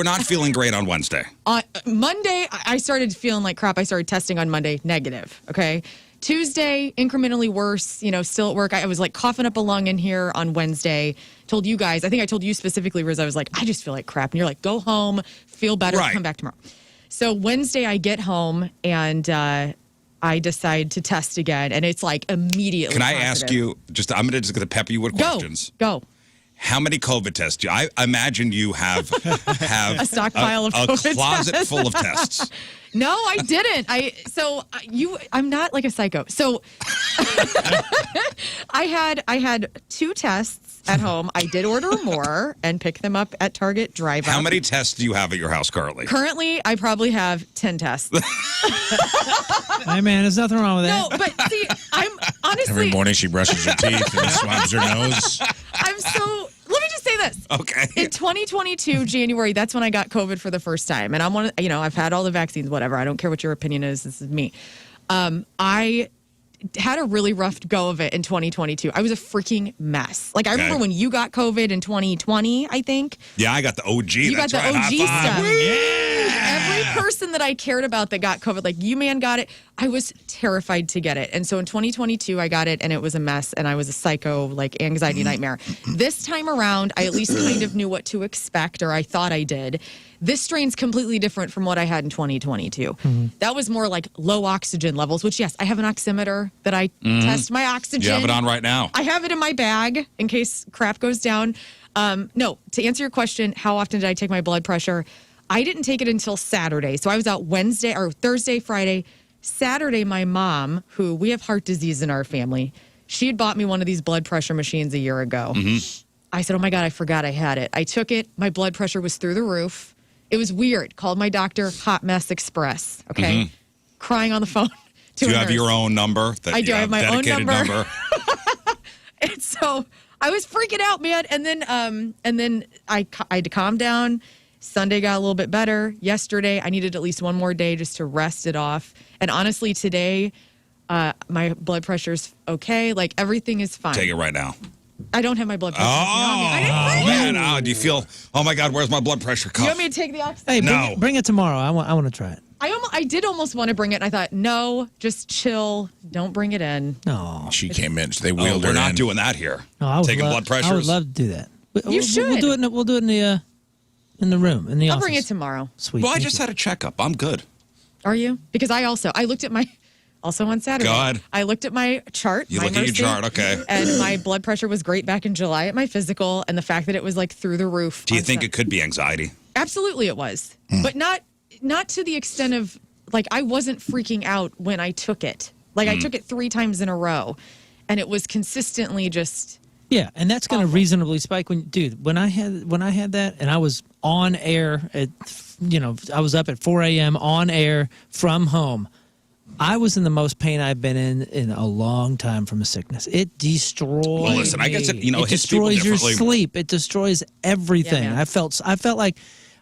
We're not feeling great on Wednesday. On Monday, I started feeling like crap. I started testing on Monday, negative. Okay. Tuesday, incrementally worse, still at work. I was like coughing up a lung in here on Wednesday. Told you guys, I think I told you specifically, Rizz, I was like, I just feel like crap. And you're like, go home, feel better, come back tomorrow. So Wednesday, I get home and I decide to test again. And it's like immediately Can I positive. ask you, I'm going to pepper you with questions. Go. How many COVID tests do you? I imagine you have a stockpile of COVID a closet tests. full of tests. No, I didn't. I'm not like a psycho. So I had 2 tests at home. I did order more and pick them up at Target Drive Up. How many tests do you have at your house currently? Currently, I probably have 10 tests. Hey, man, there's nothing wrong with No, that. but see, I'm honestly... Every morning she brushes her teeth and swabs her nose. Let me just say this. Okay. In 2022, January, that's when I got COVID for the first time. And I've had all the vaccines, whatever. I don't care what your opinion is. This is me. I had a really rough go of it in 2022. I was a freaking mess. Like, I remember when you got COVID in 2020, I think. Yeah, I got the OG. You That's got the right. OG High five. stuff. Yeah. Every person that I cared about that got COVID, like you, man, got it. I was terrified to get it. And so in 2022, I got it and it was a mess and I was a psycho, like anxiety nightmare. This time around, I at least kind of knew what to expect, or I thought I did. This strain's completely different from what I had in 2022. That was more like low oxygen levels, which, yes, I have an oximeter that I test my oxygen. You have it on right now. I have it in my bag in case crap goes down. No, to answer your question, how often did I take my blood pressure? I didn't take it until Saturday. So I was out Wednesday or Thursday, Friday. Saturday, my mom, who we have heart disease in our family, she had bought me one of these blood pressure machines a year ago. I said, oh my God, I forgot I had it. I took it. My blood pressure was through the roof. It was weird. Called my doctor, hot mess express. Okay. Crying on the phone. Do you have your own number? I do. I have my own dedicated number. And so I was freaking out, man. And then I had to calm down. Sunday got a little bit better. Yesterday, I needed at least one more day just to rest it off. And honestly, today, my blood pressure's okay. Like, everything is fine. Take it right now. I don't have my blood pressure. Oh, man. Do you feel, oh, my God, where's my blood pressure cuff? You want me to take the oxygen? Hey, bring it tomorrow. I want to try it. I did almost want to bring it, and I thought, no, just chill. Don't bring it in. No. She came in. They wheeled her We're in. not doing that here. No, Taking blood pressures. I would love to do that. You should. We'll do it. We'll do it in the room, in the I'll office. bring it tomorrow. Sweet. Well, I just had a checkup. I'm good. Are you? Because I looked at my, also on Saturday. God. I looked at my chart. You my look at your chart, okay. And my blood pressure was great back in July at my physical, and the fact that it was like through the roof. Do you think it could be anxiety? Absolutely it was. But not to the extent of, like, I wasn't freaking out when I took it. Like, I took it 3 times in a row, and it was consistently just... Yeah, and that's going to reasonably spike when I had that and I was on air I was up at 4 a.m. on air from home. I was in the most pain I've been in a long time from a sickness. It destroys. Well, listen, I guess it it hits people destroys your differently. sleep. It destroys everything. Yeah, man. I felt like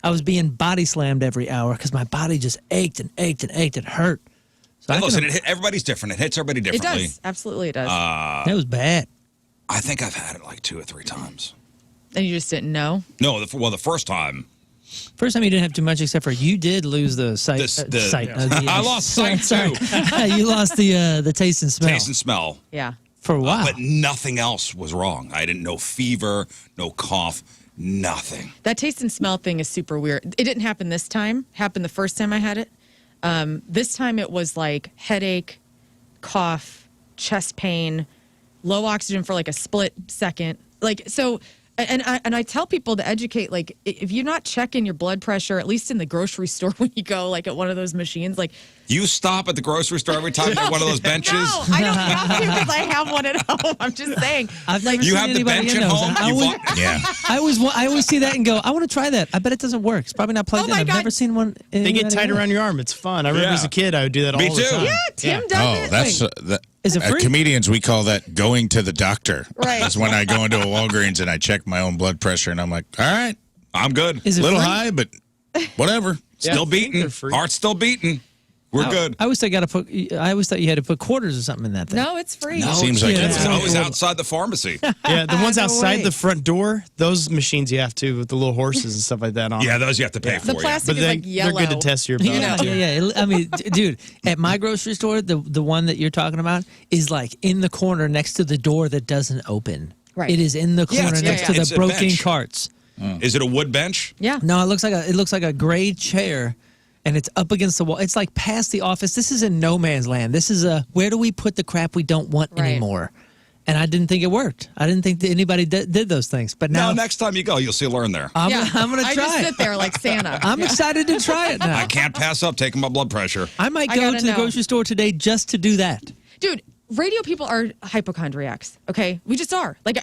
I was being body slammed every hour because my body just ached and ached and ached. It hurt. So And listen, everybody's different. It hits everybody It differently. does. Absolutely it does. it was bad. I think I've had it like 2 or 3 times. and you just didn't know? No, the first time. First time you didn't have too much, except for you did lose the sight. I lost sight too. You lost the taste and smell Taste and smell. Yeah. for a while. But nothing else was wrong. I didn't know fever, no cough, nothing. That taste and smell thing is super weird. It didn't happen this time. Happened the first time I had it. This time it was like headache, cough, chest pain, low oxygen for like a split second. Like, so, and I tell people to educate, like, if you're not checking your blood pressure, at least in the grocery store when you go, like, at one of those machines, like... You stop at the grocery store every time at one of those benches? No, I don't have to because I have one at home. I'm just saying. I've never You seen have the anybody bench in at those. home? Yeah. I always see that and go, I want to try that. I bet it doesn't work. It's probably not plugged Oh in. my I've God. never seen one. They get tied around your arm. It's fun. I remember Yeah. as a kid, I would do that all Me the too. time. Yeah, Tim does Oh, it. that's Like, Is it free? comedians. We call that going to the doctor. Right. That's when I go into a Walgreens and I check my own blood pressure, and I'm like, all right, I'm good. Is a it little free? high, but whatever. Still I think beating. they're free. Heart's still beating. We're good. I always thought you had to put quarters or something in that thing. No, it's free. No, Seems like it's it. always outside the pharmacy. Yeah, the ones No outside way. the front door, those machines you have to with the little horses and stuff like that on. Yeah, those you have to pay for. The yeah. plastic but is like they're yellow. good to test your Yeah, body. yeah. I mean, dude, at my grocery store, the one that you're talking about is like in the corner next to the door that doesn't open. Right. It is in the Yeah, corner it's- next yeah, to yeah. It's the a broken bench. carts. Is it a wood bench? Yeah. No, it looks like a gray chair, and it's up against the wall. It's like past the office. This is in no man's land. This is where do we put the crap we don't want Right. anymore? And I didn't think it worked. I didn't think that anybody did those things. But now No, next time you go, you'll see Lern there. I'm Yeah. gonna I try just it. sit there like Santa. I'm excited to try it now. I can't pass up taking my blood pressure. I might I go gotta to the know. grocery store today just to do that. Dude, radio people are hypochondriacs, okay? We just are. Like,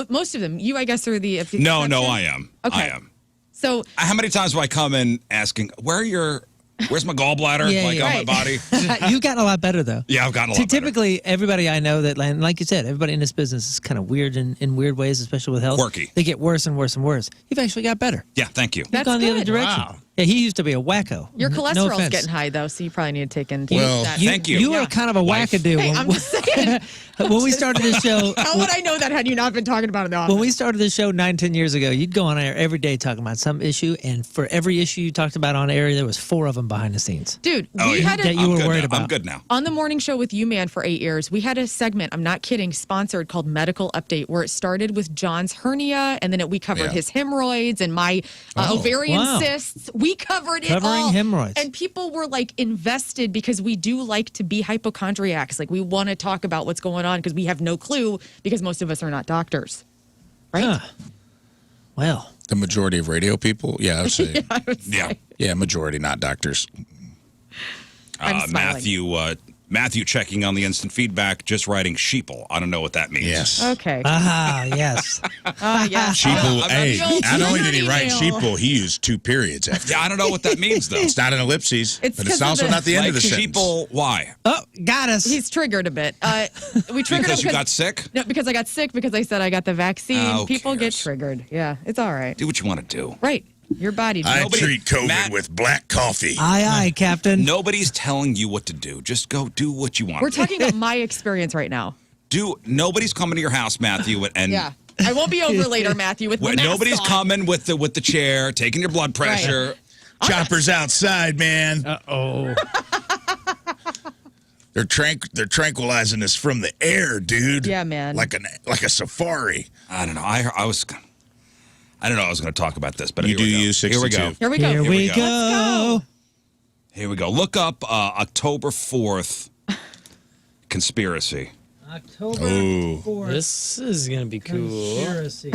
most of them. You, I guess, are the exception. No, I am. Okay. I am. So, How many times do I come in asking, where's my gallbladder? Yeah, like yeah. on Right. my body? You've gotten a lot better though. Yeah, I've gotten a lot better. Typically, everybody I know that, like you said, everybody in this business is kind of weird in weird ways, especially with health. Quirky. They get worse and worse and worse. You've actually got better. Yeah, thank you. You've That's gone the other good. direction. Wow. Yeah, he used to be a wacko. your No cholesterol's offense. getting high, though, so you probably need to take into Well, that. Thank you. You Yeah. were kind of a Wife. wackadoo. Hey, I'm just saying. when we started this show, How would I know that had you not been talking about it in the office? when we started this show 9-10 years ago, you'd go on air every day talking about some issue, and for every issue you talked about on air, there was 4 of them behind the scenes. Dude, Oh, we yeah. had That a, you were good worried now. about. I'm good now. on the morning show with you, man, for 8 years, we had a segment, I'm not kidding, sponsored called Medical Update, where it started with John's hernia, and then we covered Yeah. his hemorrhoids and my ovarian wow. cysts. We covered it Covering all. hemorrhoids. And people were like invested because we do like to be hypochondriacs. Like we want to talk about what's going on because we have no clue because most of us are not doctors. Right? Huh. Well, The majority of radio people, yeah, I would say, I would say. Yeah. yeah, majority, not doctors. I'm smiling. Matthew checking on the instant feedback, just writing sheeple. I don't know what that means. Yes. Okay. yes. Yeah. Sheeple, I'm hey, not- not only did he Email. write sheeple, he used 2 periods after. Yeah, I don't know what that means, though. It's not an ellipses, It's but 'cause it's of also the- not the end Like of the sentence. sheeple, why? Oh, got us. He's triggered a bit. We triggered Because him you got sick? No, because I got sick because I said I got the vaccine. Who People get cares? triggered. Yeah, it's all right. Do what you want to do. Right. Your body. I Nobody- treat COVID Matt- with black coffee. Aye, aye, Captain. Nobody's telling you what to do. Just go do what you want. We're talking about my experience right now. Nobody's coming to your house, Matthew, and Yeah. I won't be over later, Matthew, with the mask nobody's on. coming with the chair, taking your blood pressure. Choppers outside, man. Oh, They're tranquilizing us from the air, dude. Yeah, man. Like a safari. I don't know. I don't know. I was going to talk about this, but You here we do go. you, Here we go. 62. Here we go. Here we we go. go. Here we go. Look up October 4th conspiracy. October Oh. 4th. this is gonna be cool. Conspiracy.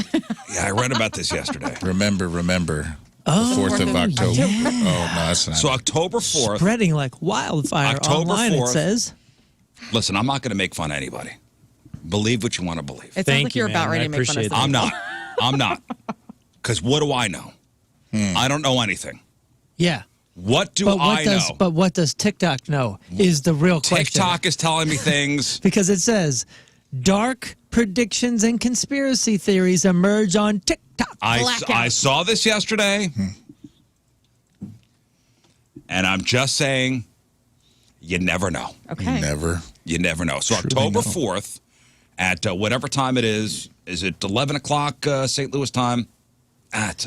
Yeah, I read about this yesterday. Remember. Oh, the 4th of of October. yeah. Oh, no, that's not So it. October 4th. Spreading like wildfire October online, 4th. it says. Listen, I'm not going to make fun of anybody. Believe what you want to believe. It sounds Thank like you, you're man. about ready I to make fun of appreciate that. something. I'm not. Because what do I know? I don't know anything. Yeah. What do But I know? what does TikTok know is the real question. TikTok is telling me things. Because it says dark predictions and conspiracy theories emerge on TikTok. I saw this yesterday. And I'm just saying, you never know. Okay. You never know. So Truly October know. 4th at whatever time it is it 11 o'clock St. Louis time? It's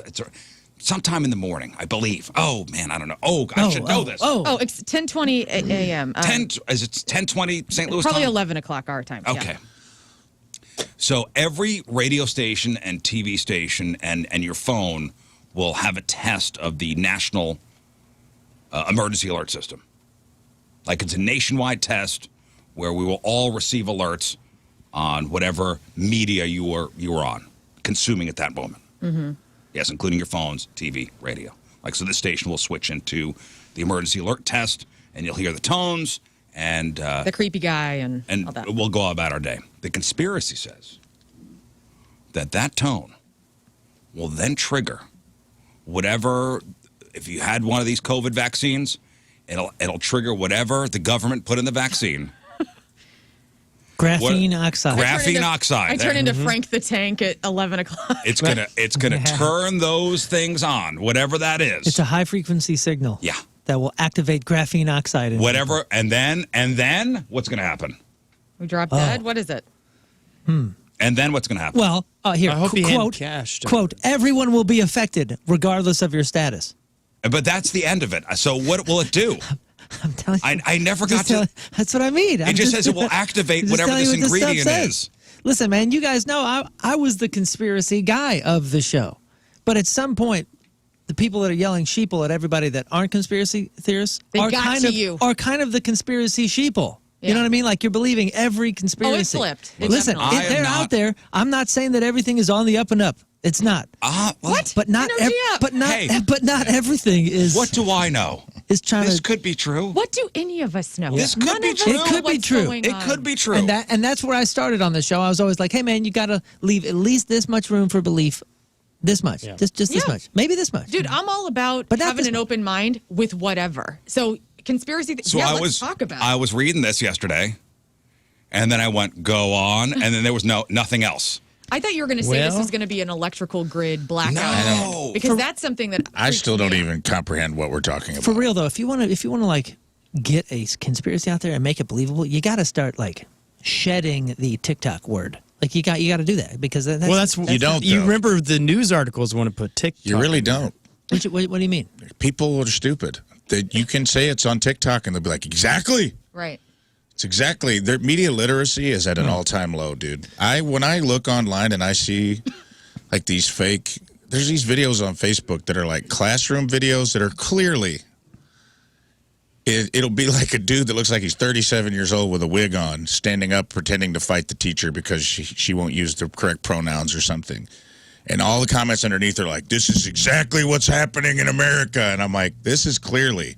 sometime in the morning, I believe. Oh, man, I don't know. Oh, I should know this. Oh, it's 10:20 a.m. 10, is it 10:20 St. Louis Probably time? 11 o'clock our time. Okay. Yeah. So every radio station and TV station and your phone will have a test of the national emergency alert system. Like it's a nationwide test where we will all receive alerts on whatever media you were on, consuming at that moment. Mm-hmm. Yes, including your phones, TV, radio. Like, so this station will switch into the emergency alert test, and you'll hear the tones, and The creepy guy and all that. we'll go about our day. The conspiracy says that tone will then trigger whatever. If you had one of these COVID vaccines, it'll trigger whatever the government put in the vaccine. Graphene oxide. Graphene oxide. I turn into Frank the Tank at 11 o'clock. It's gonna Yeah. turn those things on, whatever that is. It's a high frequency signal. Yeah. that will activate graphene oxide. In Whatever, and then what's going to happen? We drop dead. What is it? And then what's going to happen? Well, here, I hope he had quote, cash. quote, everyone will be affected regardless of your status. But that's the end of it. So what will it do? I'm telling you. I never got to. That's what I mean. It just says it will activate whatever this ingredient is. Listen, man, you guys know I was the conspiracy guy of the show. But at some point, the people that are yelling sheeple at everybody that aren't conspiracy theorists are kind of the conspiracy sheeple. Yeah. You know what I mean? Like you're believing every conspiracy. Oh, it flipped. Listen, Definitely. they're out there. I'm not saying that everything is on the up and up. It's not. What? But not. But not everything is. What do I know? Is trying This to. could be true. What do any of us know? This could None be of us true. know It could be what's true. going It on. could be true. And that's where I started on the show. I was always like, hey man, you got to leave at least this much room for belief. This much. Yeah. Just this Yeah. much. Maybe this much. Dude, I'm all about But not having this an much. open mind with whatever. So conspiracy. So let's talk about it. I was reading this yesterday, and then I went, go on, and then there was nothing else. I thought you were going to say this Well- was going to be an electrical grid blackout. No. Because that's something that I still don't freaks me out. even comprehend what we're talking about. For real though, if you want to like get a conspiracy out there and make it believable, you got to start like shedding the TikTok word. Like you got to do that because that's You don't, You though. remember the news articles want to put TikTok. You really in there. don't. What do you mean? People are stupid. That you can say it's on TikTok and they'll be like, exactly. Right. It's exactly. Their media literacy is at an all-time low, dude. When I look online and I see like these fake, there's these videos on Facebook that are like classroom videos that are clearly, it'll be like a dude that looks like he's 37 years old with a wig on, standing up pretending to fight the teacher because she won't use the correct pronouns or something. And all the comments underneath are like, this is exactly what's happening in America. And I'm like, this is clearly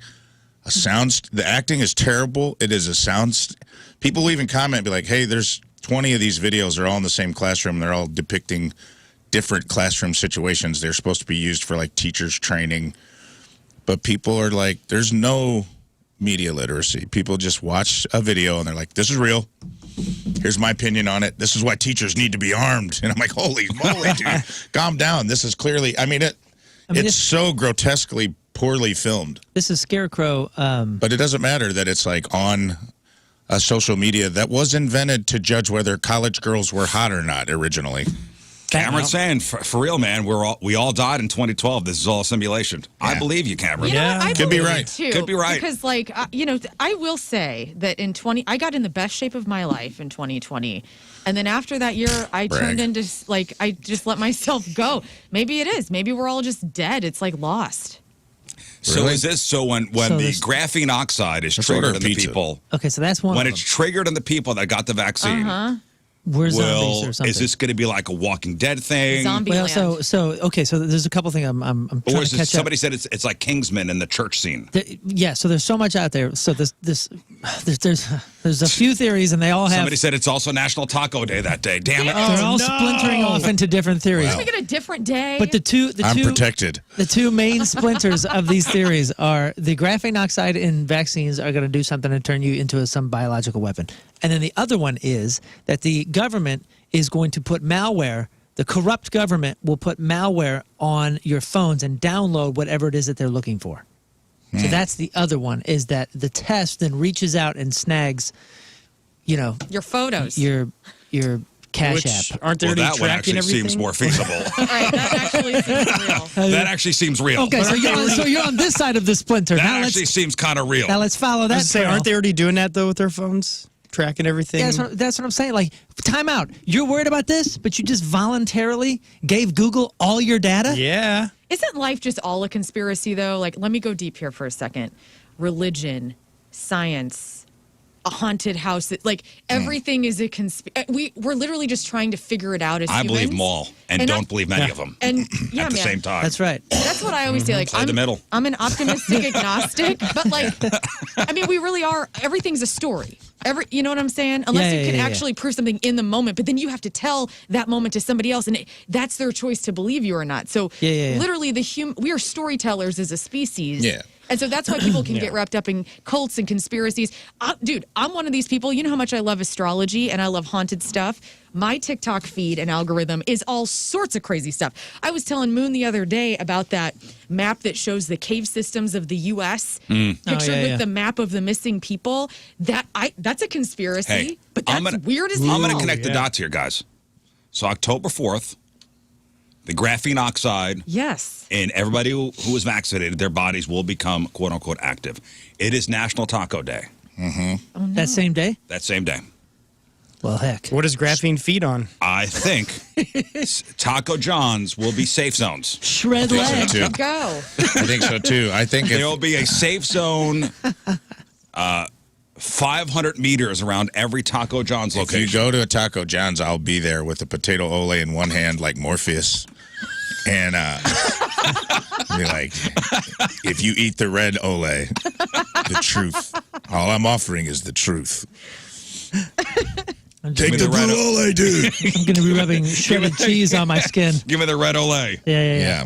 the acting is terrible. It is a sound. People will even comment and be like, hey, there's 20 of these videos. They're all in the same classroom. They're all depicting different classroom situations. They're supposed to be used for like teachers training. But people are like, there's no media literacy. People just watch a video and they're like, this is real. Here's my opinion on it. This is why teachers need to be armed. And I'm like, holy moly, dude, calm down. This is clearly, it's so grotesquely poorly filmed. This is Scarecrow. But it doesn't matter that it's like on social media that was invented to judge whether college girls were hot or not originally. Cameron's saying, for real, man, we all died in 2012. This is all a simulation. Yeah. I believe you, Cameron. You know what? I Could be believe right. it, too. Could be right. Because, like, I will say that I got in the best shape of my life in 2020. And then after that year, I turned into, like, I just let myself go. Maybe it is. Maybe we're all just dead. It's, like, lost. So Really? is this when the graphene oxide is Let's order triggered in the pizza. people? Okay, so that's one. When of it's them. triggered in the people that got the vaccine, We're zombies or something. is this going to be like a Walking Dead thing? Zombie Well, land. so there's a couple things I'm Or trying is to it, catch somebody up. said it's like Kingsman in the church scene. Yeah, so there's so much out there. So there's a few theories, and they all have. Somebody said it's also National Taco Day that day. Damn it. They're all splintering off into different theories. Can we get a different day? But I'm protected. The two main splinters of these theories are the graphene oxide in vaccines are going to do something to turn you into some biological weapon. And then the other one is that the government is going to put malware, the corrupt government will put malware on your phones and download whatever it is that they're looking for. So that's the other one, is that the test then reaches out and snags, your photos. your Cash Which, App. aren't they Well, already that one tracking actually everything? seems more feasible. All right, that actually seems real. That actually seems real. Okay, so you're on this side of the splinter. That Now actually seems kind of real. let's follow I that. was gonna say, trail. aren't they already doing that though with their phones, tracking everything? Yeah, that's what I'm saying. Like, time out. You're worried about this, but you just voluntarily gave Google all your data? Yeah. Isn't life just all a conspiracy, though? Like, let me go deep here for a second. Religion, science, a haunted house. Like, everything is a conspiracy. We're literally just trying to figure it out as I humans. believe them all and don't believe many of them And yeah, at the man. same time. That's right. That's what I always say. Like, Play the middle. I'm an optimistic agnostic, but like, I mean, we really are. Everything's a story. You know what I'm saying? Unless you can actually prove something in the moment, but then you have to tell that moment to somebody else, and that's their choice to believe you or not. So, literally, we are storytellers as a species. Yeah. And so that's why people can get wrapped up in cults and conspiracies. Dude, I'm one of these people. You know how much I love astrology and I love haunted stuff? My TikTok feed and algorithm is all sorts of crazy stuff. I was telling Moon the other day about that map that shows the cave systems of the U.S. Pictured with the map of the missing people. That's a conspiracy, Hey, but that's weird as hell. I'm going to connect the dots here, guys. So October 4th, the graphene oxide. Yes. And everybody who is vaccinated, their bodies will become, quote unquote, active. It is National Taco Day. Oh, no. That same day? That same day. Well, heck. What does graphene feed on? I think Taco John's will be safe zones. Shred leg. so, too. Go. I think so too. I think There will be a safe zone 500 meters around every Taco John's location. if you go to a Taco John's, I'll be there with a potato ole in one hand like Morpheus. And be like, if you eat the red ole, the truth. All I'm offering is the truth. Take the blue ole, dude. I'm going to be rubbing shredded cheese on my skin. Give me the red ole. Yeah.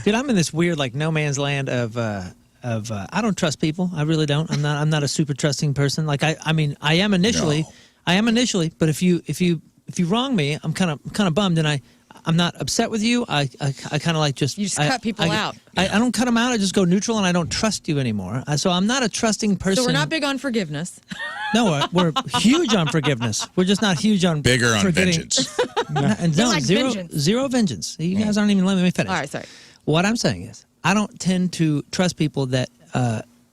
Dude, I'm in this weird, like, no man's land of I don't trust people. I really don't. I'm not a super trusting person. Like, I mean, I am initially, but if you wrong me, I'm kind of bummed, and I'm not upset with you. I kind of like just... You just cut people out. I don't cut them out. I just go neutral, and I don't trust you anymore. So I'm not a trusting person. So we're not big on forgiveness. No, we're huge on forgiveness. We're just not huge on... Bigger on forgetting. vengeance. Zero vengeance. You guys aren't even letting me finish. All right, sorry. What I'm saying is, I don't tend to trust people that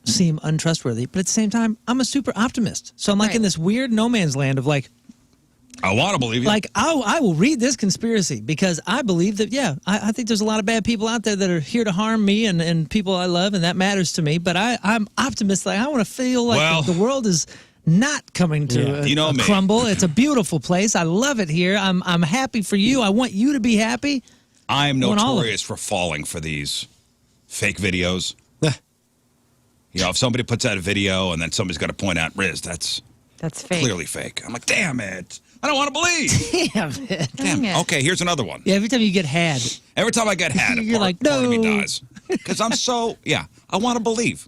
seem untrustworthy, but at the same time, I'm a super optimist. So I'm like in this weird no man's land of like... I want to believe you. Like, I will read this conspiracy because I believe that, I think there's a lot of bad people out there that are here to harm me and people I love, and that matters to me. But I'm optimistic. I want to feel like the world is not coming to a crumble. It's a beautiful place. I love it here. I'm happy for you. I want you to be happy. I am notorious for falling for these fake videos. You know, if somebody puts out a video and then somebody's got to point out, Rizz, that's fake. Clearly fake. I'm like, damn it. I don't want to believe. Damn it. Damn it. Okay, here's another one. Yeah, every time you get had. Every time I get had, you're like, part of me dies. Because I'm so, I want to believe.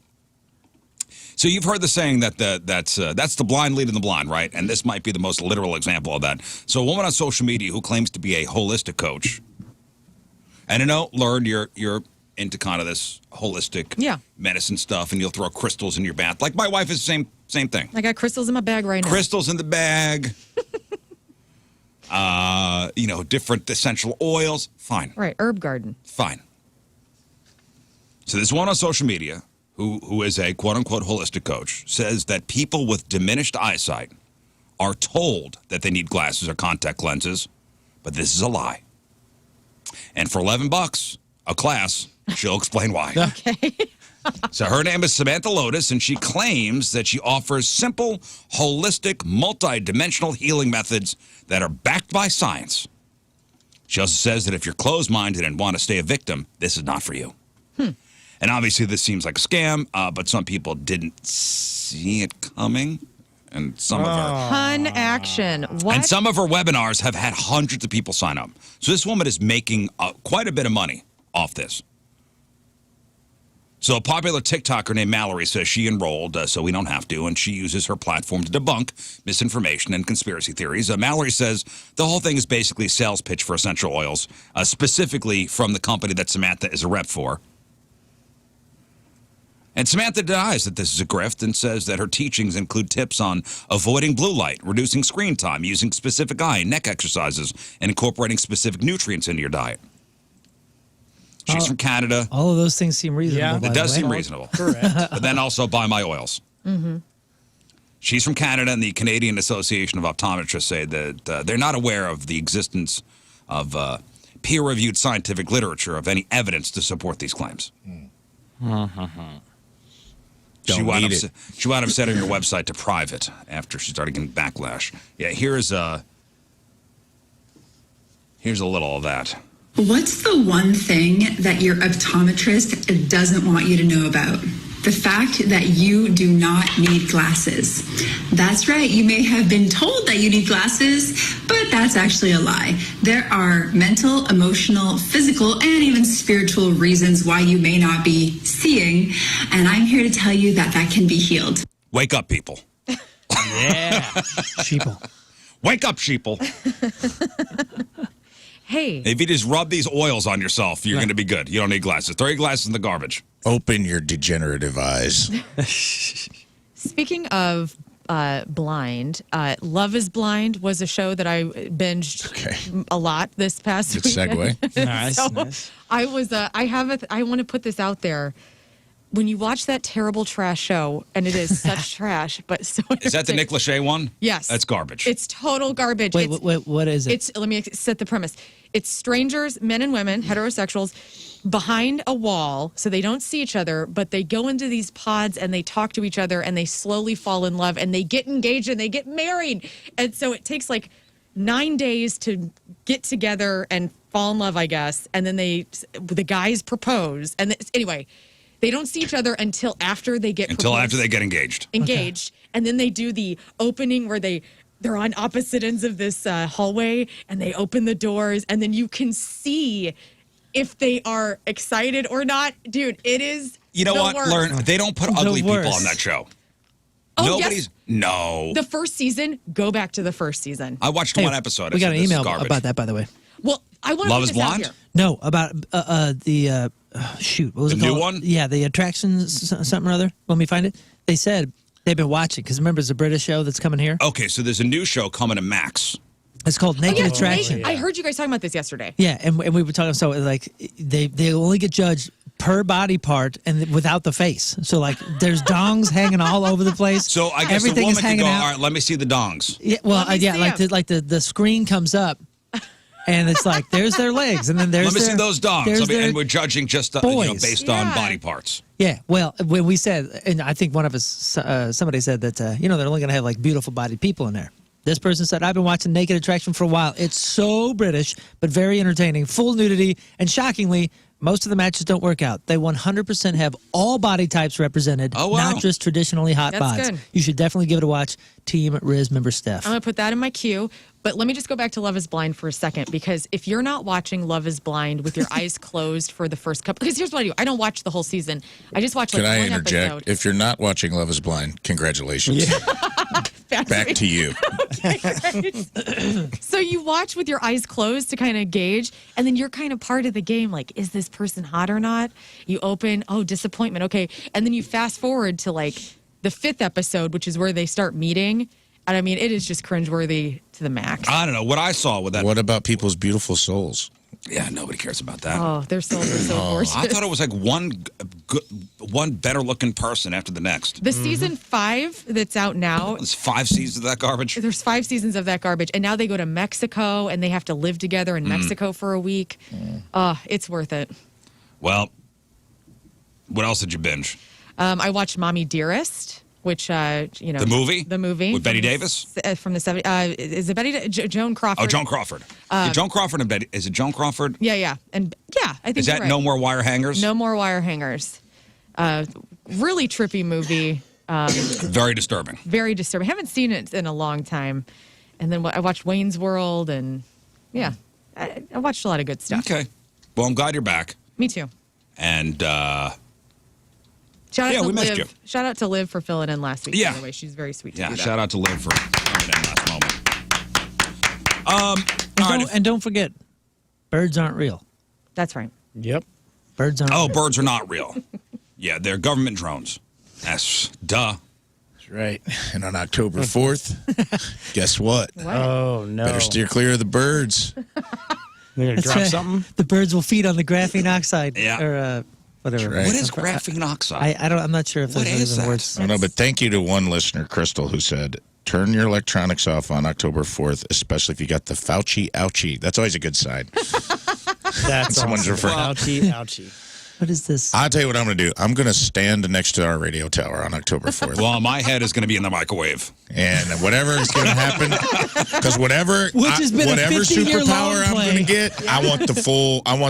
So you've heard the saying that that's the blind leading the blind, right? And this might be the most literal example of that. So a woman on social media who claims to be a holistic coach. And I know, Lern, you're into kind of this holistic medicine stuff, and you'll throw crystals in your bath. Like my wife is the same thing. I got crystals in my bag right now. Crystals in the bag. Different essential oils. Fine. Right, herb garden. Fine. So this one on social media who is a quote-unquote holistic coach says that people with diminished eyesight are told that they need glasses or contact lenses, but this is a lie. And for $11 a class, she'll explain why. Okay. So her name is Samantha Lotus, and she claims that she offers simple, holistic, multi-dimensional healing methods that are backed by science. She also says that if you're closed-minded and want to stay a victim, this is not for you. And obviously this seems like a scam, but some people didn't see it coming. And some of her... Pun action. What? And some of her webinars have had hundreds of people sign up. So this woman is making quite a bit of money off this. So a popular TikToker named Mallory says she enrolled, so we don't have to, and she uses her platform to debunk misinformation and conspiracy theories. Mallory says the whole thing is basically a sales pitch for essential oils, specifically from the company that Samantha is a rep for. And Samantha denies that this is a grift and says that her teachings include tips on avoiding blue light, reducing screen time, using specific eye and neck exercises, and incorporating specific nutrients into your diet. She's from Canada. All of those things seem reasonable. Yeah, it does seem reasonable. Correct. But then also buy my oils. Mm-hmm. She's from Canada, and the Canadian Association of Optometrists say that they're not aware of the existence of peer-reviewed scientific literature of any evidence to support these claims. She wound up setting her website to private after she started getting backlash. Yeah, here's a little of that. What's the one thing that your optometrist doesn't want you to know about? the fact that you do not need glasses. That's right, you may have been told that you need glasses, but that's actually a lie. There are mental, emotional, physical, and even spiritual reasons why you may not be seeing, and I'm here to tell you that that can be healed. Wake up, people. Yeah. Sheeple. Wake up, sheeple. Hey. If you just rub these oils on yourself, you're going to be good. You don't need glasses. Throw your glasses in the garbage. Open your degenerative eyes. Speaking of blind, Love is Blind was a show that I binged a lot this past Good weekend. segue. Nice, So nice. I was, I want to put this out there. When you watch that terrible trash show, and it is such trash, but so Is that the Nick Lachey one? Yes. That's garbage. It's total garbage. Wait, what is it? Let me set the premise. It's strangers, men and women, heterosexuals, behind a wall, so they don't see each other, but they go into these pods and they talk to each other and they slowly fall in love and they get engaged and they get married. And so it takes like 9 days to get together and fall in love, I guess. And then the guys propose. And anyway, they don't see each other until after they get after they get engaged. Okay. And then they do the opening where they're on opposite ends of this hallway and they open the doors and then you can see if they are excited or not. Dude, it is You know the what, worst. Learn? They don't put ugly people on that show. Oh, Nobody's. yes. No. The first season, go back to the first season. I watched one episode. We I got said, an this is email garbage. about that, by the way. Well, I want to Love put is this out Blind? here. No, about the shoot. What was The it new called? one? Yeah, the attractions, something or other. Let me find it. They said they've been watching because remember, it's a British show that's coming here. Okay, so there's a new show coming to Max. It's called Naked Yeah, Attraction. I heard you guys talking about this yesterday. Yeah, and we were talking. So like they only get judged per body part and without the face. So like there's dongs hanging all over the place. So I guess everything the is woman can hanging go, out. all right, let me see the dongs. Yeah, well, Let me see 'em. like the screen comes up, and it's like there's their legs, and then there's Let me their, see those dongs. there's I mean, their- and we're judging just boys. based on Yeah. body parts. Yeah, well, when we said, and I think one of us, somebody said that, they're only going to have like beautiful bodied people in there. This person said, I've been watching Naked Attraction for a while. It's so British, but very entertaining, full nudity, and shockingly, most of the matches don't work out. They 100% have all body types represented, Oh, wow. not just traditionally hot That's bods. good. You should definitely give it a watch. Team Rizz member Steph. I'm going to put that in my queue. But let me just go back to Love is Blind for a second, because if you're not watching Love is Blind with your eyes closed for the first couple, because here's what I do. I don't watch the whole season. I just watch like Can I one interject? episode. If you're not watching Love is Blind, congratulations. Back to you. So you watch with your eyes closed to kind of gauge, and then you're kind of part of the game. Like, is this person hot or not? You open, oh, disappointment. Okay. And then you fast forward to like the 5th episode, which is where they start meeting. And I mean, it is just cringeworthy to the max. I don't know. What I saw with that. What about people's beautiful souls? Yeah, nobody cares about that. Oh, their souls are so gorgeous. I thought it was like one better looking person after the next. The season 5 that's out now, There's 5 seasons of that garbage. there's 5 seasons of that garbage, and now they go to Mexico and they have to live together in Mexico for a week. It's worth it. Well, what else did you binge? I watched Mommy Dearest, which The movie? the movie With Betty Davis? from the 70s. Is it Betty? Joan Crawford? Oh, Joan Crawford. Joan Crawford and Betty. Is it Joan Crawford? Yeah, and yeah, I think Is you're that right. No More Wire Hangers? No More Wire Hangers. Really trippy movie. Very disturbing. Very disturbing. Haven't seen it in a long time. And then I watched Wayne's World, and yeah, I watched a lot of good stuff. Okay. Well, I'm glad you're back. Me too. And Shout out Yeah, to we missed Liv. you. Shout out to Liv for filling in last week. Yeah. By the way, she's very sweet. To yeah, do that. shout out to Liv for coming in last moment. All right. And don't forget, birds aren't real. That's right. Yep. Birds aren't Oh, real. birds are not real. Yeah, they're government drones. That's duh. That's right. And on October 4th, guess what? Oh, no. Better steer clear of the birds. They're going to drop That's right. something? The birds will feed on the graphene oxide. Yeah. Or whatever. Right. What is graphene oxide? I'm not sure if What there's is even that? words. I don't know, but thank you to one listener, Crystal, who said, turn your electronics off on October 4th, especially if you got the Fauci ouchie. That's always a good sign. That's Someone's awesome. referring- Ouchie, ouchie. What is this? I'll tell you what I'm going to do. I'm going to stand next to our radio tower on October 4th. Well, my head is going to be in the microwave. And whatever is going to happen, because whatever superpower I'm going to get, I want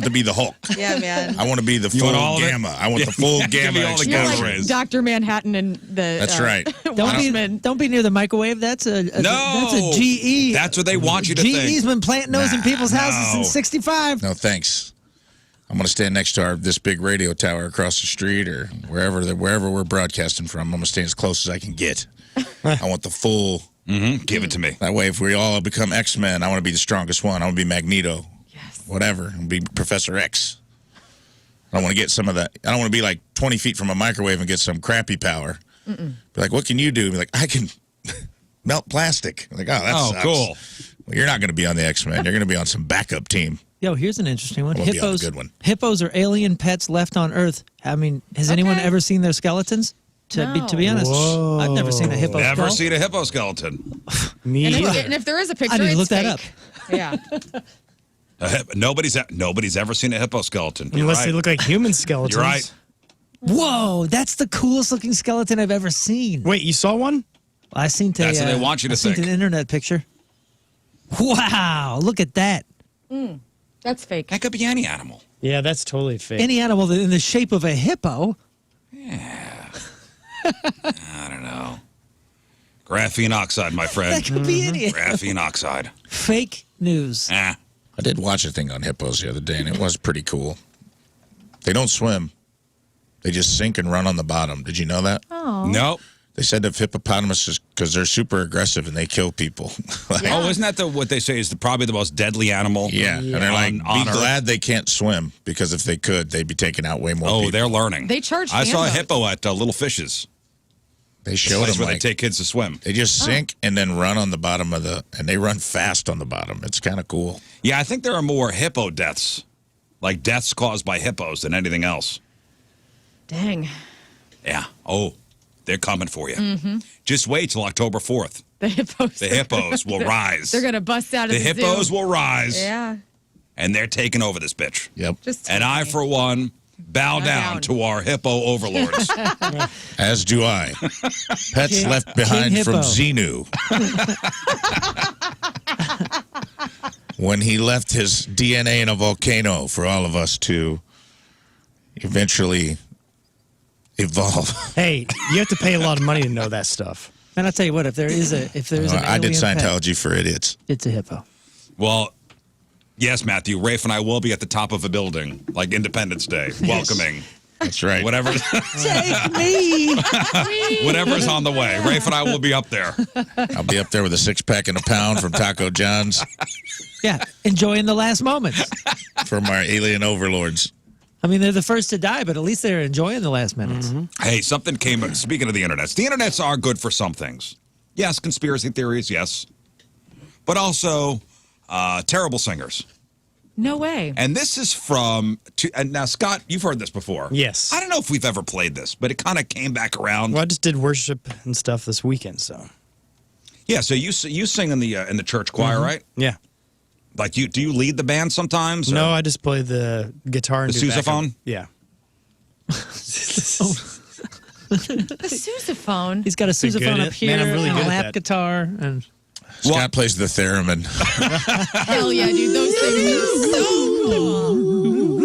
to be the Hulk. Yeah, man. I want to be the full gamma. I want the full gamma. all the You're gamma like rays. Dr. Manhattan and the. That's right. Don't be near the microwave. That's a GE. That's what they want you to think. GE's been planting those in people's houses since '65. No, thanks. I'm going to stand next to this big radio tower across the street or wherever we're broadcasting from. I'm going to stay as close as I can get. I want the full. Give it to me. That way, if we all become X-Men, I want to be the strongest one. I want to be Magneto. Yes. Whatever. I want to be Professor X. I don't want to get some of that. I don't want to be like 20 feet from a microwave and get some crappy power. Be like, what can you do? Be like, I can melt plastic. Like, oh, that sucks. Cool. Well, you're not going to be on the X-Men. You're going to be on some backup team. Yo, here's an interesting one. We'll be on the good one. Hippos are alien pets left on Earth. I mean, has anyone ever seen their skeletons? To be honest, Whoa. I've never seen a hippo Never skull. seen a hippo skeleton. Me And either. if there is a picture, I need to it's look that fake. up. Yeah. Nobody's ever seen a hippo skeleton. You're Unless right. they look like human skeletons. You're right. Whoa, that's the coolest looking skeleton I've ever seen. Wait, you saw one? I seen That's what they want you to think. an internet picture. Wow, look at that. That's fake. That could be any animal. Yeah, that's totally fake. Any animal in the shape of a hippo. I don't know. Graphene oxide, my friend. That could be any Graphene oxide. fake news. I did watch a thing on hippos the other day, and it was pretty cool. They don't swim. They just sink and run on the bottom. Did you know that? Nope. They said of hippopotamuses because they're super aggressive and they kill people. Oh, isn't that what they say is probably the most deadly animal? Yeah. And they're like, on be Earth? glad they can't swim because if they could, they'd be taking out way more Oh, people. they're learning. They charge I saw a handboats. hippo at Little Fishes. They showed Place them where like they take kids to swim. they just sink and then run on the bottom of and they run fast on the bottom. It's kind of cool. Yeah, I think there are more hippo deaths, like deaths caused by hippos, than anything else. Dang. Yeah. Oh, they're coming for you. Just wait till October 4th. The hippos. The hippos will rise. They're going to bust out of The the hippos zoo. will rise. Yeah. And they're taking over this bitch. Yep. Just And I, for one, bow down to our hippo overlords. As do I. Pets left behind King from Hippo. Xenu. When he left his DNA in a volcano for all of us to eventually evolve. Hey, you have to pay a lot of money to know that stuff. And I'll tell you what, if there is an I did alien pet, Scientology for idiots. it's a hippo. Well, yes, Matthew, Rafe and I will be at the top of a building, like Independence Day, welcoming That's right. whatever, Take me. whatever's on the way. Rafe and I will be up there. I'll be up there with a 6-pack and a pound from Taco John's Yeah, enjoying the last moments. from our alien overlords. I mean, they're the first to die, but at least they're enjoying the last minutes. Hey, something came. Speaking of the internets are good for some things. Yes, conspiracy theories, yes. But also terrible singers. No way. And this is from, and now, Scott, you've heard this before. Yes. I don't know if we've ever played this, but it kind of came back around. Well, I just did worship and stuff this weekend, so. Yeah, so you sing in the church choir, right? Yeah. Like, do you lead the band sometimes? No, I just play the guitar and The do backup. sousaphone? Yeah. The sousaphone. He's got a Pretty good sousaphone at up it. here, Man, I'm really and good a at lap that. guitar, and Scott plays the theremin. Hell yeah, dude. Those things are so cool.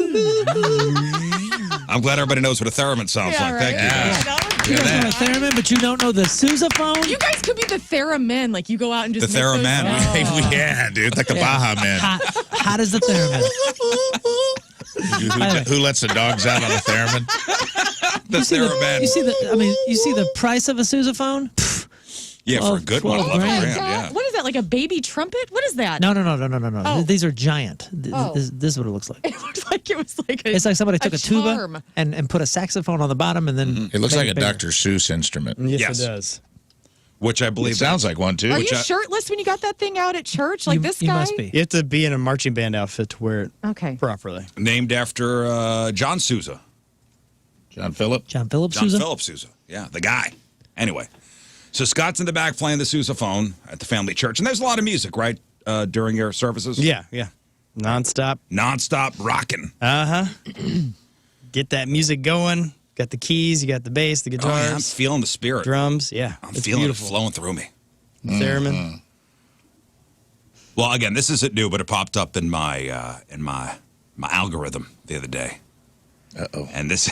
I'm glad everybody knows what a theremin sounds like. Thank you. Yeah. you guys know a theremin, but you don't know the sousaphone. You guys could be the theremin. Like, you go out and just The make those theremin. sounds. Yeah, dude. Like the Baja Man. Hot as the theremin. Who lets the dogs out on the theremin? The You theremin. see the price of a sousaphone? Yeah, for a good one, 12 11 grand. grand. Yeah. What is that? Like a baby trumpet? What is that? No. Oh. These are giant. Oh. This is what it looks like. It looked like it was like a. It's like somebody took a tuba charm. and put a saxophone on the bottom and then. It looks like a bigger. Dr. Seuss instrument. Yes, Yes. it does. Which I It believe sounds like one, too. Are you shirtless when you got that thing out at church? Like this You guy? must be. You have to be in a marching band outfit to wear it Okay. properly. named after John Sousa. John Phillip? John Phillips John Sousa? Philip Sousa. Yeah, the guy. Anyway, so Scott's in the back playing the sousaphone at the family church. And there's a lot of music, right, during your services? Yeah. Nonstop. Nonstop rocking. Uh-huh. get that music going. Got the keys, you got the bass, the guitars. Oh, yeah, I'm feeling the spirit. Drums, yeah. I'm it's feeling beautiful. it flowing through me. Theremin. Well, again, this isn't new, but it popped up in my algorithm the other day. Uh-oh. And this,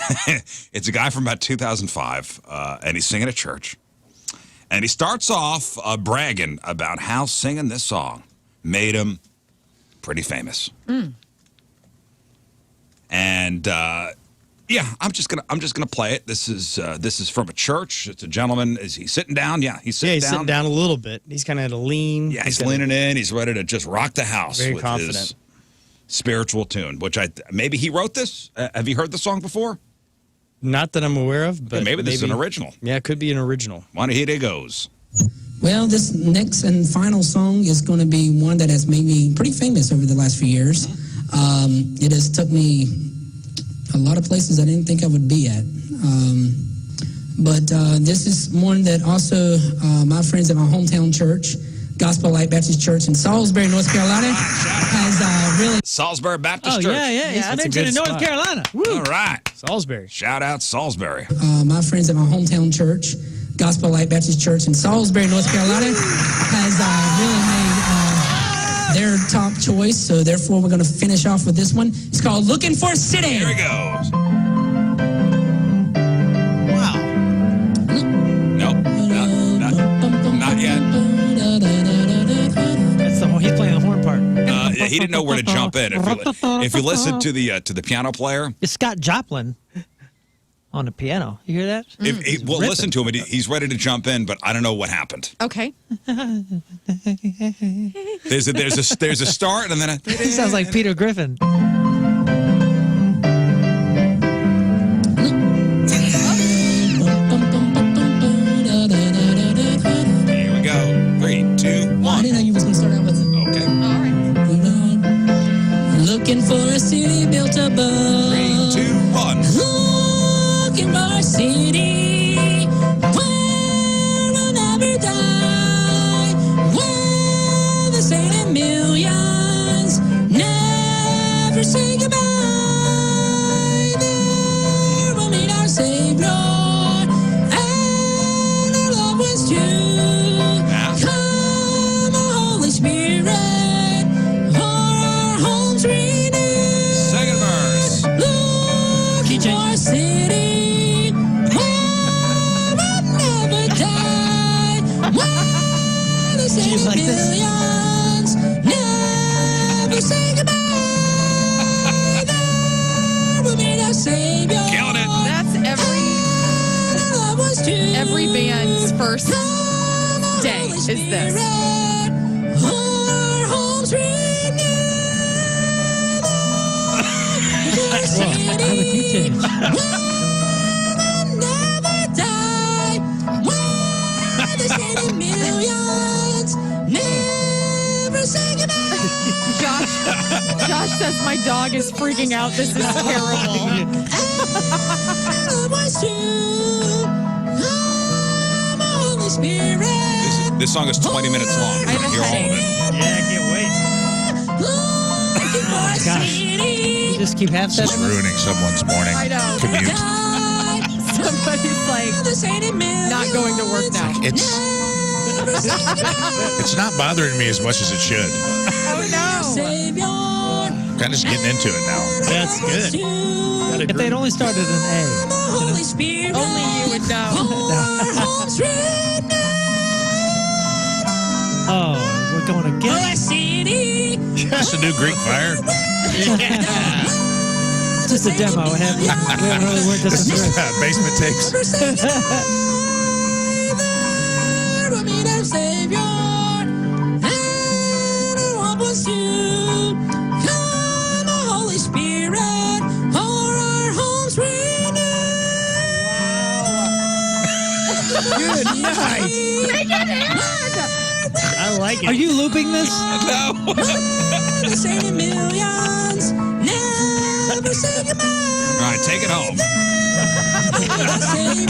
it's a guy from about 2005, and he's singing at church. And he starts off bragging about how singing this song made him pretty famous. And yeah, I'm just gonna play it. This is from a church. It's a gentleman. Is he sitting down? Yeah, he's sitting down. Sitting down a little bit. He's kind of at a lean. Yeah, he's leaning in. He's ready to just rock the house Very with confident. his spiritual tune. Which maybe he wrote this. Have you heard the song before? Not that I'm aware of, but Maybe this is an original. Yeah, it could be an original. Here it goes. Well, this next and final song is going to be one that has made me pretty famous over the last few years. It has took me a lot of places I didn't think I would be at. But this is one that also my friends at my hometown church, Gospel Light Baptist Church in Salisbury, North Carolina, has really... Salisbury Baptist Church. Yeah. He's that's a mentioned good in North spot. Carolina. All right. Salisbury. Shout out Salisbury. my friends at my hometown church, Gospel Light Baptist Church in Salisbury, North Carolina, has really made their top choice. So therefore, we're going to finish off with this one. It's called Looking for a City. Here he goes. Wow. Nope. Not yet. That's he's playing the horn part. Yeah, he didn't know where to jump in. If you listen to the piano player, It's Scott Joplin on the piano. You hear that? well, listen to him. He's ready to jump in, but I don't know what happened. Okay. There's a start and then He sounds like Peter Griffin. Here we go. 3, 2, 1. I didn't know you was going to start out with it. Okay. All right. Looking for a city built above. 3, 2, 1. Looking for a city where we'll never die, where the sainted millions never say goodbye. There we'll meet our Savior and our loved ones too. Come, Holy Spirit, for our homes renewed. Second verse. Looking for a city where we'll never die, where the sainted like this? millions never say goodbye. There we'll meet our Savior. Killing it. That's every band's first day is this. Our homes renewed. Another key change. Never die. Where the sainted millions never say goodbye. Josh says my dog is freaking out. This is terrible. Holy Spirit. This song is 20 minutes long. I have a Hear all of it. Yeah, I can't wait. Looking for a Gosh. city. You just keep half This is stepping. ruining someone's morning I know. commute. Somebody's like not going to work now. It's not bothering me as much as it should. Oh no. Kind of just getting into it now. That's good. Gotta If agree. they'd only started an A. Holy Spirit. Only you would know. Oh, we're going again. That's the new Greek fire. Just a demo. We haven't really worked this This is through. basement takes. Good night. I like it. Are you looping this? No. All right, take it home.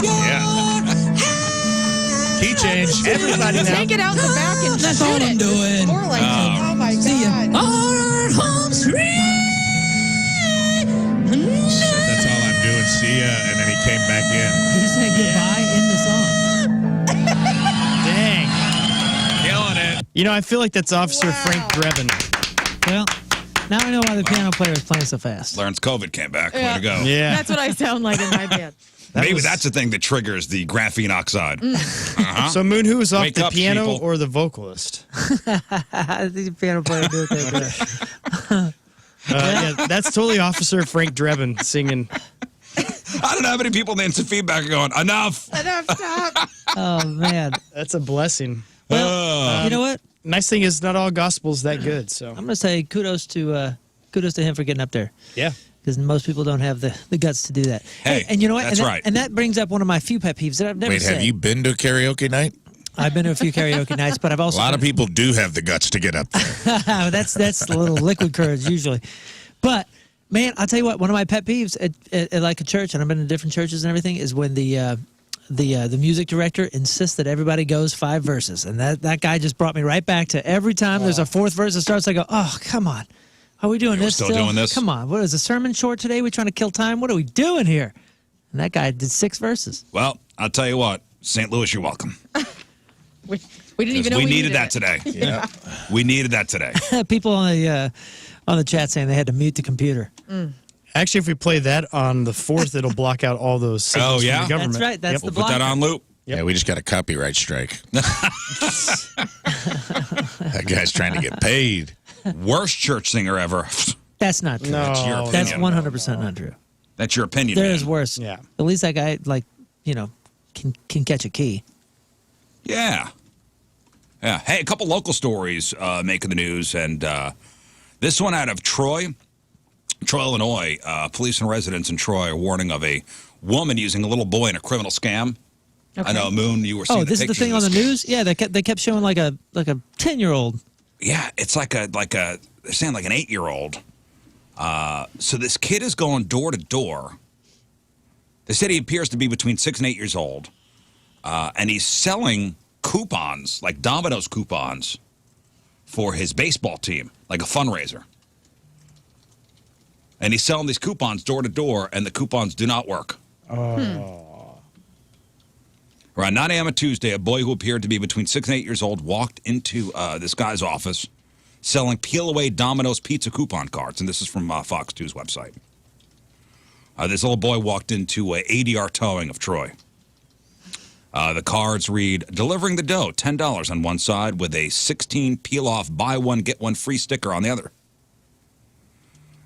Yeah. Key change. Everybody now. Take it out the back and That's shoot all I'm it. doing. Or like, oh my See ya. God. Our homes free. That's all I've doing see ya, and then he came back in. He said goodbye in the song. Dang. Killing it. You know, I feel like that's Officer Frank Drebin. Well, now I know why the piano player is playing so fast. Lern's COVID came back. Way to go. Yeah. That's what I sound like in my band. Maybe that's the thing that triggers the graphene oxide. So, Moon, who was off Wake the up, piano sheeple. or the vocalist? The piano player do it there. Yeah, that's totally Officer Frank Drebin singing. I don't know how many people in the instant feedback are going, enough. Enough, stop. Oh, man. That's a blessing. Well, you know what? Nice thing is, not all gospel's that good. So, I'm going to say kudos to him for getting up there. yeah. Because most people don't have the guts to do that. Hey, and you know what? that's right. And that brings up one of my few pet peeves that I've never Wait, said. have you been to a karaoke night? I've been to a few karaoke nights, but I've A also lot of people do have the guts to get up there. that's a little liquid courage usually. But man, I'll tell you what, one of my pet peeves at like a church, and I've been to different churches and everything, is when the music director insists that everybody goes 5 verses, and that guy just brought me right back to every time there's a 4th verse that starts, I go, oh, come on. Are we doing this still doing this? Come on. What is the sermon short today? We trying to kill time? What are we doing here? And that guy did 6 verses. Well, I'll tell you what, St. Louis, you're welcome. We didn't even know We we needed that it. today. Yeah. We needed that today. People on the chat saying they had to mute the computer. Actually, if we play that on the 4th, it'll block out all those signals Oh, yeah? from the government. That's right. That's We'll the put that blocker. on loop. Yeah, we just got a copyright strike. That guy's trying to get paid. Worst church singer ever. That's not true. No, That's your That's opinion. 100% not true. That's your opinion, There man. is worse. Yeah. At least that guy, can catch a key. Yeah. Yeah. Hey, a couple local stories making the news, and this one out of Troy, Illinois. Police and residents in Troy are warning of a woman using a little boy in a criminal scam. I know, Moon, you were seeing Oh, this is the pictures thing of on the this. news? Yeah, they kept showing like a 10-year-old. Yeah, it's like a they're saying like an 8-year-old. So this kid is going door to door. They said he appears to be between 6 and 8 years old, and he's selling coupons, like Domino's coupons, for his baseball team, like a fundraiser. And he's selling these coupons door to door, and the coupons do not work. Around 9 a.m. on Tuesday, a boy who appeared to be between 6 and 8 years old walked into this guy's office selling peel-away Domino's pizza coupon cards. And this is from Fox 2's website. This little boy walked into ADR Towing of Troy. The cards read, delivering the dough, $10 on one side with a 16 peel-off buy one, get one free sticker on the other.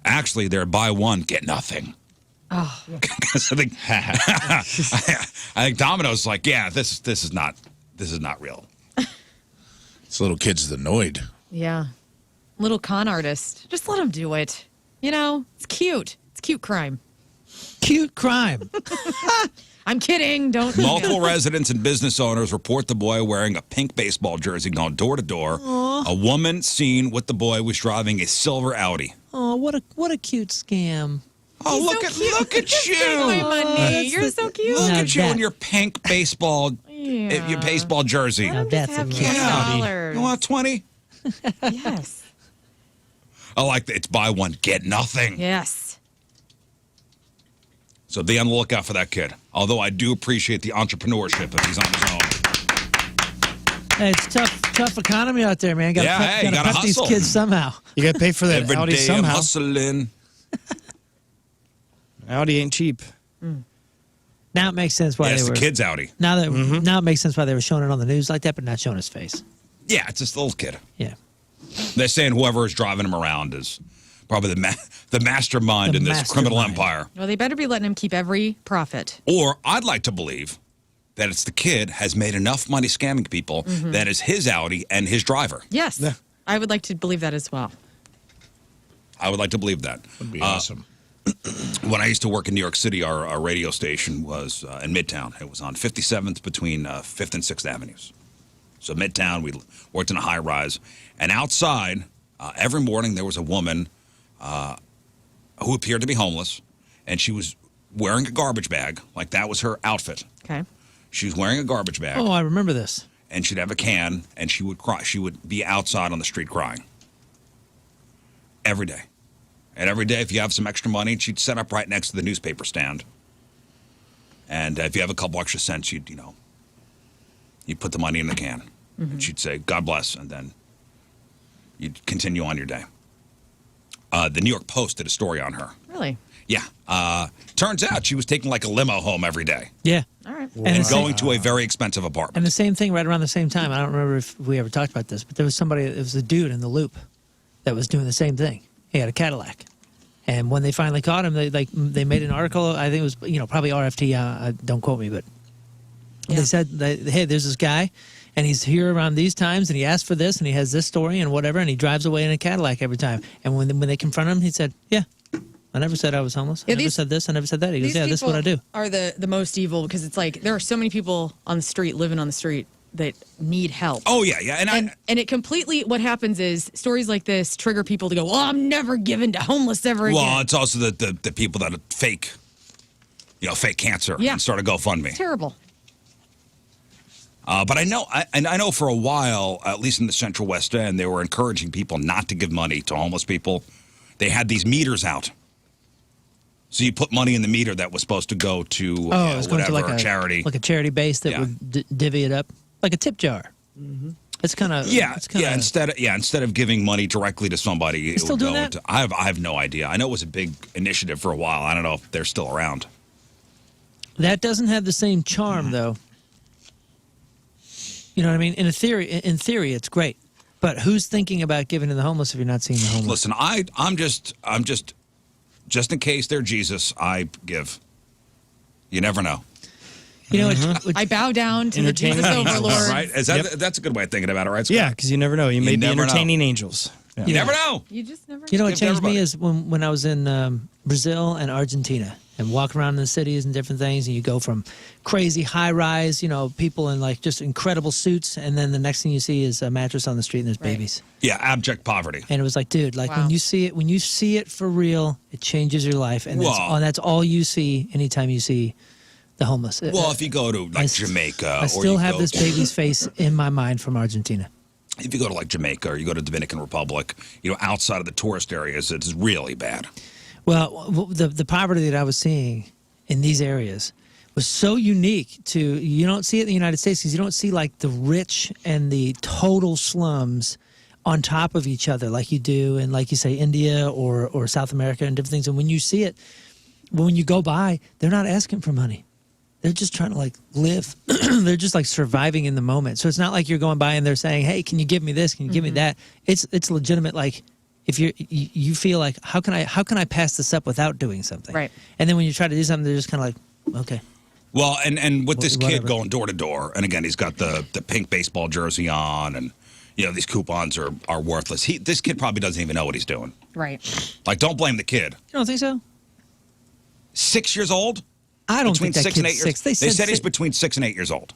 Actually, they're buy one, get nothing. Oh. I think Domino's like, yeah, this is not real. This little kid's annoyed. Yeah. Little con artist. Just let him do it. You know, it's cute. It's cute crime. Cute crime. I'm kidding. Don't. Multiple residents and business owners report the boy wearing a pink baseball jersey going door to door. A woman seen with the boy was driving a silver Audi. Oh, what a cute scam. Oh, He's look so at cute. look at Take you! my money. that's You're so cute. Look Now at you that- in your pink baseball, Yeah. your baseball jersey. Let him that's just have a cute $20. You want 20? Yes. I like that. It's buy one, get nothing. Yes. So be on the lookout for that kid. Although I do appreciate the entrepreneurship if he's on his own. Hey, it's tough economy out there, man. Yeah, hey, you gotta put these hustle. kids somehow. You got to pay for that Every Audi day I'm somehow. hustling. Audi ain't cheap. Now it makes sense why Yeah, it's they the were. kid's Audi. Now it makes sense why they were showing it on the news like that, but not showing his face. Yeah, it's just a little kid. Yeah. They're saying whoever is driving him around is probably the mastermind The in this criminal mastermind. empire. Well, they better be letting him keep every profit. Or I'd like to believe that it's the kid has made enough money scamming people that is his Audi and his driver. Yes. I would like to believe that as well. I would like to believe that. Would be awesome. When I used to work in New York City, our radio station was in Midtown. It was on 57th between 5th and 6th Avenues. So Midtown, we worked in a high rise. And outside, every morning there was a woman who appeared to be homeless, and she was wearing a garbage bag. Like that was her outfit. Okay. She was wearing a garbage bag, Oh, I remember this. and she'd have a can, and she would cry. She would be outside on the street crying. Every day. And every day, if you have some extra money, she'd set up right next to the newspaper stand. And if you have a couple extra cents, you put the money in the can. And she'd say, God bless, and then you'd continue on your day. The New York Post did a story on her. Really? Yeah. Turns out she was taking like a limo home every day. Yeah. All right. And going to a very expensive apartment. And the same thing right around the same time. I don't remember if we ever talked about this, but there was it was a dude in the Loop that was doing the same thing. He had a Cadillac. And when they finally caught him, they made an article. I think it was, probably RFT. Don't quote me, but they said, hey, there's this guy, and he's here around these times, and he asked for this, and he has this story and whatever, and he drives away in a Cadillac every time. And when they confront him, he said, yeah, I never said I was homeless. I never said this. I never said that. He goes, yeah, this is what I do. Are the most evil because it's like there are so many people on the street living on the street that need help. Oh yeah. And it completely, what happens is stories like this trigger people to go, well, I'm never giving to homeless ever again. Well, it's also the people that fake cancer and start a GoFundMe. It's terrible. But I know for a while, at least in the Central West End, they were encouraging people not to give money to homeless people. They had these meters out. So you put money in the meter that was supposed to go to whatever charity. Like a charity base that would divvy it up. Like a tip jar. Mm-hmm. It's kind of instead of giving money directly to somebody, it still would doing go that? to, I have no idea. I know it was a big initiative for a while. I don't know if they're still around. That doesn't have the same charm, though. You know what I mean? In theory, it's great. But who's thinking about giving to the homeless if you're not seeing the homeless? Listen, I'm just in case they're Jesus, I give. You never know. You know, I bow down to the Jesus overlord. Right? That's a good way of thinking about it, right, Scott? Yeah, because you never know. You may be entertaining angels. Yeah. You never know. You just never know. You know what changed me is when I was in Brazil and Argentina and walking around in the cities and different things, and you go from crazy high-rise, people in like just incredible suits, and then the next thing you see is a mattress on the street and there's babies. Yeah, abject poverty. And it was like, dude, when you see it for real, it changes your life, and that's all you see anytime you see the homeless. Well, if you go to Jamaica, I still have this baby's face in my mind from Argentina. If you go to Jamaica or you go to Dominican Republic, outside of the tourist areas, it's really bad. Well, the poverty that I was seeing in these areas was so unique you don't see it in the United States because you don't see the rich and the total slums on top of each other like you do in, like you say, India or South America and different things. And when you see it, when you go by, they're not asking for money. They're just trying to live. They're just surviving in the moment. So it's not like you're going by and they're saying, "Hey, can you give me this? Can you give me that?" It's legitimate. If you feel like how can I pass this up without doing something? Right. And then when you try to do something, they're just kind of okay. Well, and with this kid going door to door, and again, he's got the pink baseball jersey on, and these coupons are worthless. This kid probably doesn't even know what he's doing. Right. Don't blame the kid. You don't think so? 6 years old? I don't between think that 6 and 8 kid's years. 6. They said he's between 6 and 8 years old.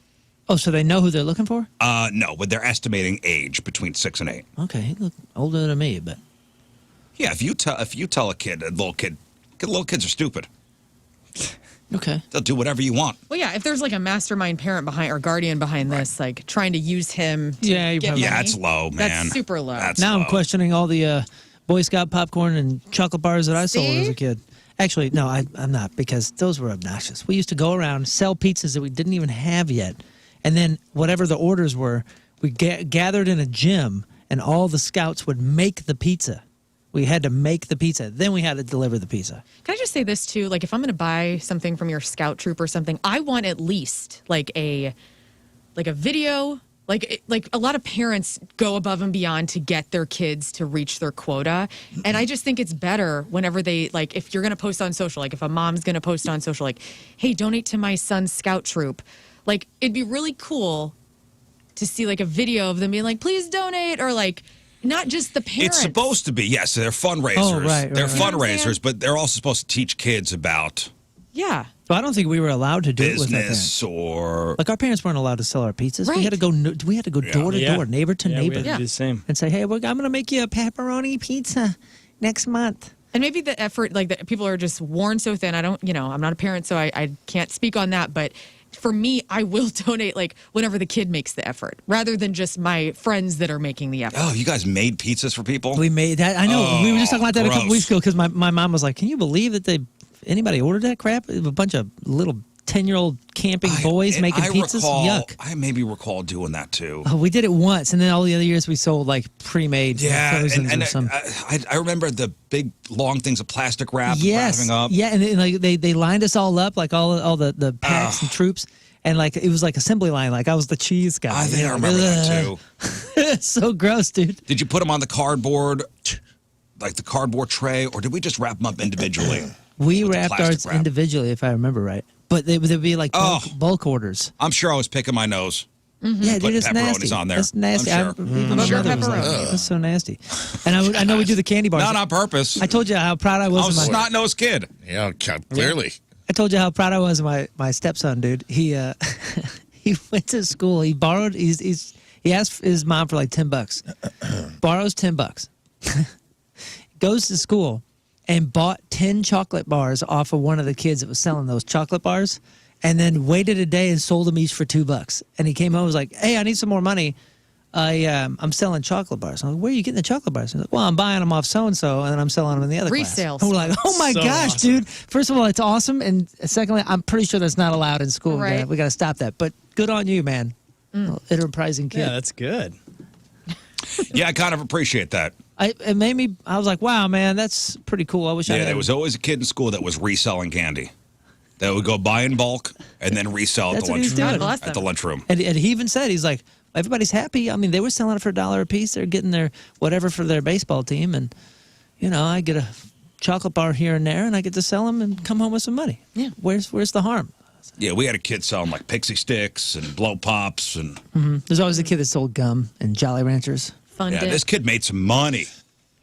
Oh, so they know who they're looking for? No, but they're estimating age between 6 and 8. Okay, he looked older than me, but yeah, if you tell a little kids are stupid. Okay, they'll do whatever you want. Well, yeah, if there's a mastermind parent behind or guardian behind this, trying to use him to get money, it's low, man. That's super low. Now I'm questioning all the Boy Scout popcorn and chocolate bars that I sold as a kid. Actually, no, I'm not, because those were obnoxious. We used to go around, sell pizzas that we didn't even have yet, and then whatever the orders were, we gathered in a gym, and all the scouts would make the pizza. We had to make the pizza. Then we had to deliver the pizza. Can I just say this, too? If I'm going to buy something from your scout troop or something, I want at least, a video. A lot of parents go above and beyond to get their kids to reach their quota. And I just think it's better whenever they, if you're going to post on social, if a mom's going to post on social, hey, donate to my son's scout troop. It'd be really cool to see, a video of them being please donate, or, not just the parents. It's supposed to be, yes, they're fundraisers. Oh, right. They're fundraisers, but they're also supposed to teach kids about Yeah. But I don't think we were allowed to do it with our parents. business or Like our parents weren't allowed to sell our pizzas. Right. We had to go door to door, neighbor to neighbor, We had to do the same. and say, "Hey, I'm going to make you a pepperoni pizza next month." And maybe the effort, the people are just worn so thin. I don't, I'm not a parent, so I can't speak on that. But for me, I will donate whenever the kid makes the effort, rather than just my friends that are making the effort. Oh, you guys made pizzas for people? We made that. I know. We were just talking about that a couple gross. weeks ago because my mom was like, "Can you believe that anybody ordered that crap? A bunch of little 10-year-old camping boys making pizzas. Yuck. I maybe recall doing that too. Oh, we did it once, and then all the other years we sold like pre-made frozen or something. I remember the big long things of plastic wrap wrapping up. Yeah, and then, like they lined us all up, like all the packs and troops, and like it was like assembly line. Like I was the cheese guy. I think I remember that too. So gross, dude. Did you put them on the cardboard, like the cardboard tray, or did we just wrap them up individually? We wrapped ours individually, if I remember right. But they'd be like bulk orders. I'm sure I was picking my nose. Mm-hmm. Yeah, dude, it's nasty. On there. That's nasty. I'm sure. That's so nasty. And I know we do the candy bars. Not on purpose. I told you how proud I was. I was a snot-nosed kid. Yeah, clearly. I told you how proud I was of my stepson, dude. He he went to school. He borrowed. He asked his mom for like $10. Borrows $10. Goes to school and bought 10 chocolate bars off of one of the kids that was selling those chocolate bars, and then waited a day and sold them each for $2. And he came home and was like, "Hey, I need some more money. I'm selling chocolate bars." I'm like, "Where are you getting the chocolate bars?" He's like, "Well, I'm buying them off so-and-so, and then I'm selling them in the other resales." class." And we're like, "Oh my gosh, awesome. dude. First of all, it's awesome. And secondly, I'm pretty sure that's not allowed in school. Right. We got to stop that. But good on you, man. Enterprising kid. Yeah, that's good. Yeah, I kind of appreciate that. It made me, I was like, wow, man, that's pretty cool. I wish I had. There was always a kid in school that was reselling candy. That would go buy in bulk and then resell at the lunchroom. And he even said, he's like, everybody's happy. I mean, they were selling it for $1 a piece. They're getting their whatever for their baseball team. And, you know, I get a chocolate bar here and there, and I get to sell them and come home with some money. Yeah. Where's the harm? Yeah, we had a kid selling like Pixie Sticks and Blow Pops. And There's always a kid that sold gum and Jolly Ranchers. Yeah, this kid made some money.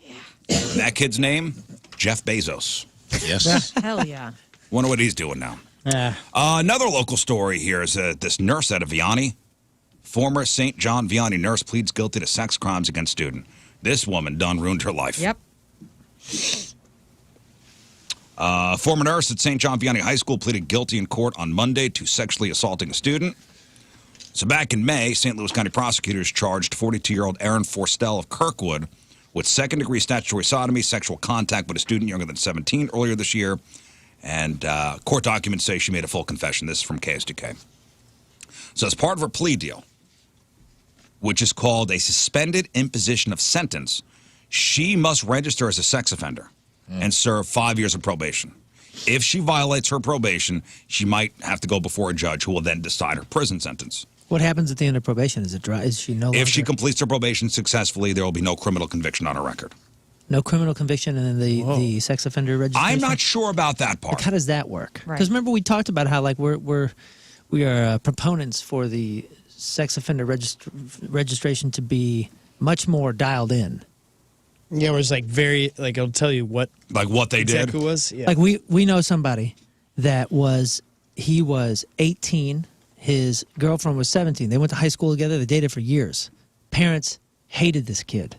Yeah. And that kid's name? Jeff Bezos. Yes. Hell yeah. Wonder what he's doing now. Yeah. Another local story here is this nurse out of Vianney. Former St. John Vianney nurse pleads guilty to sex crimes against student. This woman done ruined her life. Yep. Former nurse at St. John Vianney High School pleaded guilty in court on Monday to sexually assaulting a student. So back in May, St. Louis County prosecutors charged 42-year-old Erin Forstel of Kirkwood with second-degree statutory sodomy, sexual contact with a student younger than 17 earlier this year. And court documents say she made a full confession. This is from KSDK. So as part of her plea deal, which is called a suspended imposition of sentence, she must register as a sex offender and serve 5 years of probation. If she violates her probation, she might have to go before a judge who will then decide her prison sentence. What happens at the end of probation? Is it dry? Is she no longer? If she completes her probation successfessly, there will be no criminal conviction on her record. No criminal conviction, and then the sex offender registration? I'm not sure about that part. Like, how does that work? Right. Because remember we talked about how like we are proponents for the sex offender registration to be much more dialed in. Yeah, where it's like it'll tell you what they exactly did. Was. Yeah. Like we know somebody that he was 18, his girlfriend was 17. They went to high school together. They dated for years. Parents hated this kid.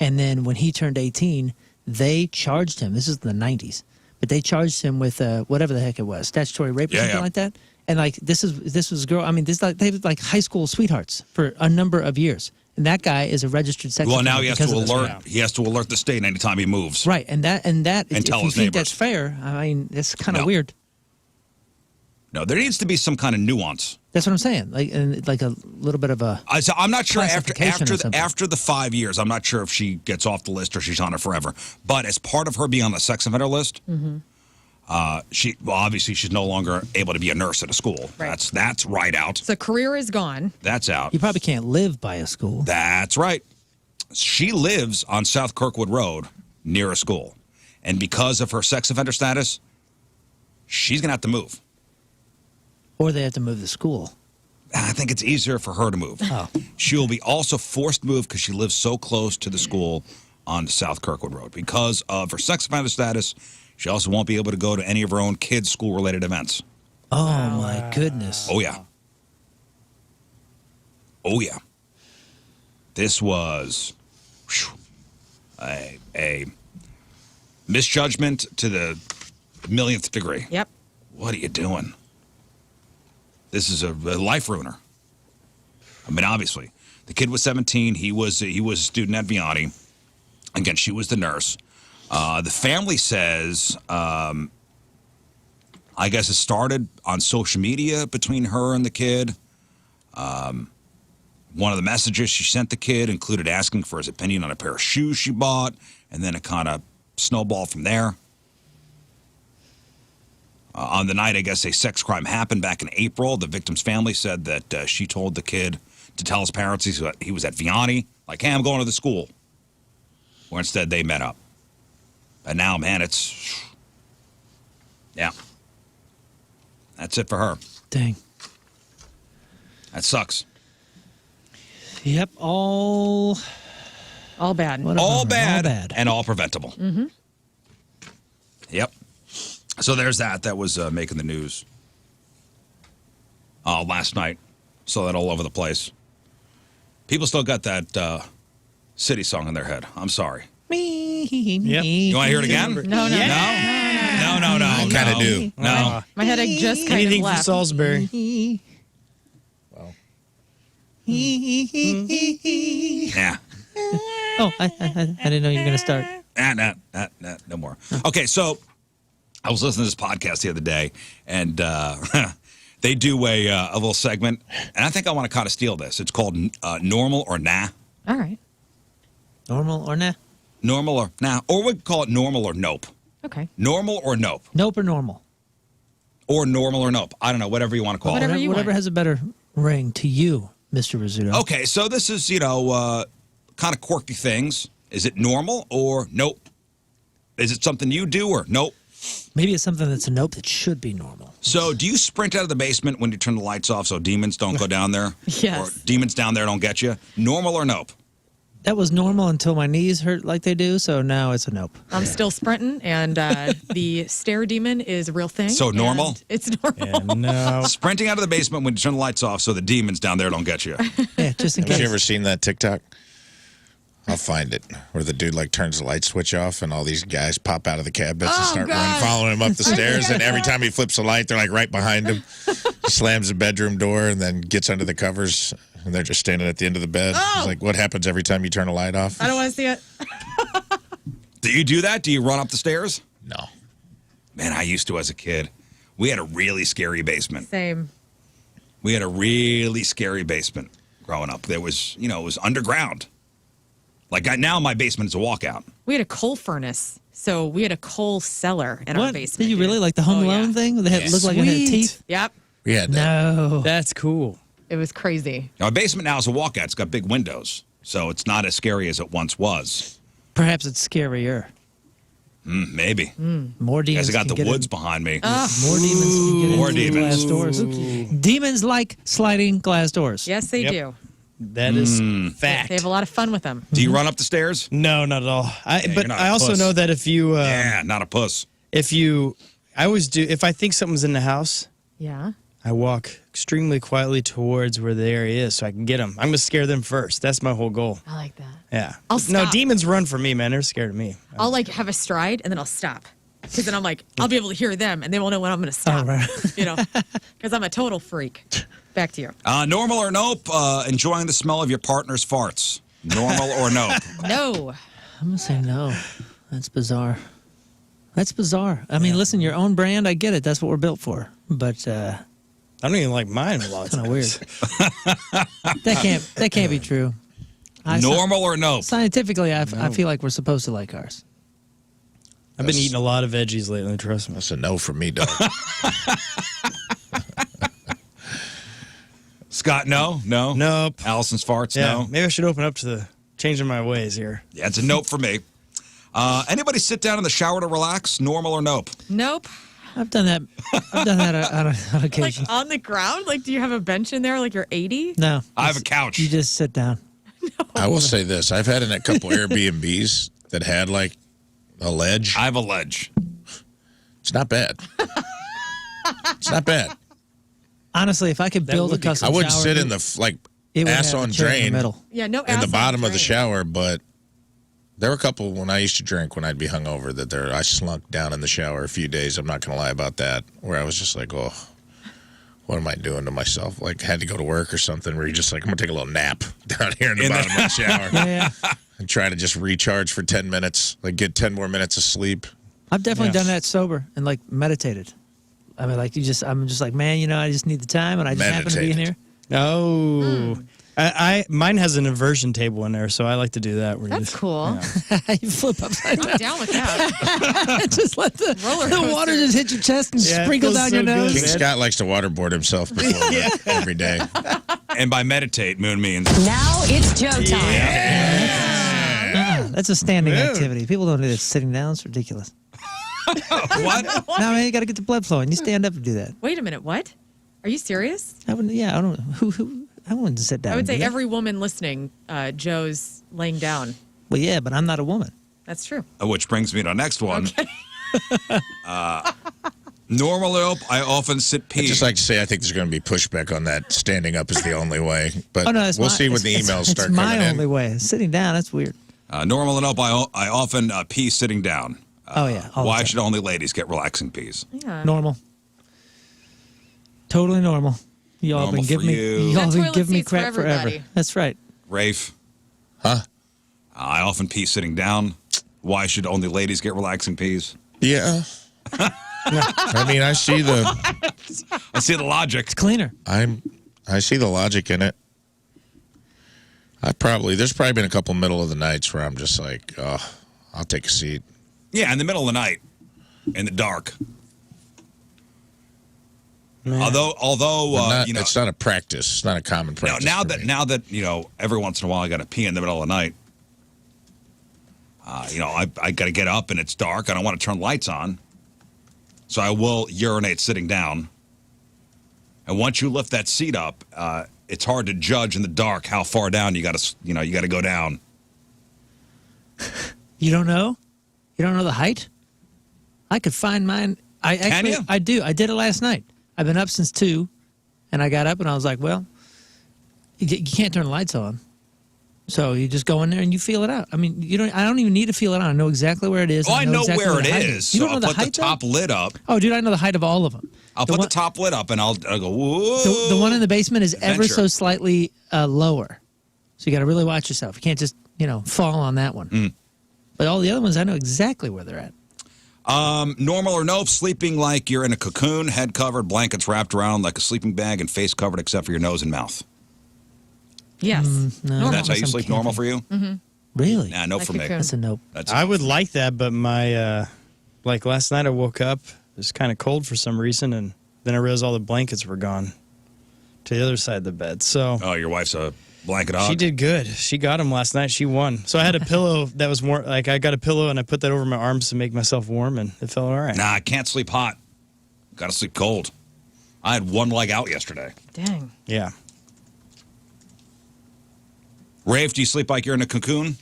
And then when he turned 18, they charged him. This is the 90s. But they charged him with whatever the heck it was, statutory rape or something like that. And like this was a girl. I mean, they were like high school sweethearts for a number of years. And that guy is a registered sex offender. Well, now he has to alert. He has to alert the state anytime he moves. Right, and tell if his you think neighbors. that's fair, I mean, it's kind of weird. No, there needs to be some kind of nuance. That's what I'm saying. Like a little bit of a. So I'm not sure after classification the 5 years. I'm not sure if she gets off the list or she's on it forever. But as part of her being on the sex offender list, obviously she's no longer able to be a nurse at a school. Right. That's right out. So career is gone. That's out. You probably can't live by a school. That's right. She lives on South Kirkwood Road near a school, and because of her sex offender status, she's gonna have to move. Or they have to move the school. I think it's easier for her to move. Oh. She will be also forced to move because she lives so close to the school on South Kirkwood Road. Because of her sex offender status, she also won't be able to go to any of her own kids' school-related events. Oh, my goodness. Oh, yeah. Oh, yeah. This was a misjudgment to the millionth degree. Yep. What are you doing? This is a life ruiner. I mean, obviously, the kid was 17. He was a student at Vianney. Again, she was the nurse. The family says I guess it started on social media between her and the kid. One of the messages she sent the kid included asking for his opinion on a pair of shoes she bought, and then it kind of snowballed from there. On the night, I guess, a sex crime happened back in April. The victim's family said that she told the kid to tell his parents he was at Vianney, like, hey, I'm going to the school. Where instead they met up. And now, man, yeah. That's it for her. Dang. That sucks. Yep, all bad. All bad and all preventable. Mm-hmm. Yep. So there's that. That was making the news last night. Saw that all over the place. People still got that City song in their head. I'm sorry. Yep. You want to hear it again? No. No. I kind of do. No. My headache just kind Anything of from left. Salisbury. Well, Yeah. Oh, I didn't know you were going to start. No more. Okay, so I was listening to this podcast the other day, and they do a little segment, and I think I want to kind of steal this. It's called Normal or Nah. All right. Normal or nah? Normal or nah. Or we call it Normal or Nope. Okay. Normal or Nope. Nope or normal? Or Normal or Nope. I don't know, whatever you want to call Whatever it. you Whatever want. has a better ring to you, Mr. Rizzuto. Okay, so this is, kind of quirky things. Is it normal or nope? Is it something you do or nope? Maybe it's something that's a nope that should be normal. So do you sprint out of the basement when you turn the lights off so demons don't go down there? Yes. Or demons down there don't get you? Normal or nope? That was normal until my knees hurt like they do, so now it's a nope. I'm still sprinting, and the stare demon is a real thing. So normal? and It's normal. No. Sprinting out of the basement when you turn the lights off so the demons down there don't get you. Yeah, just in have you case. ever seen that TikTok? I'll find it. Where the dude like turns the light switch off and all these guys pop out of the cabinets and start following him up the stairs. And every time he flips the light, they're like right behind him. He slams the bedroom door and then gets under the covers. And they're just standing at the end of the bed. It's like, what happens every time you turn a light off? I don't want to see it. Do you do that? Do you run up the stairs? No. Man, I used to as a kid. We had a really scary basement. Same. We had a really scary basement growing up. There was, it was underground. Like now my basement is a walkout. We had a coal furnace, so we had a coal cellar in our What? basement. Did you really? dude. Like the Home Oh, Alone yeah. thing? They had, looked like it had Sweet. teeth? Yep. We had that. No. That's cool. It was crazy. Now, my basement now is a walkout. It's got big windows, so it's not as scary as it once was. Perhaps it's scarier. Maybe. More demons. Guys, I got can the get woods in- behind me. More demons can get More into demons. glass doors. Demons like sliding glass doors. Yes, they Yep. do. That is fact. They have a lot of fun with them. Do you run up the stairs? No, not at all. you're But not I a also puss. know that if you, Yeah, not a puss. I always do, if I think something's in the house, Yeah. I walk extremely quietly towards where the area is so I can get them. I'm going to scare them first. That's my whole goal. I like that. Yeah. I'll No, stop. demons run from me, man. They're scared of me. I'll like have a stride and then I'll stop. Because then I'm like, I'll be able to hear them and they won't know when I'm going to stop. Oh, right. Because I'm a total freak. Back to you. Normal or nope? Enjoying the smell of your partner's farts. Normal or nope? No. I'm going to say no. That's bizarre. That's bizarre. I mean, listen, your own brand, I get it. That's what we're built for. But I don't even like mine a lot. kind of weird. That can't be true. Normal or nope? Scientifically, I feel like we're supposed to like ours. I've been eating a lot of veggies lately, trust me. That's a no for me, dog. Scott, no? No? Nope. Allison's farts, Yeah, no? maybe I should open up to the changing my ways here. Yeah, it's a nope for me. Anybody sit down in the shower to relax? Normal or nope? Nope. I've done that. I've done that on Like occasion. on the ground? Like, do you have a bench in there like you're 80? No. I have a couch. You just sit down. I will say this. I've had in a couple Airbnbs that had like a ledge. I have a ledge. It's not bad. It's not bad. Honestly, if I could build a would be custom I wouldn't shower, sit in the it would ass have a on chair in drain the middle. Yeah, no. in the ass bottom on of the drain. shower, but there were a couple when I used to drink when I'd be hungover that I slunk down in the shower a few days. I'm not going to lie about that. Where I was just like, oh, what am I doing to myself? Like had to go to work or something where you're just like, I'm going to take a little nap down here in the bottom of the shower Yeah. and try to just recharge for 10 minutes, like get 10 more minutes of sleep. I've definitely Yeah. done that sober and like meditated. I mean, like I'm just like, man, I just need the time, and I just happen to be in here. Oh. Mine has an inversion table in there, so I like to do that. Where That's cool. You flip upside down. I'm down with that. Just let the water just hit your chest and Yeah, it sprinkle feels down so your nose. good. King Scott likes to waterboard himself before every day. And by meditate, Moon means. Now it's Joe time. That's a standing activity. People don't do this sitting down. It's ridiculous. What? No, man, you got to get the blood flowing. You stand up and do that. Wait a minute. What? Are you serious? I wouldn't. Yeah, I don't know. Who? I wouldn't sit down. I would and do say that. every woman listening, Joe's laying down. Well, yeah, but I'm not a woman. That's true. Which brings me to the next one. Okay. Normally, I often sit pee. I'd just like to say I think there's going to be pushback on that. Standing up is the only way. But Oh no, we'll see when the emails start It's coming my in. only way. Sitting down, that's weird. Normal and up, I often pee sitting down. Oh yeah. all the Why time. should only ladies get relaxing pees? Yeah. Normal? Totally normal. Y'all Normal been giving for me. you. Y'all Got been toilet giving me seats for crap forever. everybody. That's right. Rafe, Huh? I often pee sitting down. Why should only ladies get relaxing pees? Yeah. I mean, I see I see the logic. It's cleaner. I see the logic in it. There's probably been a couple middle of the nights where I'm just like, oh, I'll take a seat. Yeah, in the middle of the night, in the dark. Man. Although It's not a practice. It's not a common practice. now for that me. every once in a while I got to pee in the middle of the night. I got to get up and it's dark. I don't want to turn lights on, so I will urinate sitting down. And once you lift that seat up, it's hard to judge in the dark how far down you got to go down. You don't know? You don't know the height? I could find mine. Can you? I do. I did it last night. I've been up since 2, and I got up and I was like, well, you can't turn the lights on. So you just go in there and you feel it out. I mean, I don't even need to feel it out. I know exactly where it is. Oh, I know exactly where the it height is. You So don't know I'll the put the height, though? top lid up. Oh, dude, I know the height of all of them. I'll put the top lid up and I'll go, whoa. The one in the basement is ever Adventure. so slightly lower. So you got to really watch yourself. You can't just, fall on that one. But all the other ones, I know exactly where they're at. Normal or nope, sleeping like you're in a cocoon, head covered, blankets wrapped around like a sleeping bag, and face covered except for your nose and mouth. Yes. No, Normal. That's how you Some sleep normal camping. for you? Really? Nah, nope Like for me. cocoon. That's a nope. That's I would like that, but my like last night I woke up, it was kind of cold for some reason, and then I realized all the blankets were gone to the other side of the bed. So Oh, your wife's a blanket hog? she did good. She got him last night. She won. So I had a pillow that was more like I got a pillow and I put that over my arms to make myself warm, and it felt all right. Nah, I can't sleep hot. Got to sleep cold. I had one leg out yesterday. Dang. Yeah. Rafe, do you sleep like you're in a cocoon?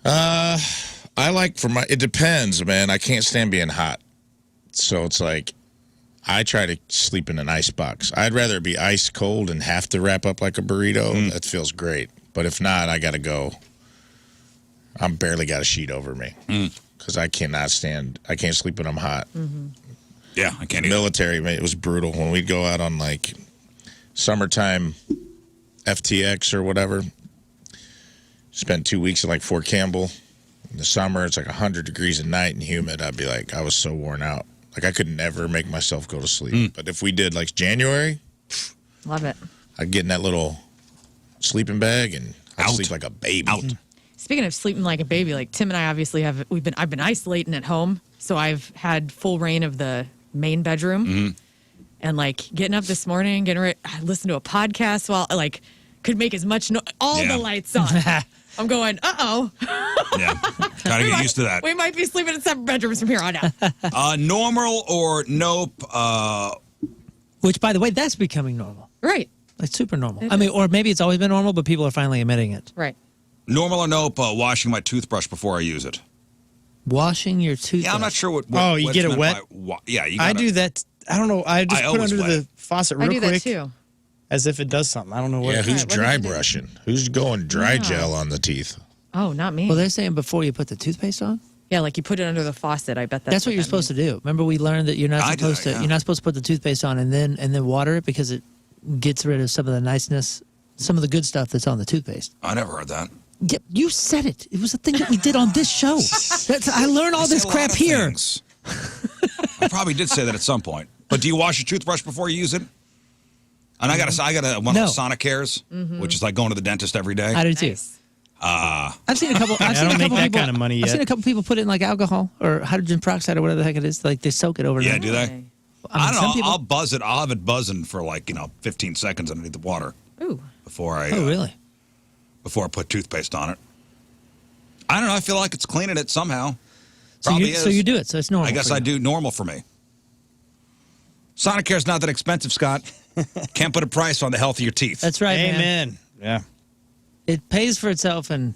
I like it depends, man. I can't stand being hot. So it's like, I try to sleep in an ice box. I'd rather be ice cold and have to wrap up like a burrito. That feels great. But if not, I got to go. I'm barely got a sheet over me because I can't sleep when I'm hot. Yeah, I can't either. Military, man, it was brutal. When we'd go out on like summertime FTX or whatever, spent 2 weeks in like Fort Campbell. In the summer, it's like 100 degrees at night and humid. I'd be like, I was so worn out. Like I could never make myself go to sleep. But if we did like January, Love it. I'd get in that little sleeping bag and I'd Out. sleep like a baby. Out. Speaking of sleeping like a baby, like Tim and I obviously I've been isolating at home, so I've had full reign of the main bedroom, and like getting up this morning, getting ready, I listened to a podcast while like could make as much all Yeah. the lights on. I'm going, Yeah. Gotta get used to that. we might be sleeping in separate bedrooms from here on out. Normal or nope? Which, by the way, that's becoming normal. Right, Like super normal. I mean, or maybe it's always been normal, but people are finally admitting it. right. Normal or nope? Washing my toothbrush before I use it. Washing your toothbrush. Yeah, I'm not sure what. Oh, you what's get it meant wet? by yeah, you I gotta, do that. I don't know. I just I put always under wet. the faucet real I do quick that too. as if it does something. I don't know what Yeah, it who's What did dry you do? brushing? Who's going dry gel on the teeth? Oh, not me. Well, they're saying before you put the toothpaste on. yeah, like you put it under the faucet. I bet That's what you're supposed to do. Remember, we learned that you're not I do supposed that, to. yeah. You're not supposed to put the toothpaste on and then water it because it gets rid of some of the niceness, some of the good stuff that's on the toothpaste. I never heard that. Yep, you said it. It was a thing that we did on this show. I learned all I say this a lot crap of here. things. I probably did say that at some point. But do you wash your toothbrush before you use it? And I got one of those Sonic Cares, which is like going to the dentist every day. I do too. Nice. I've seen a couple. I don't make that kind of money I've yet. seen a couple people put it in like alcohol or hydrogen peroxide or whatever the heck it is. Like they soak it over. Yeah, do they? Okay. I don't some know. people- I'll buzz it. I'll have it buzzing for 15 seconds underneath the water Ooh. before I Oh, really? before I put toothpaste on it. I don't know. I feel like it's cleaning it somehow. So Probably you, is. so you do it. So it's normal. I guess for I you. do normal for me. Sonicare is not that expensive, Scott. Can't put a price on the health of your teeth. That's right, man. Amen. Yeah. It pays for itself, and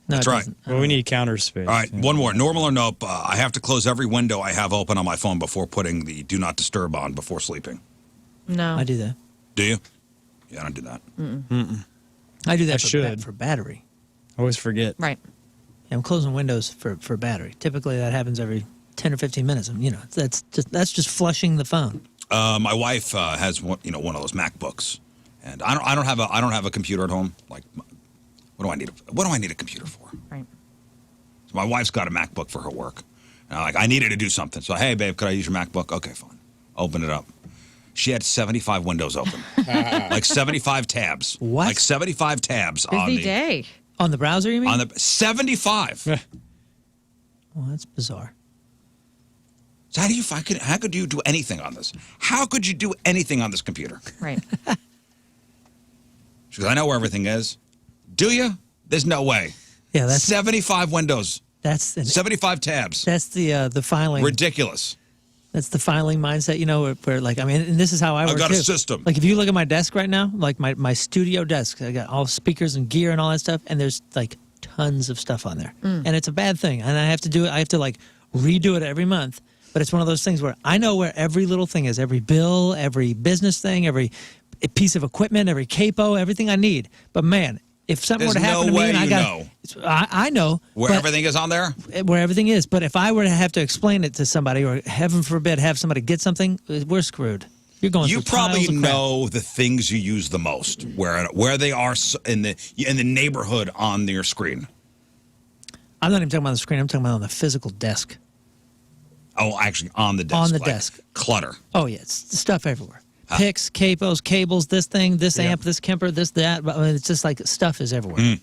no, That's it right. doesn't. Well, we need counter space. All right, one more. Normal or nope, I have to close every window I have open on my phone before putting the do not disturb on before sleeping. No. I do that. Do you? Yeah, I don't do that. I do that I for, should. for battery. I always forget. Right. Yeah, I'm closing windows for battery. Typically, that happens every 10 or 15 minutes. You know, that's just flushing the phone. My wife has one of those MacBooks, and I don't have a computer at home. Like, what do I need a computer for? Right. So my wife's got a MacBook for her work. And I needed to do something. So, hey, babe, could I use your MacBook? Okay, fine. Open it up. She had 75 windows open, like 75 tabs. What? Like 75 tabs on Busy the day. On the browser, you mean? on the 75. Well, that's bizarre. So how could you do anything on this? How could you do anything on this computer? Right. She goes, I know where everything is. Do you? There's no way. Yeah, that's 75 windows, that's 75 tabs. that's the filing. Ridiculous. That's the filing mindset, you know, where like, I mean, and this is how I work got a too. system. Like if you look at my desk right now, like my studio desk, I got all speakers and gear and all that stuff, and there's like tons of stuff on there. And it's a bad thing. And I have to like redo it every month. But it's one of those things where I know where every little thing is, every bill, every business thing, every piece of equipment, every capo, everything I need. But man, if something There's were to happen no to me way and I you got know. I know Where but- everything is on there? where everything is. But if I were to have to explain it to somebody, or heaven forbid, have somebody get something, we're screwed. You're going. You through probably piles of crap. know the things you use the most, where they are in the neighborhood on your screen. I'm not even talking about the screen. I'm talking about on the physical desk. Oh, actually, on the desk. On the like desk. Clutter. Oh yeah, it's stuff everywhere. Picks, capos, cables, this thing, this amp, this Kemper, this that. I mean, it's just like stuff is everywhere.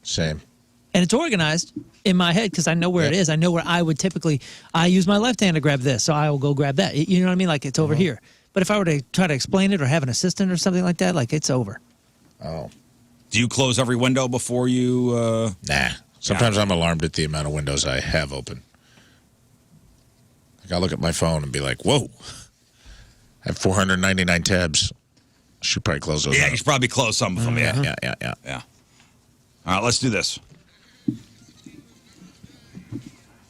Same. And it's organized in my head because I know where it is. I know where I would typically. I use my left hand to grab this, so I will go grab that. You know what I mean? Like it's over here. But if I were to try to explain it or have an assistant or something like that, like it's over. Oh. Do you close every window before you? Nah. Sometimes I'm alarmed at the amount of windows I have open. Like I look at my phone and be like, whoa. I have 499 tabs. Should probably close those Yeah, out. you should probably close some of them. Yeah. Yeah. All right, let's do this.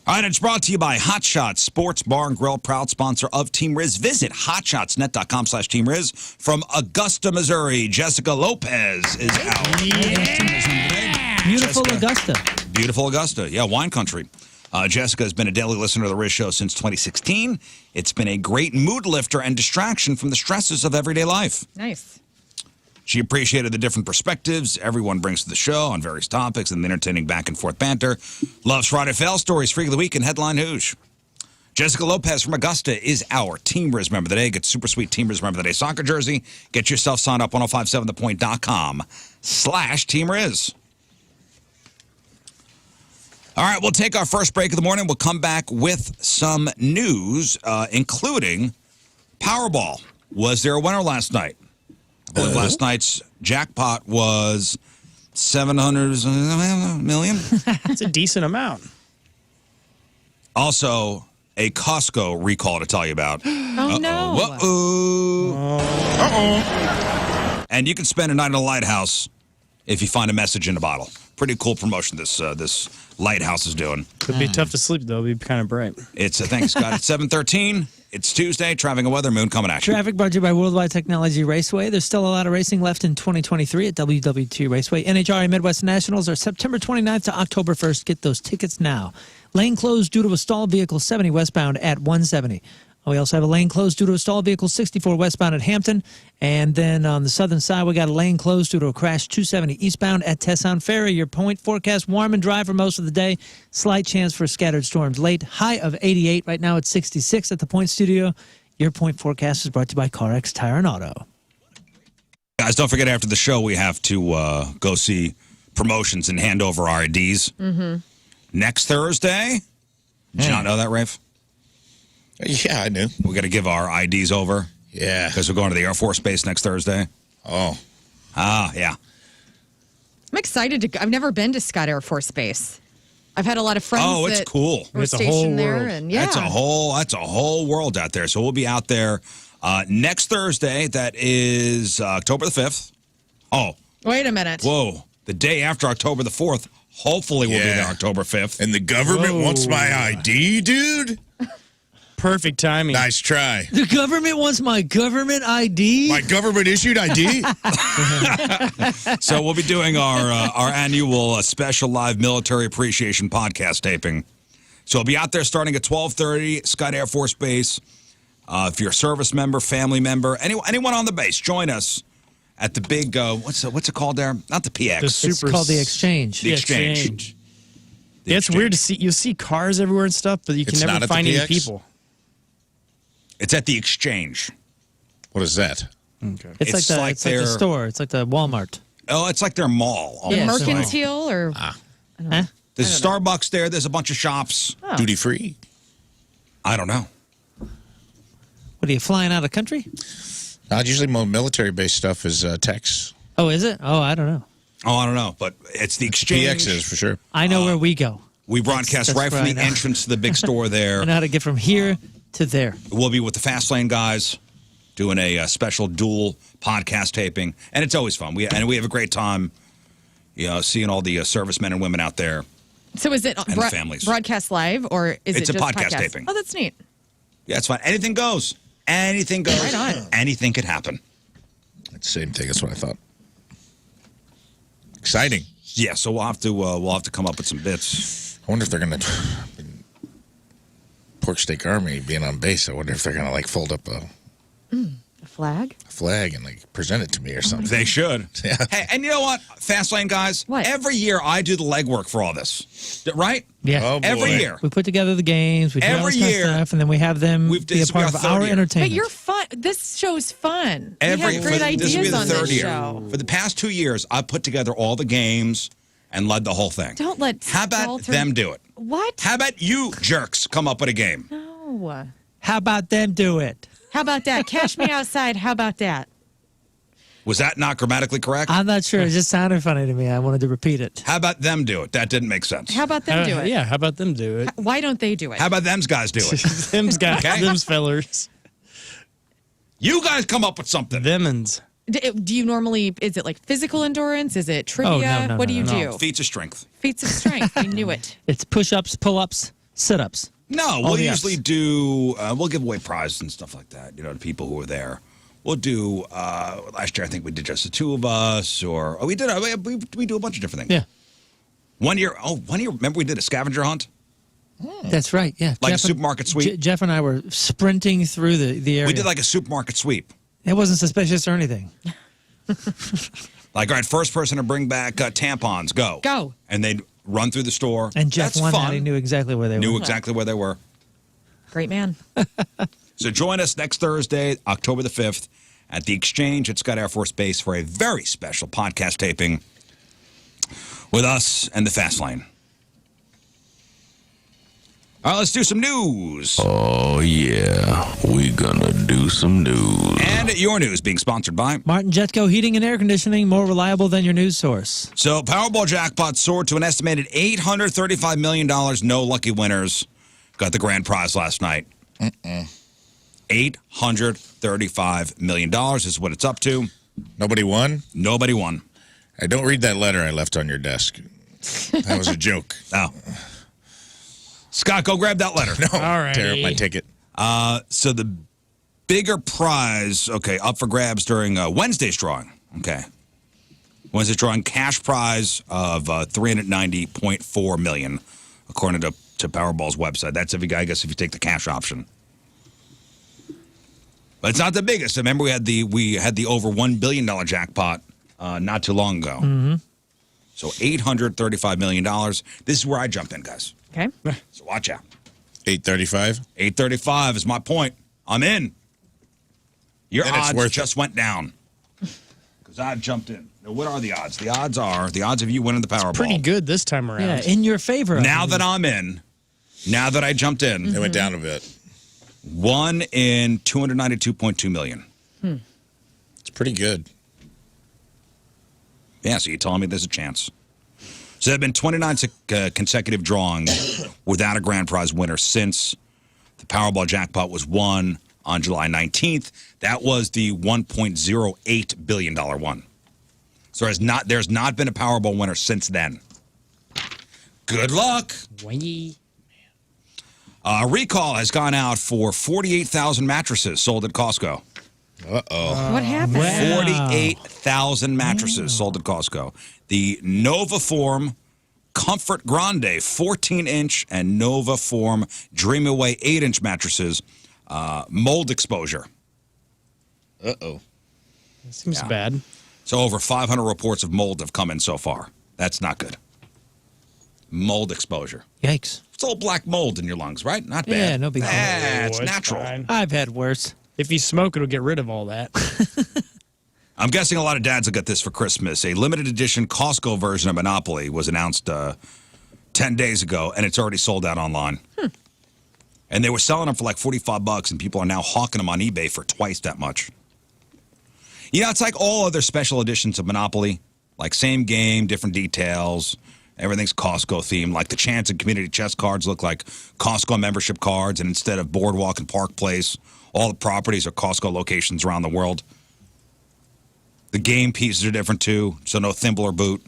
All right, it's brought to you by Hot Shots Sports Bar and Grill, proud sponsor of Team Rizz. Visit hotshotsnet.com/Team Rizz. From Augusta, Missouri, Jessica Lopez is out. Beautiful Jessica. Augusta. Beautiful Augusta. Yeah, wine country. Jessica has been a daily listener to the Rizz Show since 2016. It's been a great mood lifter and distraction from the stresses of everyday life. Nice. She appreciated the different perspectives everyone brings to the show on various topics and the entertaining back and forth banter. Loves Friday Fail Stories, Freak of the Week, and Headline Hooshe. Jessica Lopez from Augusta is our Team Rizz Member of the Day. Get super sweet Team Rizz Member of the Day soccer jersey. Get yourself signed up 1057thepoint.com/Team Rizz. All right, we'll take our first break of the morning. We'll come back with some news, including Powerball. Was there a winner last night? I believe last night's jackpot was $700 million. It's a decent amount. Also, a Costco recall to tell you about. Oh, no. Uh-oh. And you can spend a night in a lighthouse if you find a message in a bottle. Pretty cool promotion this lighthouse is doing. Could be tough to sleep, though. It'd be kind of bright. It's thanks, Scott. It's 7:13. It's Tuesday. Traffic and weather. Moon coming at you. Traffic brought to you by Worldwide Technology Raceway. There's still a lot of racing left in 2023 at WW2 Raceway. NHRA Midwest Nationals are September 29th to October 1st. Get those tickets now. Lane closed due to a stalled vehicle 70 westbound at 170. We also have a lane closed due to a stalled vehicle 64 westbound at Hampton. And then on the southern side, we got a lane closed due to a crash 270 eastbound at Tesson Ferry. Your point forecast, warm and dry for most of the day. Slight chance for scattered storms late. High of 88. Right now it's 66 at the Point Studio. Your point forecast is brought to you by CarX Tire and Auto. Guys, don't forget after the show, we have to go see promotions and hand over our IDs. Mm-hmm. Next Thursday. Did you not know that, Rafe? Yeah, I knew. We got to give our IDs over. Yeah. Because we're going to the Air Force Base next Thursday. Oh. Yeah. I'm excited to go. I've never been to Scott Air Force Base. I've had a lot of friends. Oh, it's cool. Were It's a stationed whole there, world. and yeah, That's a whole world out there. So we'll be out there next Thursday. That is October the 5th. Oh. Wait a minute. Whoa. The day after October the 4th. Hopefully we'll be there October 5th. And the government wants my ID, dude? Perfect timing. Nice try. The government wants my government ID? My government-issued ID? So we'll be doing our annual special live military appreciation podcast taping. So we'll be out there starting at 12:30, Scott Air Force Base. If you're a service member, family member, anyone on the base, join us at the big, what's it called there? Not the PX. It's called the Exchange. The Exchange. Yeah, it's weird to see. You'll see cars everywhere and stuff, but you can It's not never at the find any PX? people. It's at the Exchange. What is that? Okay. It's like the store. It's like the Walmart. Oh, it's like their mall. The Yeah, almost. Mercantile or Huh? There's a Starbucks there. There's a bunch of shops. Duty-free? I don't know. What are you flying out of the country? Usually my military-based stuff is Tex. Oh, is it? Oh, I don't know. Oh, I don't know. But it's the Exchange. PX is, for sure. I know where we go. We broadcast That's right from where I the know. entrance to the big store I there. know how to get from here to there. We'll be with the Fast Lane guys doing a special dual podcast taping. And it's always fun. We have a great time, seeing all the servicemen and women out there. so is it And the families. broadcast live or is It's it a just podcast taping. Oh, that's neat. Yeah, it's fun. Anything goes. Anything goes. Right on. Anything could happen. It's the same thing. That's what I thought. Exciting. Yeah, so we'll have to come up with some bits. I wonder if they're going to... Pork Steak Army being on base, I wonder if they're going to, fold up a A flag? flag and, present it to me or something. They should. Yeah. Hey, and you know what, Fast Lane guys? What? Every year I do the legwork for all this. Right? Yeah. Oh, boy. Every year. We put together the games. We do all Every this kind of year, stuff, and then we have them we've- be a this will be part our of third our year. entertainment. But you're fun. This show's fun. We Every have great this will be ideas the on third this year. show. For the past 2 years, I've put together all the games and led the whole thing. Don't let How about Walter- them do it? What? How about you jerks come up with a game? No. How about them do it? How about that? Cash me outside. How about that? Was that not grammatically correct? I'm not sure. It just sounded funny to me. I wanted to repeat it. How about them do it? That didn't make sense. How about them do it? Yeah, how about them do it? Why don't they do it? How about them guys do it? Them's guys, Okay. them's fellers. You guys come up with something. Themins. Do you normally, is it like physical endurance? Is it trivia? no, what do no, you no. do? Feats of strength. Feats of strength. You knew it. It's push-ups, pull-ups, sit-ups. No, we'll the usually ups. do, we'll give away prizes and stuff like that, to people who are there. We'll do, last year I think we did just the two of us, or, we do a bunch of different things. Yeah. One year, remember we did a scavenger hunt? That's right. Yeah. Like a and- supermarket sweep? Jeff and I were sprinting through the area. We did like a supermarket sweep. It wasn't suspicious or anything. Like, all right, first person to bring back tampons, go. Go. And they'd run through the store. And Jeff That's won fun. that. He knew exactly where they Knew were. exactly where they were. Great man. So join us next Thursday, October the 5th, at the Exchange at Scott Air Force Base for a very special podcast taping with us and the Fast Lane. All right, let's do some news. Oh, yeah. We gonna do some news. And your news being sponsored by. Martin Jetco Heating and Air Conditioning, more reliable than your news source. So Powerball jackpot soared to an estimated $835 million. No lucky winners got the grand prize last night. $835 million is what it's up to. Nobody won? Nobody won. Hey, don't read that letter I left on your desk. That was a joke. Oh. Scott, go grab that letter. No, Alrighty. tear up my ticket. So the bigger prize, up for grabs during Wednesday's drawing. Okay. Wednesday's drawing, cash prize of $390.4 million, according to Powerball's website. That's if you take the cash option. But it's not the biggest. Remember, we had the over $1 billion jackpot not too long ago. Mm-hmm. So $835 million. This is where I jump in, guys. Okay. So watch out. 835. 835 is my point. I'm in. Your And it's odds worth just went down because I jumped in. Now, what are the odds? The odds of you winning the Powerball. Pretty good this time around. Yeah, in your favor. Now that I'm in, now that I jumped in, It went down a bit. 1 in 292.2 million. It's pretty good. Yeah, so you're telling me there's a chance. So there have been 29 consecutive drawings without a grand prize winner since the Powerball jackpot was won on July 19th. That was the $1.08 billion one. So there's not been a Powerball winner since then. Good luck. A recall has gone out for 48,000 mattresses sold at Costco. Uh-oh. What happened? Wow. 48,000 mattresses sold at Costco. The Novaform Comfort Grande 14-inch and Novaform Dream Away 8-inch mattresses, mold exposure. Uh-oh. Seems bad. So over 500 reports of mold have come in so far. That's not good. Mold exposure. Yikes. It's all black mold in your lungs, right? Not bad. Yeah, no big deal. It's it's natural. fine. I've had worse. If you smoke, it'll get rid of all that. I'm guessing a lot of dads will get this for Christmas. A limited edition Costco version of Monopoly was announced 10 days ago, and it's already sold out online. And they were selling them for like $45, and people are now hawking them on eBay for twice that much. You know, it's like all other special editions of Monopoly, like same game, different details. Everything's Costco themed. Like the Chance and Community Chess cards look like Costco membership cards, and instead of Boardwalk and Park Place, all the properties are Costco locations around the world. The game pieces are different too, so no thimble or boot.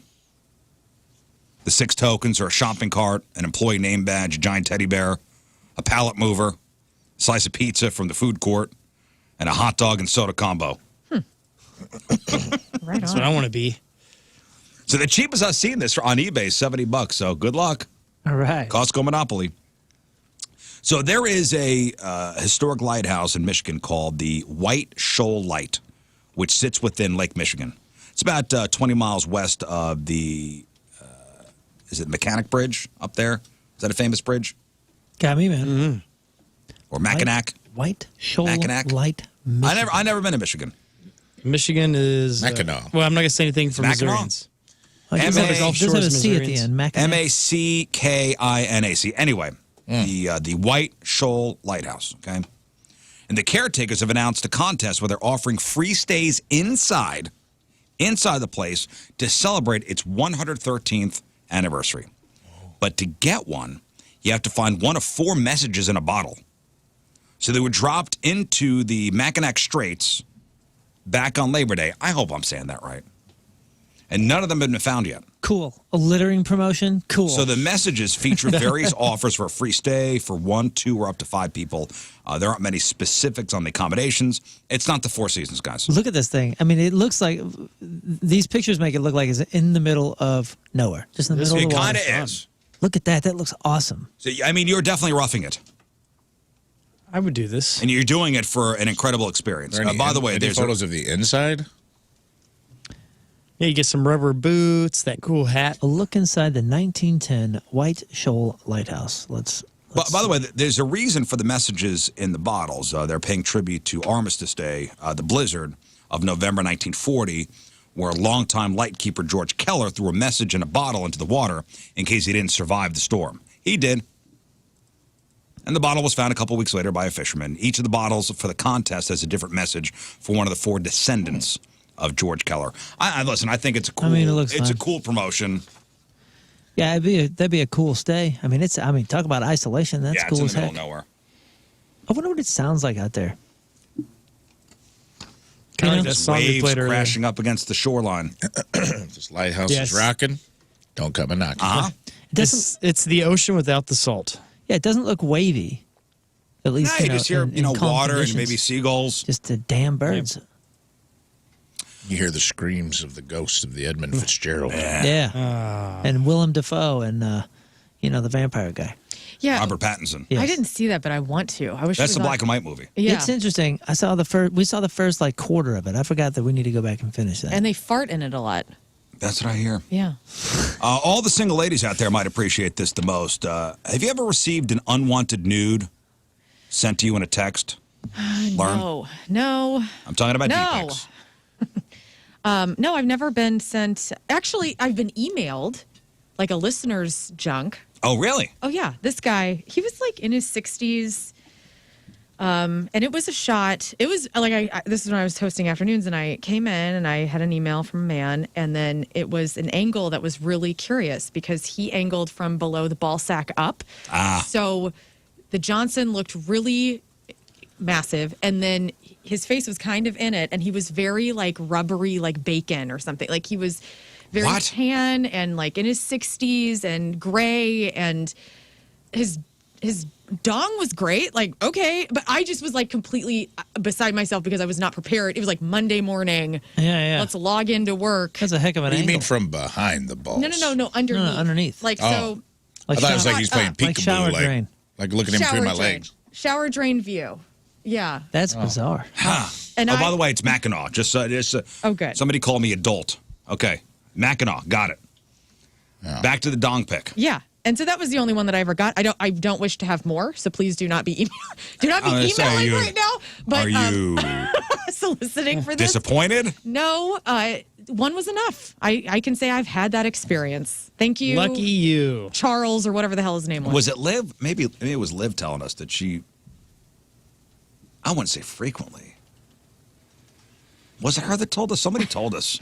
The 6 tokens are a shopping cart, an employee name badge, a giant teddy bear, a pallet mover, a slice of pizza from the food court, and a hot dog and soda combo. Right That's on. what I want to be. So the cheapest I've seen this on eBay is $70. So good luck, All right. Costco Monopoly. So there is a historic lighthouse in Michigan called the White Shoal Light, which sits within Lake Michigan. It's about 20 miles west of the, is it Mechanic Bridge up there? Is that a famous bridge? Got me, man. Or Mackinac? White Shoal Mackinac? Light. I never been to Michigan. Michigan is... Mackinac. well, I'm not going to say anything for Mackinac? Missourians. Oh, doesn't have a- Gulf doesn't have a Shores, C at the Missourians. end. Mackinac. Mackinac. Anyway, the White Shoal Lighthouse, okay? And the caretakers have announced a contest where they're offering free stays inside the place to celebrate its 113th anniversary. But to get one, you have to find one of 4 messages in a bottle. So they were dropped into the Mackinac Straits back on Labor Day. I hope I'm saying that right. And none of them have been found yet. Cool. A littering promotion? Cool. So the messages feature various offers for a free stay for 1, 2, or up to 5 people. There aren't many specifics on the accommodations. It's not the Four Seasons, guys. Look at this thing. I mean, it looks like these pictures make it look like it's in the middle of nowhere. Just in the middle of It the water. kind of is. Look at that. That looks awesome. So, I mean, you're definitely roughing it. I would do this. And you're doing it for an incredible experience. By the way, any there's photos of the inside? Yeah, you get some rubber boots, that cool hat. A look inside the 1910 White Shoal Lighthouse. Let's By the way, there's a reason for the messages in the bottles. They're paying tribute to Armistice Day, the blizzard of November 1940, where longtime lightkeeper George Keller threw a message in a bottle into the water in case he didn't survive the storm. He did. And the bottle was found a couple weeks later by a fisherman. Each of the bottles for the contest has a different message for one of the 4 descendants of George Keller. Listen, I think it's a cool. I mean, it looks it's a fine. cool promotion. Yeah, that'd be a cool stay. I mean, talk about isolation. That's Yeah, cool it's in as the middle heck. of nowhere. I wonder what it sounds like out there. Kind of like that Just song we waves played earlier. crashing up against the shoreline. This lighthouse Yes. is rocking. Don't come and knock. Uh-huh. It doesn't. It's the ocean without the salt. Yeah, it doesn't look wavy. At least Yeah, you just hear, in calm water and conditions. maybe seagulls. Just the damn birds. You hear the screams of the ghost of the Edmund Fitzgerald. Yeah. And Willem Dafoe and the vampire guy. Yeah. Robert Pattinson. Yes. I didn't see that, but I want to. I wish That's it the was black and white movie. Yeah. It's interesting. We saw the first like quarter of it. I forgot that we need to go back and finish that. And they fart in it a lot. That's what I hear. Yeah. All the single ladies out there might appreciate this the most. Have you ever received an unwanted nude sent to you in a text? Lern? No. I'm talking about No. dick pics. No, I've never been sent. Actually, I've been emailed like a listener's junk. Oh, really? Oh, yeah. This guy, he was like in his 60s. And it was a shot. It was like, this is when I was hosting afternoons, and I came in and I had an email from a man, and then it was an angle that was really curious because he angled from below the ball sack up. So the Johnson looked really massive, and then his face was kind of in it, and he was very like rubbery, like bacon or something. Like he was very tan and like in his 60s and gray, and his dong was great. Like, okay. But I just was like completely beside myself because I was not prepared. It was like Monday morning. Yeah. Let's log into work. That's a heck of an What do you angle. mean from behind the balls? No, underneath. No, underneath. Like, Oh. so. Like I thought it was like he's playing like peekaboo, shower drain. like looking in between my drain. legs. Shower drain view. Yeah. That's bizarre. And By the way, it's Mackinac. Just Oh, good. Somebody called me adult. Okay. Mackinac. Got it. Yeah. Back to the dong pic. Yeah. And so that was the only one that I ever got. I don't wish to have more, so please do not be emailing right now. But Are you soliciting for this? disappointed? No, one was enough. I can say I've had that experience. Thank you. Lucky you. Charles, or whatever the hell his name was. Was it Liv? Maybe it was Liv telling us that she, I wouldn't say frequently. Was it her that told us? Somebody told us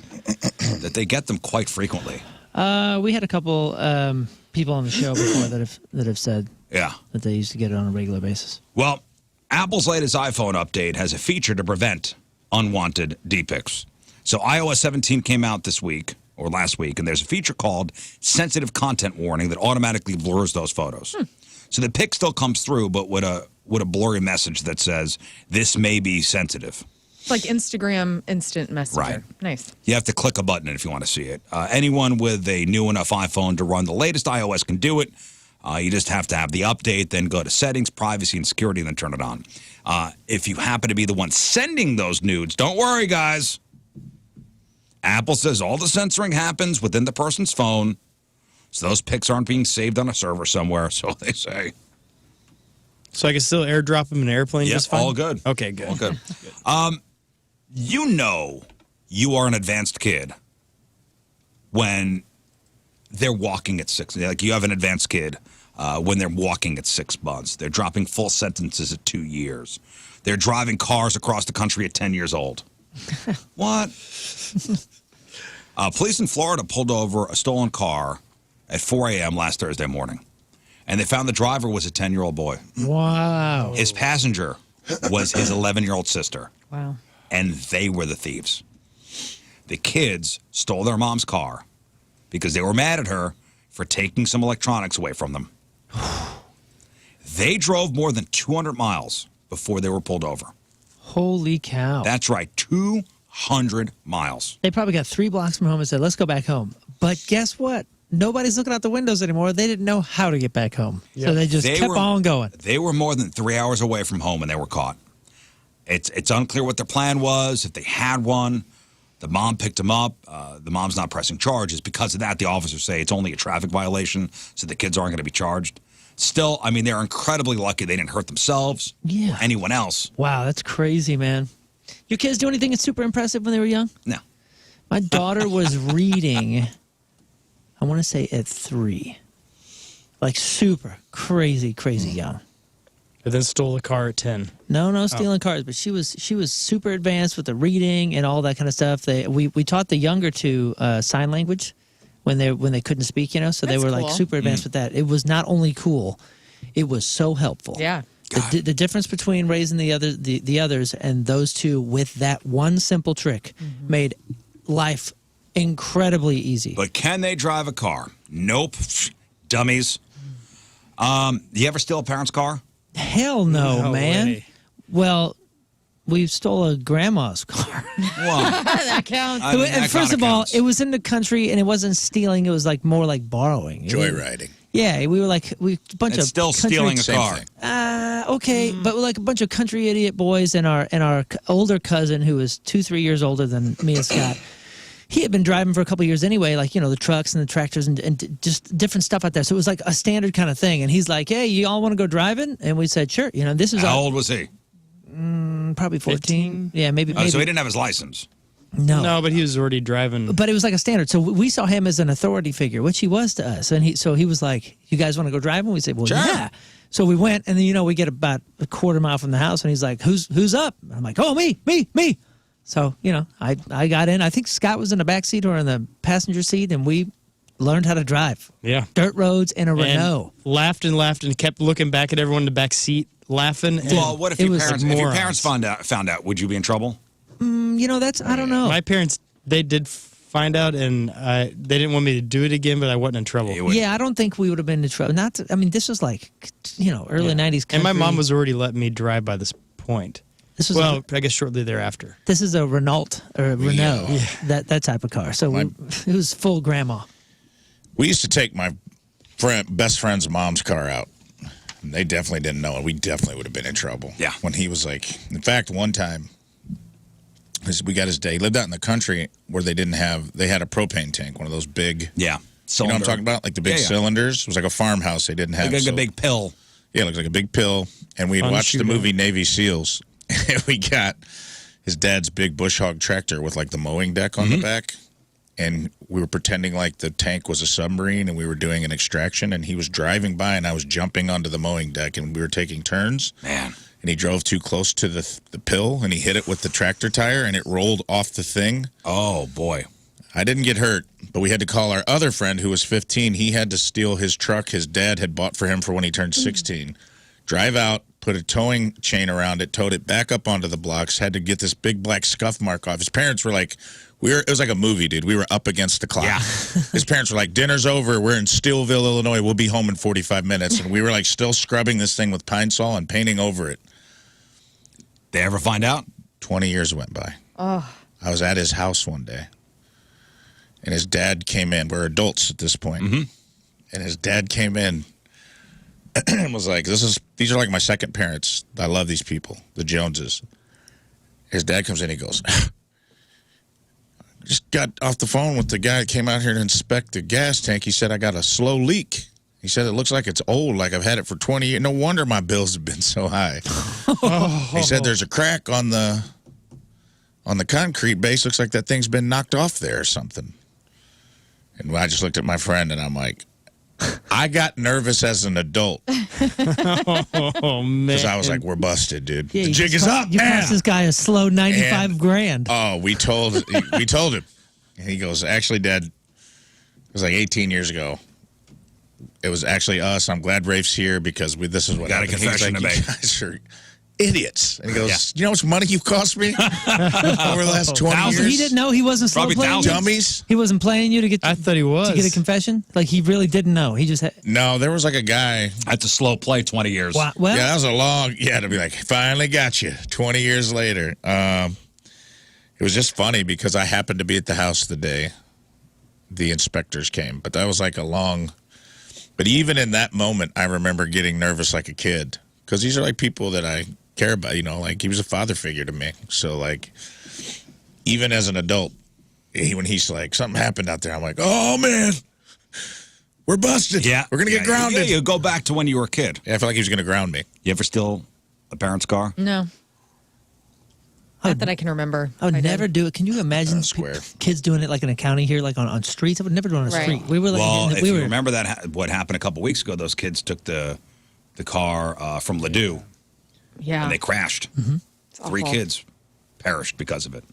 that they get them quite frequently. We had a couple people on the show before that have said Yeah. that they used to get it on a regular basis. Well, Apple's latest iPhone update has a feature to prevent unwanted D-pics. So iOS 17 came out this week or last week, and there's a feature called sensitive content warning that automatically blurs those photos. So the pic still comes through, but with a blurry message that says this may be sensitive. It's like Instagram instant messenger. Right. Nice. You have to click a button if you want to see it. Anyone with a new enough iPhone to run the latest iOS can do it. You just have to have the update, then go to settings, privacy, and security, and then turn it on. If you happen to be the one sending those nudes, don't worry, guys. Apple says all the censoring happens within the person's phone, so those pics aren't being saved on a server somewhere, so they say. So I can still airdrop them in an airplane Yes, just fine? all good. Okay, good. All good. You know you are an advanced kid when they're walking at 6. Like you have an advanced kid when they're walking at 6 months. They're dropping full sentences at 2 years. They're driving cars across the country at 10 years old. What? Police in Florida pulled over a stolen car at 4 a.m. last Thursday morning. And they found the driver was a 10-year-old boy. Wow. His passenger was his 11-year-old sister. Wow. And they were the thieves. The kids stole their mom's car because they were mad at her for taking some electronics away from them. They drove more than 200 miles before they were pulled over. Holy cow. That's right, 200 miles. They probably got 3 blocks from home and said, let's go back home. But guess what? Nobody's looking out the windows anymore. They didn't know how to get back home. So they just kept on going. They were more than 3 hours away from home and they were caught. It's unclear what their plan was, if they had one. The mom picked them up. The mom's not pressing charges. Because of that, the officers say it's only a traffic violation, so the kids aren't going to be charged. Still, I mean, they're incredibly lucky they didn't hurt themselves or anyone else. Wow, that's crazy, man. Your kids do anything that's super impressive when they were young? No. My daughter was reading, I want to say at 3. Like super crazy young. And then stole a car at 10. No stealing cars, but she was super advanced with the reading and all that kind of stuff. We taught the younger two sign language when they couldn't speak, so That's they were cool. like super advanced with that. It was not only cool, it was so helpful. Yeah. The difference between raising the others and those two with that one simple trick made life incredibly easy. But can they drive a car? Nope. Dummies. You ever steal a parent's car? Hell no, man. way. Well, we stole a grandma's car. Well, that counts. I mean, And that first kinda of all, counts. it was in the country, and it wasn't stealing. It was like more like borrowing. Joyriding. Yeah, we were like a bunch It's of still country- stealing a Same car. thing. Okay, but we're like a bunch of country idiot boys, and our older cousin, who was 2-3 years older than me and Scott. He had been driving for a couple of years anyway, like, the trucks and the tractors and just different stuff out there. So it was like a standard kind of thing. And he's like, hey, you all want to go driving? And we said, sure. This is How old was he? probably 14. Yeah, maybe. Oh, so he didn't have his license. No, but he was already driving. But it was like a standard. So we saw him as an authority figure, which he was to us. And he was like, you guys want to go driving? We said, well, Sure. yeah. So we went, and then, we get about a quarter mile from the house, and he's like, who's up? And I'm like, oh, me. So, I got in. I think Scott was in the back seat or in the passenger seat, and we learned how to drive. Yeah. Dirt roads in a Renault. Laughed and kept looking back at everyone in the back seat, laughing. And Well, what if it your was parents, like if your morons. parents found out, would you be in trouble? That's, I don't know. My parents, they did find out, and they didn't want me to do it again, but I wasn't in trouble. You would. Yeah, I don't think we would have been in trouble. This was like, early 90s country. And my mom was already letting me drive by this point. This was I guess shortly thereafter. This is a Renault or a Renault, that type of car. So it was full grandma. We used to take my best friend's mom's car out. And they definitely didn't know it. We definitely would have been in trouble. Yeah. When he was like, in fact, one time, we got his day. He lived out in the country where they had a propane tank, one of those big, Yeah. you know what Cylinder. I'm talking about? Like the big Yeah, yeah. cylinders. It was like a farmhouse they didn't have. Like a so- big pill. Yeah, it looks like a big pill. And we had Fun watched the shooter. movie Navy SEALs. And we got his dad's big bush hog tractor with like the mowing deck on the back. And we were pretending like the tank was a submarine and we were doing an extraction. And he was driving by and I was jumping onto the mowing deck and we were taking turns. Man. And he drove too close to the pill and he hit it with the tractor tire and it rolled off the thing. Oh, boy. I didn't get hurt, but we had to call our other friend who was 15. He had to steal his truck his dad had bought for him for when he turned 16. Drive out, put a towing chain around it, towed it back up onto the blocks, had to get this big black scuff mark off. His parents were like, it was like a movie, dude. We were up against the clock. Yeah. His parents were like, dinner's over. We're in Steelville, Illinois. We'll be home in 45 minutes. And we were like still scrubbing this thing with Pine Sol and painting over it. They ever find out? 20 years went by. I was at his house one day. And his dad came in. We're adults at this point. And his dad came in and was like, these are like my second parents. I love these people, the Joneses. His dad comes in, he goes, just got off the phone with the guy that came out here to inspect the gas tank. He said, I got a slow leak. He said, it looks like it's old, like I've had it for 20 years. No wonder my bills have been so high. He said, there's a crack on the concrete base. Looks like that thing's been knocked off there or something. And I just looked at my friend and I'm like, I got nervous as an adult Oh, man. because I was like, we're busted, dude. Yeah, The you jig just is cost- up, You man. cost this guy a slow 95 And- grand. Oh, we told him. And he goes, actually, Dad, it was like 18 years ago. It was actually us. I'm glad Rafe's here because this is what Got a happened. He's confession like, to you make. guys are idiots. And he goes, you know how much money you've cost me over the last 20 Thousands. So years? he didn't know he wasn't slow Probably playing you? Dummies. He wasn't playing you to get I thought he was. to get a confession? Like, he really didn't know. He just had... No, there was like a guy. That's a slow play, 20 years. Well, Yeah, that was a long, to be like, finally got you 20 years later. It was just funny because I happened to be at the house the day the inspectors came, but that was like but even in that moment, I remember getting nervous like a kid because these are like people that I care about, like he was a father figure to me. So like, even as an adult, when he's like, something happened out there, I'm like, oh man, we're busted. Yeah. We're going to get grounded. Yeah, you go back to when you were a kid. Yeah, I felt like he was going to ground me. You ever steal a parent's car? No. Not that I can remember. I would did. never do it. Can you imagine Square. kids doing it like in a county here, like on streets? I would never do it on a Right. street. We were like, Well, if we you were, remember that, what happened a couple weeks ago, those kids took the car from Ladue Yeah. and they crashed. It's 3 awful. kids perished because of it.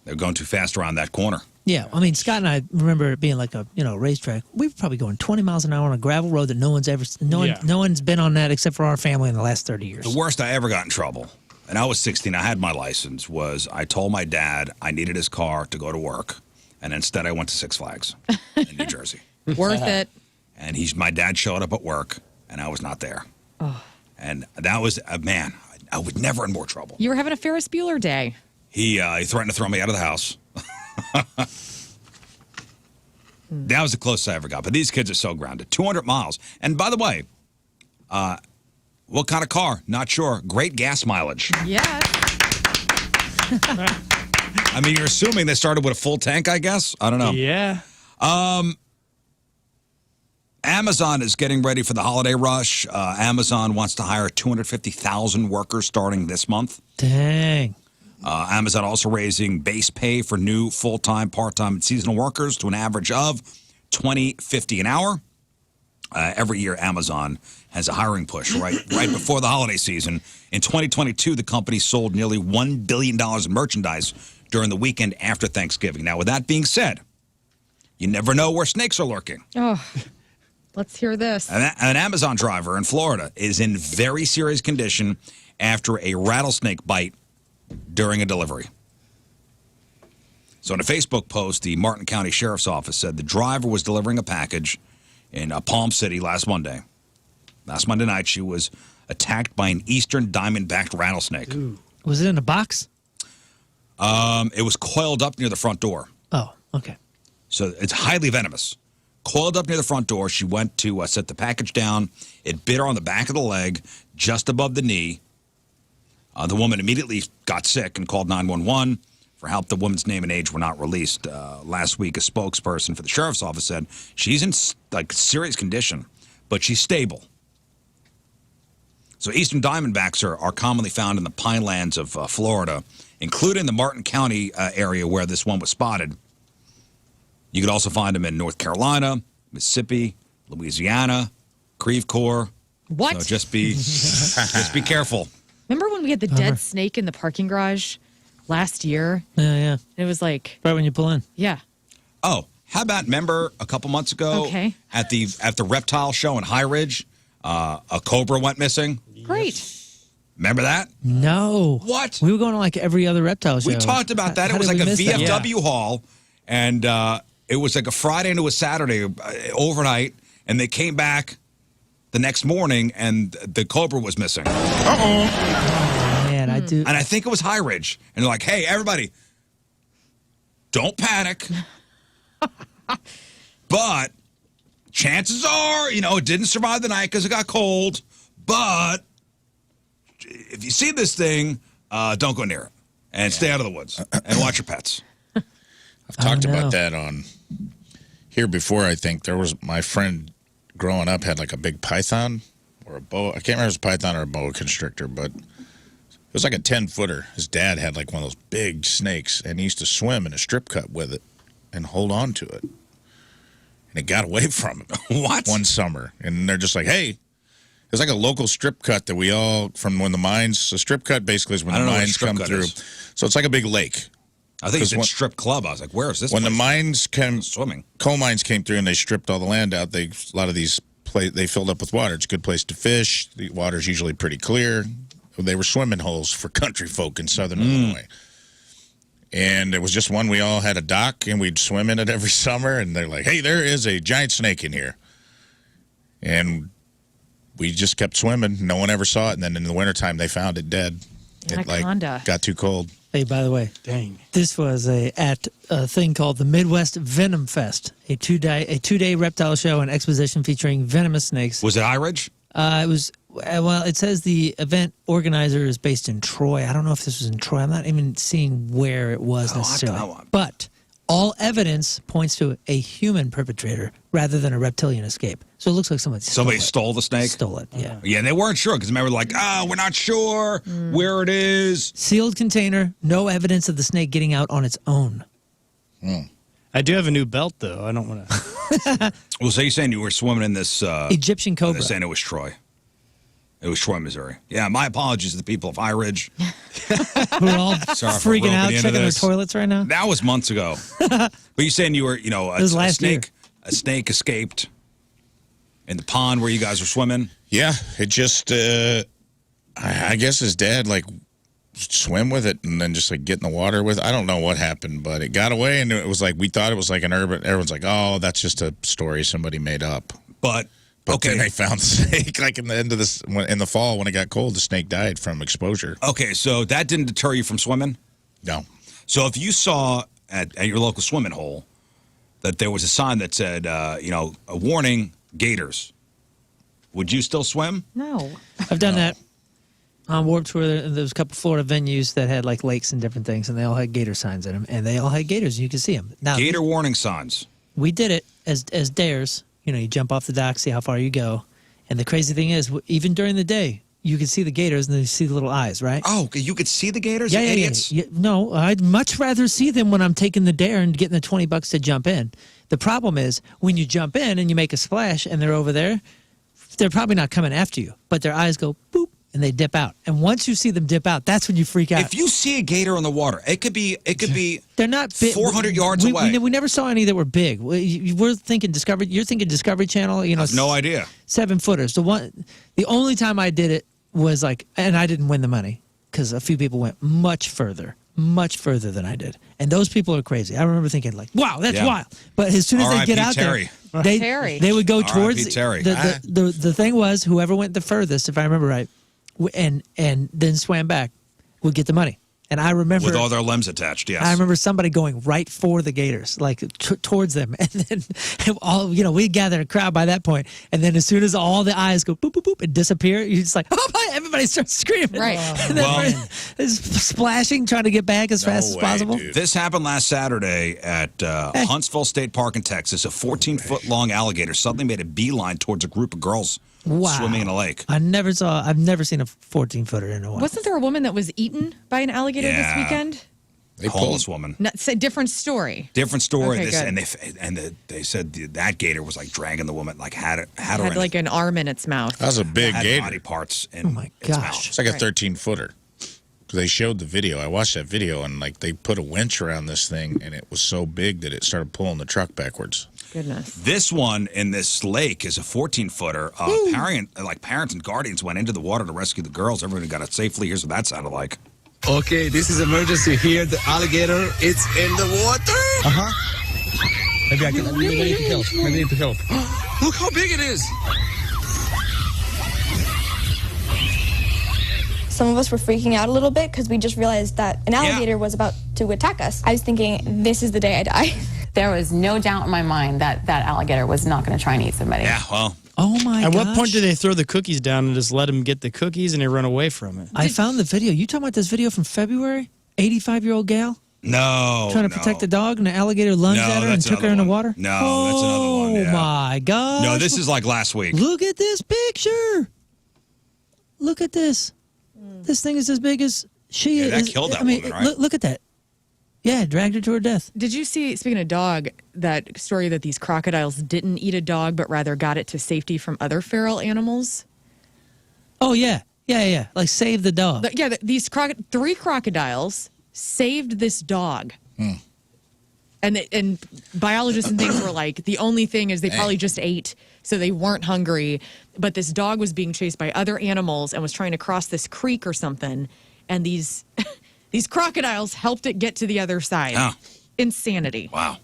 They were going too fast around that corner. yeah. I mean, Scott and I remember it being like a racetrack. We were probably going 20 miles an hour on a gravel road that no one's been on that except for our family in the last 30 years. The worst I ever got in trouble, and I was 16, I had my license, was I told my dad I needed his car to go to work, and instead I went to Six Flags in New Jersey. Worth it. And my dad showed up at work, and I was not there. And that was, man, I would never in more trouble. You were having a Ferris Bueller day. He threatened to throw me out of the house. That was the closest I ever got. But these kids are so grounded. 200 miles. And by the way, what kind of car? Not sure. Great gas mileage. Yes. I mean, you're assuming they started with a full tank, I guess? I don't know. Yeah. Amazon is getting ready for the holiday rush. Amazon wants to hire 250,000 workers starting this month. Dang. Amazon also raising base pay for new full-time, part-time, and seasonal workers to an average of $20.50 an hour. Every year, Amazon has a hiring push right before the holiday season. In 2022, the company sold nearly $1 billion in merchandise during the weekend after Thanksgiving. Now, with that being said, you never know where snakes are lurking. Oh, let's hear this. An Amazon driver in Florida is in very serious condition after a rattlesnake bite during a delivery. So in a Facebook post, the Martin County Sheriff's Office said the driver was delivering a package in Palm City last Monday. Last Monday night, she was attacked by an eastern diamond-backed rattlesnake. Ooh. Was it in a box? It was coiled up near the front door. Oh, okay. So it's highly venomous. Coiled up near the front door, she went to set the package down. It bit her on the back of the leg, just above the knee. The woman immediately got sick and called 911 for help. The woman's name and age were not released. Last week, a spokesperson for the sheriff's office said she's in serious condition, but she's stable. So eastern diamondbacks are commonly found in the pinelands of Florida, including the Martin County area where this one was spotted. You could also find them in North Carolina, Mississippi, Louisiana, Creve Coeur. What? So just be careful. Remember when we had the dead snake in the parking garage last year? Yeah. It was like, Right when you pull in. yeah. Oh, how about remember a couple months ago at the reptile show in High Ridge, a cobra went missing? Great. Remember that? No. What? We were going to like every other reptile show. We talked about that. How It was did like we a miss that? VFW hall, and it was like a Friday into a Saturday overnight, and they came back the next morning, and the cobra was missing. Man, I do. And I think it was High Ridge. And they're like, hey, everybody, don't panic. But chances are, it didn't survive the night because it got cold. But if you see this thing, don't go near it. And stay out of the woods. And watch your pets. I've talked about that on here before, I think. There was my friend growing up had like a big python or a boa. I can't remember if it was a python or a boa constrictor, but it was like a 10-footer. His dad had like one of those big snakes, and he used to swim in a strip cut with it and hold on to it. And it got away from him. What? One summer. And they're just like, hey, it was like a local strip cut that we all, from when the mines, a strip cut basically is when the mines come through. So it's like a big lake. I think it's a strip club. I was like, where is this When place? the mines came, swimming. Coal mines came through and they stripped all the land out. A lot of these they filled up with water. It's a good place to fish. The water's usually pretty clear. They were swimming holes for country folk in southern Illinois. And it was just one. We all had a dock and we'd swim in it every summer. And they're like, hey, there is a giant snake in here. And we just kept swimming. No one ever saw it. And then in the wintertime, they found it dead. It got too cold. Hey, by the way, Dang. this was at a thing called the Midwest Venom Fest, a two-day reptile show and exposition featuring venomous snakes. Was it High Ridge? It was, well, it says the event organizer is based in Troy. I don't know if this was in Troy. I'm not even seeing where it was necessarily. But all evidence points to a human perpetrator rather than a reptilian escape. So it looks like somebody stole the snake? Stole it, yeah. Yeah, and they weren't sure because remember, like, we're not sure where it is. Sealed container, no evidence of the snake getting out on its own. I do have a new belt, though. I don't want to. Well, so you're saying you were swimming in this Egyptian cobra. They're saying it was Troy. It was Troy, Missouri. Yeah, my apologies to the people of High Ridge. Who are all freaking out, checking their toilets right now. That was months ago. But you're saying you were, a snake escaped in the pond where you guys were swimming? Yeah, it just, I guess his dad, swim with it and then just, get in the water with it. I don't know what happened, but it got away, and it was we thought it was an urban, everyone's like, oh, that's just a story somebody made up. But But then they found the snake, like in the end of this, in the fall when it got cold, the snake died from exposure. Okay, so that didn't deter you from swimming? No. So if you saw at your local swimming hole that there was a sign that said, a warning, gators, would you still swim? No. I've done that on Warped Tour. There was a couple Florida venues that had like lakes and different things, and they all had gator signs in them, and they all had gators, and you could see them. Now, Gator warning signs. we did it as dares. You know, you jump off the dock, see how far you go. And the crazy thing is, even during the day, you can see the gators and then you see the little eyes, right? Oh, you could see the gators? Yeah, Idiots? yeah. No, I'd much rather see them when I'm taking the dare and getting the $20 to jump in. The problem is when you jump in and you make a splash and they're over there, they're probably not coming after you, but their eyes go boop and they dip out. And once you see them dip out, that's when you freak out. If you see a gator in the water, it could be they're not big. 400 yards away. We never saw any that were big. We're thinking Discovery. You're thinking Discovery Channel. You know, I have no idea. 7-footers. The only time I did it was like, and I didn't win the money because a few people went much further than I did, and those people are crazy. I remember thinking like, wow, that's wild. But as soon as they get out Terry. there, they would go towards Terry. the thing was whoever went the furthest, if I remember right, and then swam back would get the money. And I remember with all their limbs attached. Yes, I remember somebody going right for the gators, like towards them, and then we gathered a crowd by that point. And then as soon as all the eyes go boop boop boop and disappear, you're just like, oh my! Everybody starts screaming, right? And then splashing, trying to get back as fast as possible. Dude. This happened last Saturday at Huntsville State Park in Texas. A 14-foot-long alligator suddenly made a beeline towards a group of girls swimming in a lake. I've never seen a 14-footer in a while. Wasn't there a woman that was eaten by an alligator this weekend? A homeless woman. No, it's a different story. Different story. Okay, They said that gator was like dragging the woman, like had her in like an arm in its mouth. That was a big had gator. body parts in my its gosh. mouth. It's like a 13-footer. Because they showed the video. I watched that video, and like they put a winch around this thing, and it was so big that it started pulling the truck backwards. Goodness. This one in this lake is a 14-footer. Parents and guardians went into the water to rescue the girls. Everybody got it safely. Here's what that sounded like. Okay, this is emergency here. The alligator, it's in the water. Maybe I need to help. Look how big it is. Some of us were freaking out a little bit because we just realized that an alligator was about to attack us. I was thinking, this is the day I die. There was no doubt in my mind that that alligator was not going to try and eat somebody. Yeah, well. Oh my At gosh. what point do they throw the cookies down and just let him get the cookies and they run away from it? I found the video. You talking about this video from February? 85-year-old gal No. trying to protect the dog, and the alligator lunged at her and took her in the water? No, that's another one. Yeah. Oh my gosh. No, this is like last week. Look at this picture. Look at this. This thing is as big as she is. That killed that woman, right? Look at that. Yeah, dragged her to her death. Did you see, speaking of dog, that story that these crocodiles didn't eat a dog, but rather got it to safety from other feral animals? Oh, yeah. Yeah. Like, save the dog. These 3 crocodiles saved this dog. And biologists and things were like, the only thing is they probably just ate, so they weren't hungry. But this dog was being chased by other animals and was trying to cross this creek or something. And these crocodiles helped it get to the other side. Huh. Insanity. Wow.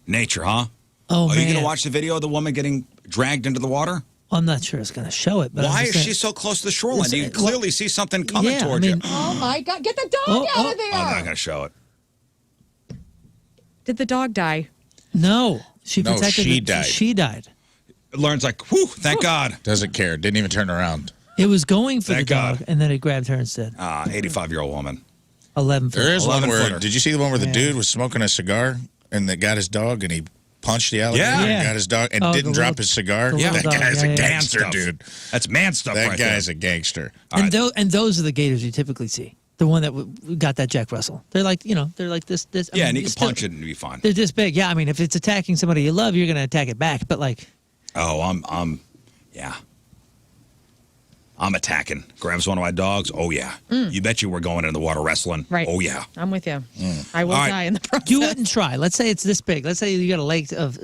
Nature, huh? Oh, Are man. you going to watch the video of the woman getting dragged into the water? I'm not sure it's going to show it. But Why I'm is just she saying- so close to the shoreline? Listen, You can clearly see something coming Yeah, towards you. Oh, my God. Get the dog out of there. I'm not going to show it. Did the dog die? No. She No, protected she it. died. She died. Learn's like, whew, thank God. Doesn't care. Didn't even turn around. It was going for Thank the dog, God. and then it grabbed her instead. 85-year-old woman. 11 foot. There is one 11-footer. where, did you see the one where the dude was smoking a cigar and they got his dog and he punched the alligator Yeah. and got his dog and Oh, didn't the drop little- his cigar? the Yeah. That little dog. guy's a Yeah, yeah. gangster, Man stuff. dude. That's man stuff That right guy's there. a gangster. And those are the gators you typically see. The one that got that Jack Russell. They're like, they're like this. Yeah, I mean, and you can it's still- punch it and it'll be fine. They're this big. Yeah, I mean, if it's attacking somebody you love, you're going to attack it back. But like, Oh, I'm attacking. Grabs one of my dogs. Oh, yeah. You bet you we're going in the water wrestling. Right. Oh, yeah. I'm with you. I will All right. die in the process. you wouldn't try. Let's say it's this big. Let's say you got a lake of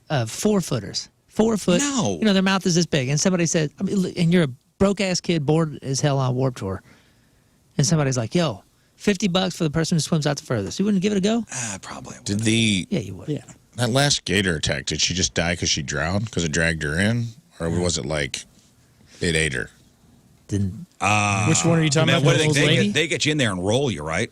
4-footers. 4 foot. No. Their mouth is this big. And somebody said, and you're a broke-ass kid bored as hell on Warped Tour. And somebody's like, yo, $50 for the person who swims out the furthest. You wouldn't give it a go? Probably. Yeah, you would. Yeah. that last gator attack, did she just die because she drowned because it dragged her in? Or was it like it ate her? Didn't Which one are you talking about? What The do old lady? they get you in there and roll you, right?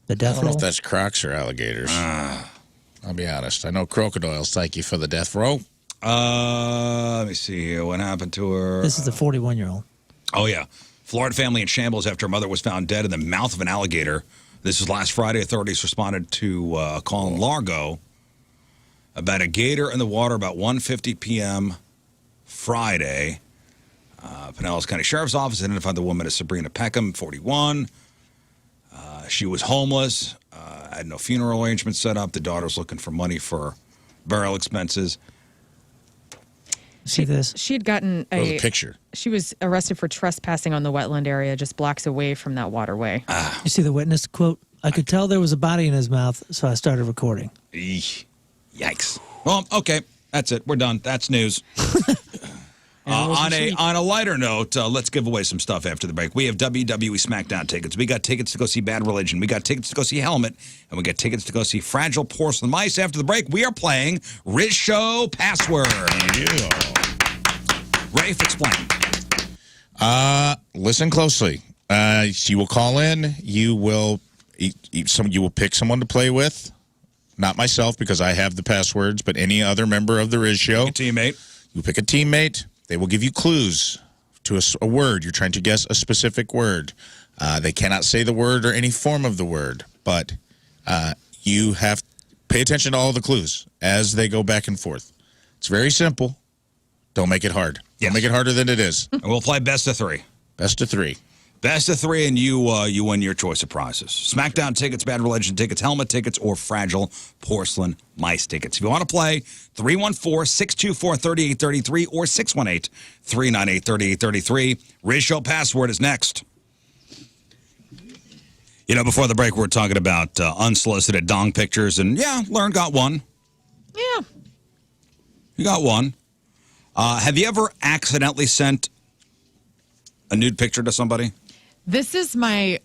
the I death don't know roll? if that's crocs or alligators. I'll be honest. I know crocodiles take you for the death row. Let me see here. What happened to her? This is the 41-year-old. Oh, yeah. Florida family in shambles after her mother was found dead in the mouth of an alligator. This was last Friday. Authorities responded to a call in Largo about a gator in the water about 1:50 p.m. Friday. Pinellas County Sheriff's Office identified the woman as Sabrina Peckham, 41. She was homeless, had no funeral arrangements set up. The daughter was looking for money for burial expenses. See this? She had gotten Oh, the picture. She was arrested for trespassing on the wetland area, just blocks away from that waterway. You see the witness quote? I could tell there was a body in his mouth, so I started recording. Eesh. Yikes. Well, okay. That's it. We're done. That's news. On a lighter note, let's give away some stuff after the break. We have WWE SmackDown tickets. We got tickets to go see Bad Religion. We got tickets to go see Helmet. And we got tickets to go see Fragile Porcelain Mice. After the break, we are playing Rizz Show Password. Yeah. Rafe, explain. Listen closely. You will call in. You will pick someone to play with. Not myself, because I have the passwords, but any other member of the Rizz Show. Pick a teammate. You pick a teammate. They will give you clues to a word. You're trying to guess a specific word. They cannot say the word or any form of the word, but you have to pay attention to all the clues as they go back and forth. It's very simple. Don't make it hard. Yes. Don't make it harder than it is. And we'll play best of three. Best of three. Best of three, and you win your choice of prizes. SmackDown tickets, Bad Religion tickets, Helmet tickets, or Fragile Porcelain Mice tickets. If you want to play, 314-624-3833 or 618-398-3833. Rizz Show Password is next. You know, before the break, we were talking about unsolicited dong pictures, and yeah, Lern got one. Yeah. You got one. Have you ever accidentally sent a nude picture to somebody? This is my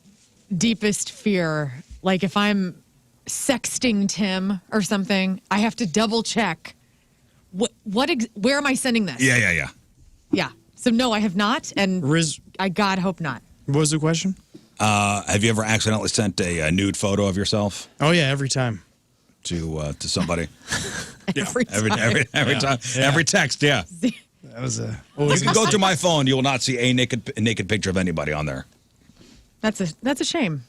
deepest fear. Like if I'm sexting Tim or something, I have to double check. Where am I sending this? Yeah. Yeah. So no, I have not, and Rizz, I God hope not. what was the question? Have you ever accidentally sent a nude photo of yourself Oh, yeah, every time. to somebody? Every time. Every time. Every text, yeah. That was a... You can go through my phone. You will not see a naked picture of anybody on there. That's a shame.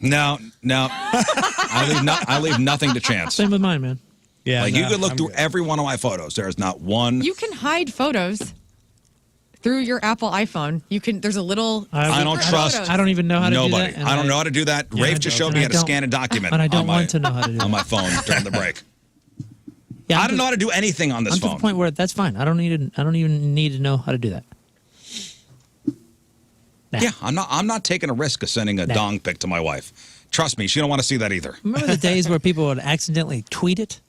No. I leave nothing to chance. Same with mine, man. Yeah, Like, you could look through every one of my photos. There is not one. You can hide photos through your Apple iPhone. You can. There's a little. I don't trust photos. I don't even know how to nobody. do that. and I don't know how to do that. Yeah, Rafe I just don't. showed me And how to I scan a document And I don't on my, want to know how to do that. on my phone during the break. Yeah, I don't know how to do anything on this I'm phone. to the point where that's fine. I don't even need to know how to do that. Nah. Yeah, I'm not taking a risk of sending a dong pic to my wife. Trust me, she don't want to see that either. Remember the days where people would accidentally tweet it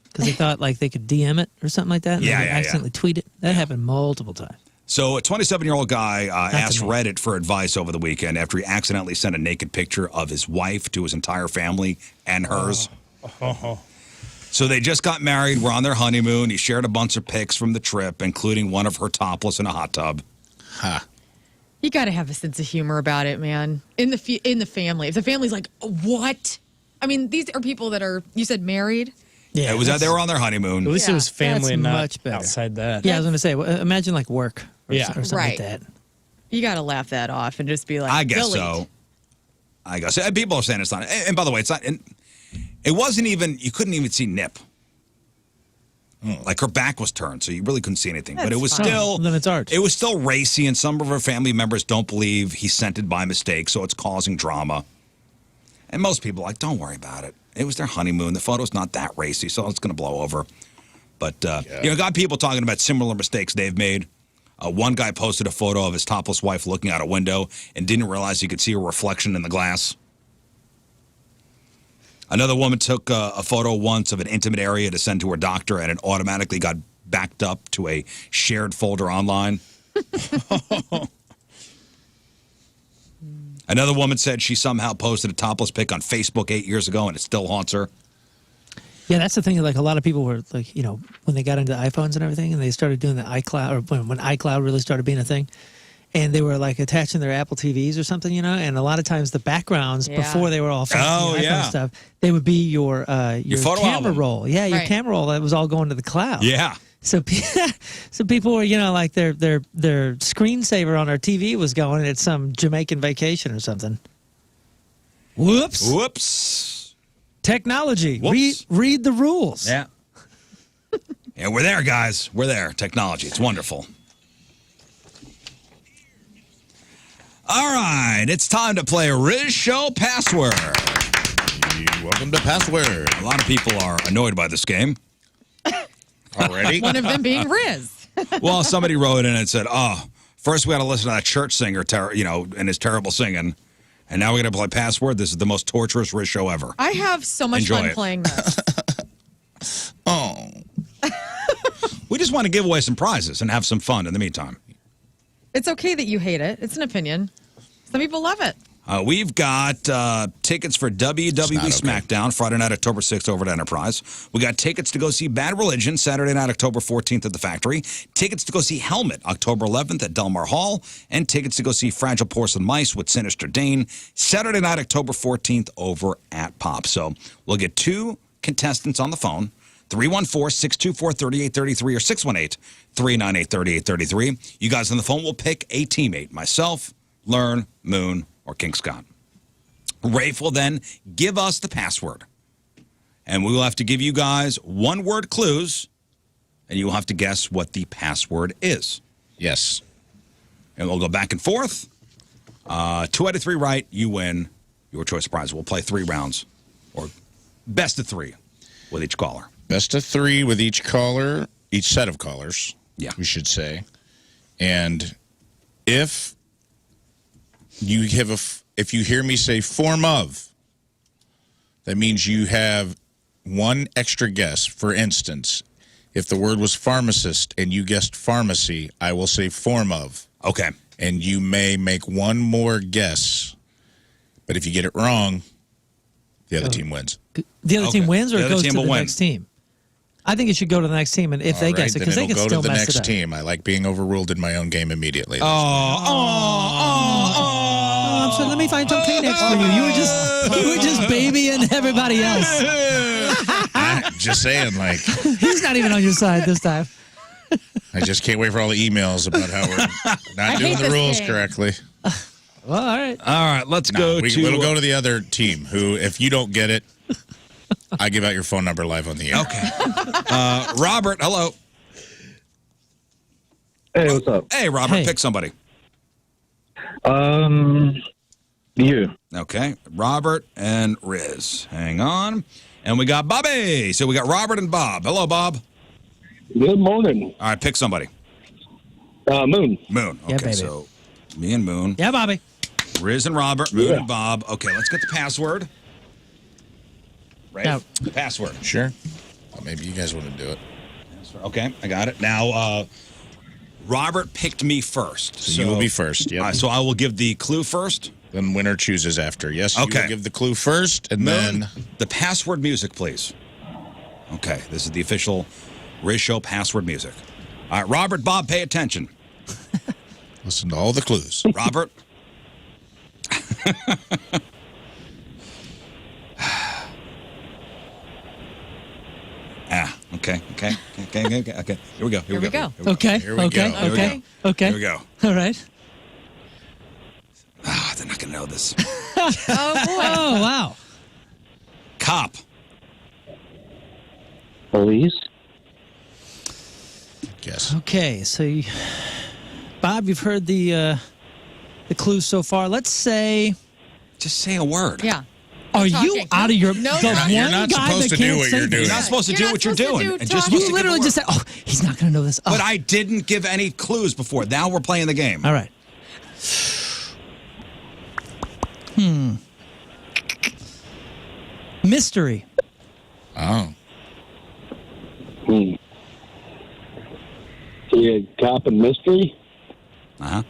because they thought like they could DM it or something like that? And Yeah, they would yeah. accidentally tweet it. That happened multiple times. So a 27-year-old guy asked me. Reddit for advice over the weekend after he accidentally sent a naked picture of his wife to his entire family and hers. So they just got married, were on their honeymoon. He shared a bunch of pics from the trip, including one of her topless in a hot tub. You got to have a sense of humor about it, man. In the family, if the family's like, what? I mean, these are people that are. You said married. Yeah, It was they were on their honeymoon. At least it was family that's and not much better. outside that. Yeah, I was going to say, imagine like work or, Yeah. or something Right. like that. You got to laugh that off and just be like, I guess delete. so. I guess. And people are saying it's not. And by the way, it's not. And it wasn't even. You couldn't even see nip. Like her back was turned, so you really couldn't see anything. But it That's was fine. still. Oh, then it's art. It was still racy, and some of her family members don't believe he sent it by mistake, so it's causing drama. And most people are like, don't worry about it. It was their honeymoon. The photo's not that racy, so it's going to blow over. But, got people talking about similar mistakes they've made. One guy posted a photo of his topless wife looking out a window and didn't realize he could see her reflection in the glass. Another woman took a photo once of an intimate area to send to her doctor, and it automatically got backed up to a shared folder online. Another woman said she somehow posted a topless pic on Facebook 8 years ago, and it still haunts her. Yeah, that's the thing. Like a lot of people were like, when they got into iPhones and everything, and they started doing the iCloud, or when iCloud really started being a thing, and they were like attaching their Apple TVs or something, and a lot of times the backgrounds before they were all fancy iPhone stuff, they would be your photo camera album. roll. Yeah, your Right. camera roll that was all going to the cloud. Yeah. So, so people were, like their screensaver on their TV was going at some Jamaican vacation or something. Whoops. Whoops. Technology. Whoops. Read the rules. Yeah. Yeah, we're there, guys. We're there. Technology. It's wonderful. All right. It's time to play Rizz Show Password. Welcome to Password. A lot of people are annoyed by this game. Already? One of them being Rizz. Well, somebody wrote in and said, first we had to listen to that church singer, and his terrible singing. And now we're going to play Password. This is the most torturous Rizz show ever. I have so much Enjoy fun it. playing this. Oh. We just want to give away some prizes and have some fun in the meantime. It's okay that you hate it. It's an opinion. Some people love it. We've got tickets for WWE SmackDown Friday night, October 6th over at Enterprise. We got tickets to go see Bad Religion Saturday night, October 14th at the Factory. Tickets to go see Helmet October 11th at Delmar Hall. And tickets to go see Fragile Porcelain Mice with Sinister Dane Saturday night, October 14th over at Pop. So we'll get 2 contestants on the phone. 314-624-3833 or 618-398-3833. You guys on the phone will pick a teammate. Myself, Lern, Moon, or King Scott. Rafe will then give us the password. And we will have to give you guys one-word clues, and you will have to guess what the password is. Yes. And we'll go back and forth. 2 out of 3 right, you win your choice of prize. We'll play 3 rounds, or best of 3 with each caller. Best of 3 with each caller, each set of callers, we should say. And if you if you hear me say form of, that means you have 1 extra guess. For instance, if the word was pharmacist and you guessed pharmacy, I will say form of. Okay. And you may make 1 more guess. But if you get it wrong, the other team wins. The other team wins, or The it other goes team to will the win. next team? I think it should go to the next team, and if they guess it, because they can go still to the mess next it up. team. I like being overruled in my own game immediately. I'm sorry, let me find some Kleenex for you. You were just babying everybody else. Just saying, like, He's not even on your side this time. I just can't wait for all the emails about how we're not doing the rules correctly. Well, all right. All right, let's go to... We'll go to the other team, who, if you don't get it, I give out your phone number live on the air. Okay. Robert, hello. Hey, what's up? Hey, Robert, Hey. pick somebody. You. Okay, Robert and Rizz. Hang on. And we got Bobby. So we got Robert and Bob. Hello, Bob. Good morning. All right, pick somebody. Moon. Moon. Okay, Yeah, baby. so me and Moon. Yeah, Bobby. Riz and Robert, Moon and Bob. Okay, let's get the password. Right? Now- The password. Sure. Well, maybe you guys want to do it. Okay, I got it. Now, Robert picked me first. So you will be first. Yep. All right, so I will give the clue first. Then winner chooses after. Yes, you Okay. will give the clue first, and Moon, then... the password music, please. Okay, this is the official Rizz Show password music. All right, Robert, Bob, pay attention. Listen to all the clues. Robert. Okay. Here we go. Here we go. Okay. Here we Okay. go. Okay. Okay. Here we go. All right. They're not going to know this. Oh, wow. Cop. Police. Yes. Okay. So, Bob, you've heard the clues so far. Let's say, Just say a word. Yeah. are talking. you out of your... No, the you're not. one You're not guy supposed that to do can't what say you're doing. You're this? not supposed to You're do not what you're supposed to doing. do And just talk. supposed You to literally give a just word. said, oh, he's not going to know this. Oh. But I didn't give any clues before. Now we're playing the game. All right. Mystery. Oh. Yeah, cop and mystery. Uh-huh.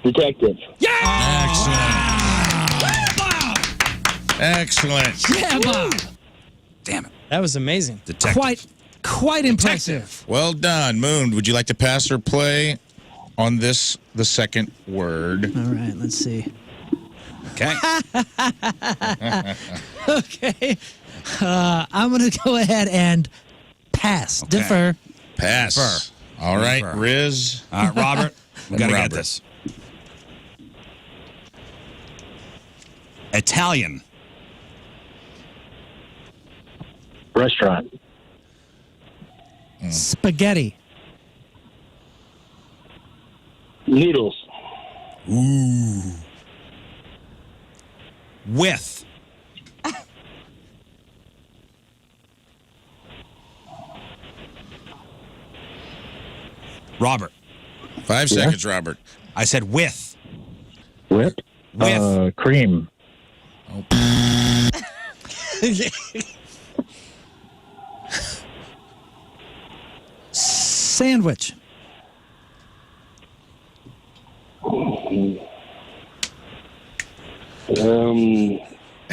Detective. Excellent. Excellent. Yeah, Bob. Damn it. That was amazing. Detective. Quite impressive. Well done. Moon, would you like to pass or play on this, the second word? All right, let's see. Okay. Okay. I'm going to go ahead and pass. Okay. Defer. Pass. Defer. All right, Defer. Riz. All right, Robert. We got to get Robert. this. Italian. Restaurant. Spaghetti. Noodles. Ooh. With. Robert. 5 seconds, Robert. I said with. Whip. With. Cream. Sandwich.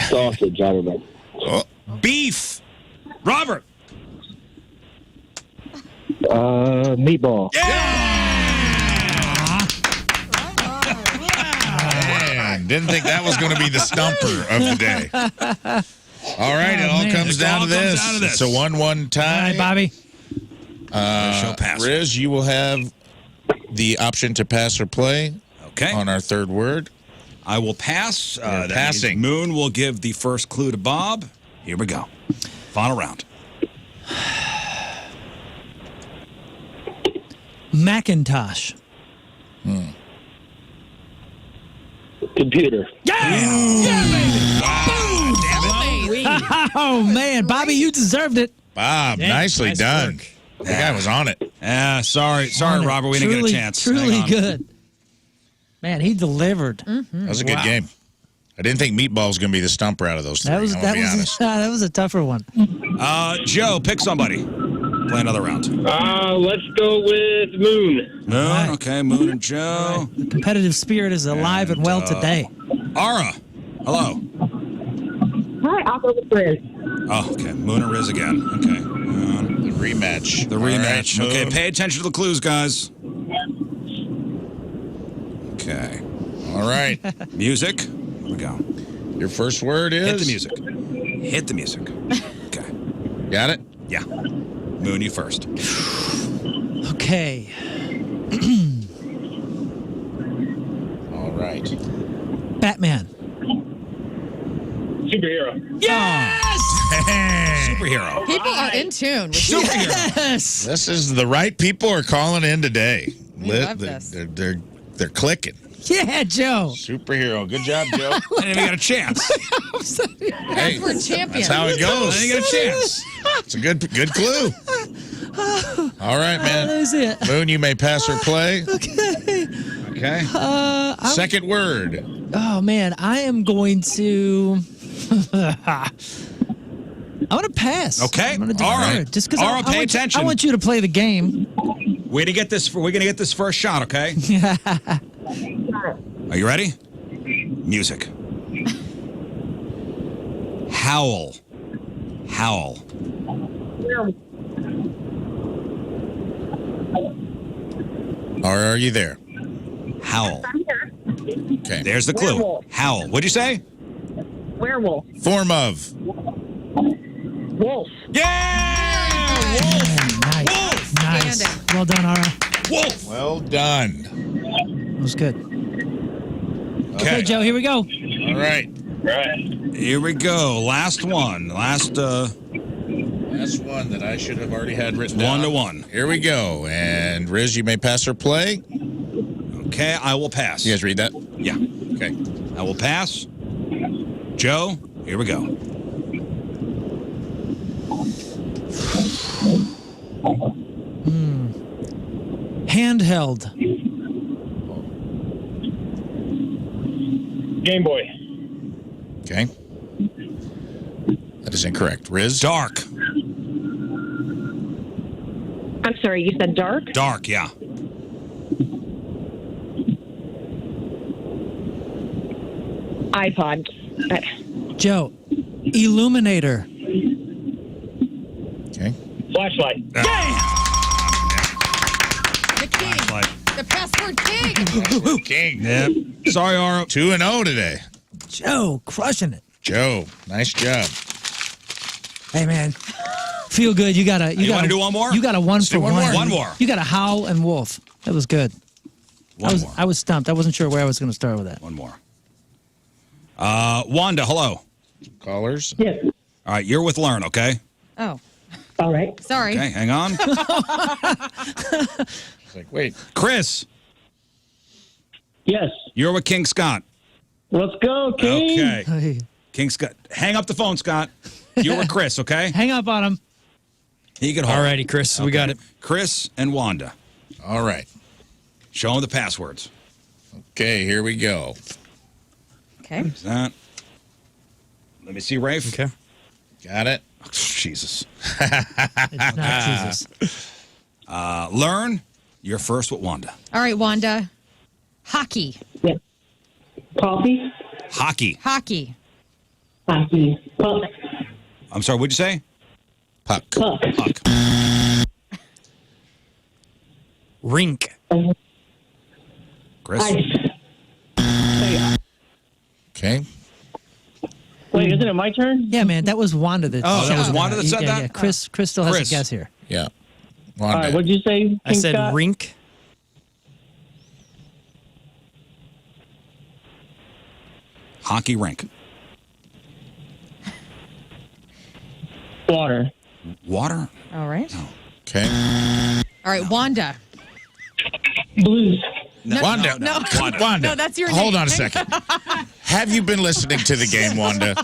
Sausage. I don't know. Oh, Beef. Robert. Meatball. man. Didn't think that was going to be the stumper of the day. All right, it all comes down to this. It's a 1-1 tie. All right, Bobby. Show pass. Rizz, you will have the option to pass or play Okay. on our third word. I will pass. That means passing. Moon will give the first clue to Bob. Here we go. Final round. Macintosh. Computer. Oh, man. Bobby, you deserved it. Bob, nicely nice done. work. The guy was on it. Sorry, On it. Robert. We didn't get a chance. Hang Truly on. good. Man, he delivered. That was a good game. I didn't think Meatball was going to be the stumper out of those three. That was I'll be honest. that was a tougher one. Joe, pick somebody. Play another round. Let's go with Moon. Moon. right. Okay, Moon and Joe. The competitive spirit is alive and well today. Ara. Hello. Hi, I'll go with Rizz. Oh, okay. Moon and Rizz again. Okay. The rematch. The All rematch. right, Okay, Moon. pay attention to the clues, guys. Okay. All right. Music. Here we go. Your first word is? Hit the music. Hit the music. Okay. Got it? Yeah. Moon, you first. Okay. All right. Batman. Superhero. Superhero. People are in tune. With Superhero. Yes. This is the right people are calling in today. love this. They're clicking. Yeah, Joe. Superhero. Good job, Joe. I didn't even get a chance. Hey, We're champions. that's how it I goes. didn't get a chance. It's a good clue. All right, man. That's it. Moon, you may pass or play. Okay. Okay. Second word. Oh, man. I am going to... I'm going to pass. Okay. I'm going to All defer. right. Just because Aura, pay attention. I want you to play the game. We're gonna get this first shot, okay? Are you ready? Music. Howl. Howl. Are you there? Howl. Okay. There's the clue. Werewolf. Howl. What'd you say? Werewolf. Form of. Wolf. Yeah! Wolf. Nice. Wolf. Nice. Outstanding. Well done, Ara. Wolf. Well done. That was good. Okay, Joe, here we go. All right. Here we go. Last one. Last That's one that I should have already had written down. 1-1. Here we go. And Rizz, you may pass or play. Okay, I will pass. You guys read that? Yeah. Okay. I will pass. Joe, here we go. Handheld. Game Boy. Okay. That is incorrect. Rizz? Dark. I'm sorry, you said dark? Dark, yeah. iPod. Joe, illuminator. Okay. Flashlight. The king. Flashlight. The password king. King. Yep. Sorry, Aro. 2-0 today. Joe, crushing it. Joe, nice job. Hey, man. Feel good. You got wanna do one more? You got a one for one one. more. One more. You got a howl and wolf. That was good. One more. I was stumped. I wasn't sure where I was going to start with that. One more. Wanda, hello. Callers. Yes. All right, you're with Lern, okay? Oh, All right. sorry. Okay, hang on. It's like, wait. Chris, Yes. you're with King Scott. Let's go, King. Okay. Hey, King Scott. Hang up the phone, Scott. You're with Chris, okay? hang up on him. He can hold. All righty, Chris. We got it. Chris and Wanda. All right. Show them the passwords. Okay, here we go. Okay. Is that? Let me see, Rafe. Okay. Got it? Oh, Jesus. It's not Jesus. Lern, you're first with Wanda. All right, Wanda. Hockey. Yes. Coffee. Hockey. Hockey. Hockey. Puck. I'm sorry, what'd you say? Puck. Puck. Puck. Rink. Chris. Ice. Okay. Wait, isn't it my turn? Yeah, man. That was Wanda that that was shouted Wanda that said yeah, that? Yeah. Chris still has Chris. a guess here. Yeah. All Wanda. right, what'd you say, King I said Scott? rink. Hockey rink. Water. Water? All right. Okay. All right, Wanda. Blues. Wanda. no. Wanda. No, that's your Hold name. on a second. Have you been listening to the game, Wanda?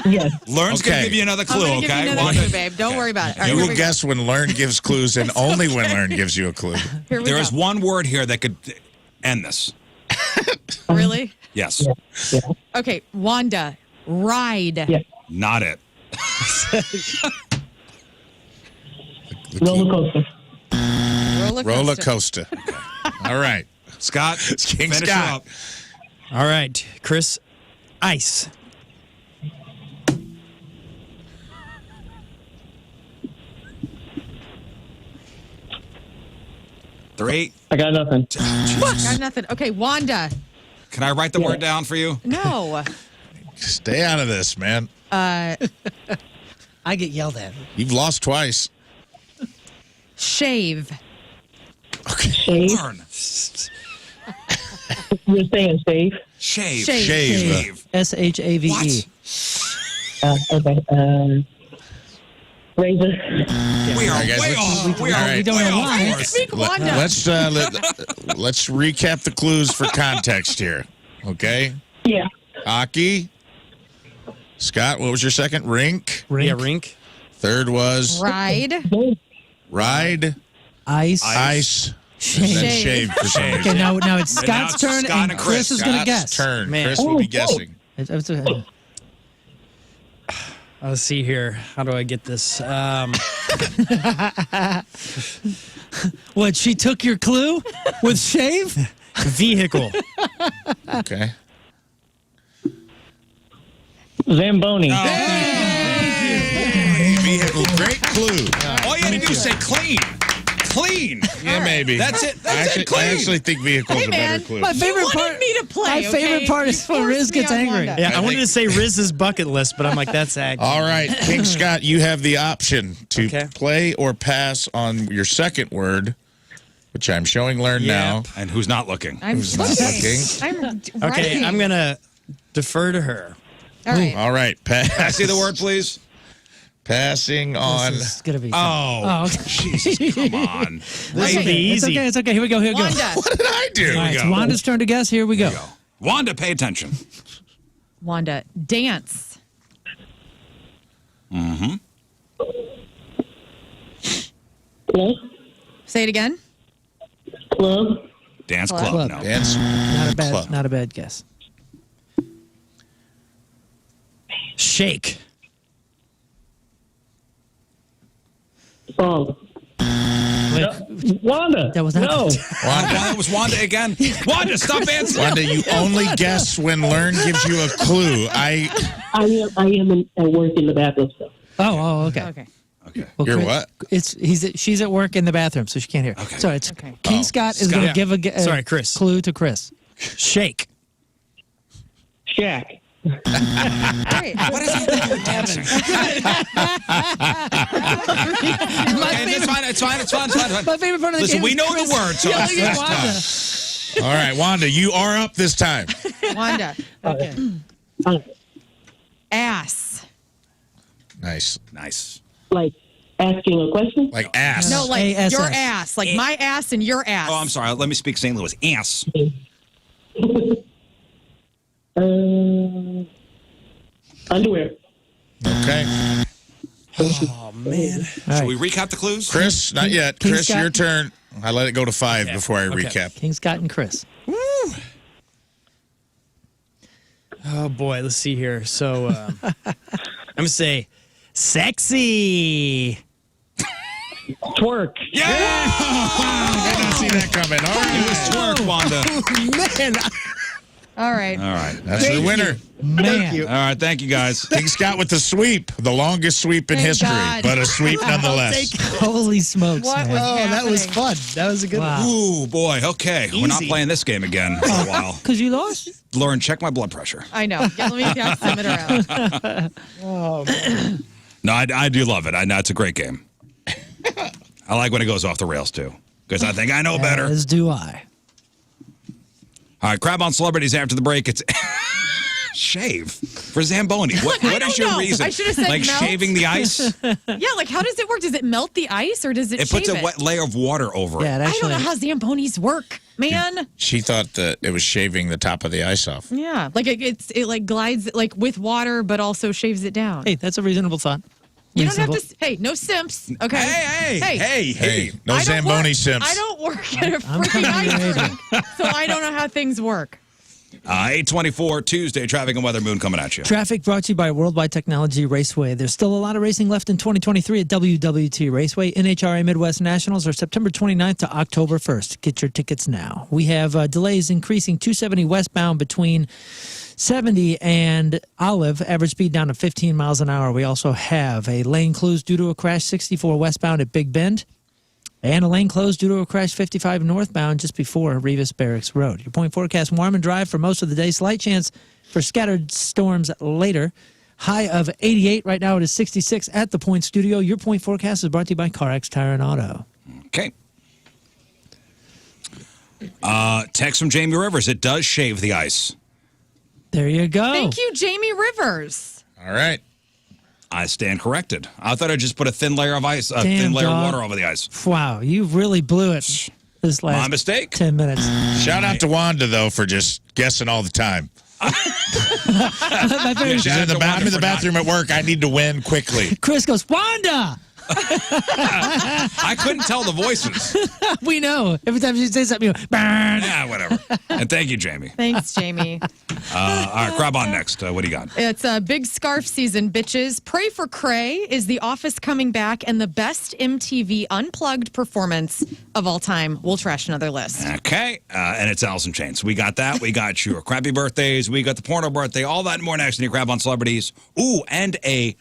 Yes. Lern's going Okay. to give you another I'm clue, gonna give you okay? another Wanda? clue, babe. Don't worry about it. All right, You here will we guess when Lern gives clues and only when Lern gives you a clue. go. Here we There go. is one word here that could end this. Really? Yes. Yeah. Okay, Wanda. Ride. Yeah. Not it. Roller coaster. Roller coaster. All right. Scott, King finish Scott. her up. All right, Chris. Ice. Three. I got nothing. Got nothing. Okay, Wanda. Can I write the word down for you? No. Stay out of this, man. I get yelled at. You've lost twice. Shave. Shave. Lern. You're saying shave. Shave. Shave. Shave. SHAVE. What? Okay. Razor. We are All right, guys, way let's- off. We all are right. don't way know off why. course. Speak Wanda. Let's recap the clues for context here. Okay. Yeah. Hockey. Scott, what was your second? Rink. Rink. Yeah, rink. Third was Ride. ride. Ice. Ice. And Shave. then Shave. shave for some Okay, reason. now it's And now Scott's it's turn, Scott and and Chris Chris. is going to Scott's guess. turn. Man. Chris will be guessing. Let's see here. How do I get this? What, she took your clue with shave? Vehicle. Okay. Zamboni. Vehicle. Great clue. All you had to do is say clean. Clean. Yeah, maybe. That's it. That's it. I Clean. actually think vehicle's Hey, a better man. clue. My favorite wanted part. me to play, My favorite okay? part You is when forced Rizz me gets on angry. Wanda. Yeah, I wanted to say Rizz's bucket list, but I'm like, that's accurate. All right, King Scott, you have the option to Okay. play or pass on your second word, which I'm showing Lern now. And who's not looking? I'm Who's not looking. looking? I'm Okay, writing. I'm going to defer to her. All right. All right, Can I see the word, please? Passing on. This is going to be Oh, okay. Jesus, come on. This will be It's easy. okay. It's okay. Here we go. Here we go. Wanda. What did I do? All right, it's go. Wanda's turn to guess. Here we go. Go. Wanda, pay attention. Wanda. Dance. Club. Say it again. Club. Dance Club. club. No. Dance. Club. Not a bad guess. Shake. Song. Wait Wanda. That was not. No. That was Wanda again. Wanda, stop answering. Wanda, you only guess when Lern gives you a clue. I am at work in the bathroom. So. Okay. Okay. Okay. Well, You're Chris- what? She's at work in the bathroom, so she can't hear. Okay. So it's Okay. King Scott is going to give a Sorry, Chris. clue to Chris. Shake. Shaq. Great. What is that you're dancing? Okay, it's fine. My favorite part of the Listen, game we is know Chris the word, so yelling at it's Wanda. All right, Wanda, you are up this time. Wanda. Okay. Ass. Nice. nice. Like asking a question? Like ass. No, like ASS. your ass. Like my ass and your ass. Oh, I'm sorry. Let me speak St. Louis. Ass. Underwear. Okay. Oh, man. Should we recap the clues? Chris, not yet. King Chris, Scott. your turn. I let it go to 5 before I Okay. recap. King Scott and Chris. Oh, boy. Let's see here. So, I'm going to say sexy. Twerk. Yeah! I did not see that coming. All It was right. twerk, Wanda. Man. All right. All right. That's the winner. Man. All right. Thank you, guys. King Scott with the sweep. The longest sweep in Thank history, God. but a sweep nonetheless. Holy smokes, What man. was Oh, that was happening? fun. That was a good Wow. one. Ooh, boy. Okay. We're not Easy. playing this game again for a while. Because you lost? Lauren, check my blood pressure. I know. Yeah, let me sum it around. No, I do love it. I know it's a great game. I like when it goes off the rails, too, because I think I know better. As do I. All right, Crab on Celebrities after the break. It's shave for Zamboni. What I is don't your know. reason? I should have said like melt. shaving the ice? Yeah, like how does it work? Does it melt the ice or does it It shave puts a it? wet layer of water over Yeah, it. it I actually. don't know how Zambonis work, man. She thought that it was shaving the top of the ice off. Yeah, like it like glides like with water, but also shaves it down. Hey, that's a reasonable thought. you don't have Reasonable. to. Hey, no simps. Okay. Hey. Hey, no I don't Zamboni work- Sims. I don't work at a I'm freaking coming to your ice rink, so I don't know how things work. 8:24 Tuesday, traffic and weather, Moon coming at you. Traffic brought to you by Worldwide Technology Raceway. There's still a lot of racing left in 2023 at WWT Raceway. NHRA Midwest Nationals are September 29th to October 1st. Get your tickets now. We have delays increasing 270 westbound between 70 and Olive, average speed down to 15 miles an hour. We also have a lane closed due to a crash 64 westbound at Big Bend. And a lane closed due to a crash 55 northbound just before Revis Barracks Road. Your point forecast, warm and dry for most of the day. Slight chance for scattered storms later. High of 88. Right now it is 66 at the Point Studio. Your point forecast is brought to you by CarX Tire and Auto. Okay. Text from Jamie Rivers. It does shave the ice. There you go. Thank you, Jamie Rivers. All right. I stand corrected. I thought I'd just put a thin layer of ice, a Damn, thin layer dog. of water over the ice. Wow, you really blew it this last My mistake. 10 minutes. Shout out to Wanda, though, for just guessing all the time. My favorite- She's in the I'm in the bathroom at work. I need to win quickly. Chris goes, Wanda! I couldn't tell the voices. We know. Every time she says something, you go, burn. Yeah, whatever. And thank you, Jamie. Thanks, Jamie. All right, grab on next. What do you got? It's a big scarf season, bitches. Pray for Cray. Is The Office coming back and the best MTV unplugged performance of all time? We'll trash another list. Okay, and it's Alice in Chains. We got that. We got your crappy birthdays. We got the porno birthday. All that and more next in your Crab on Celebrities. Ooh, and a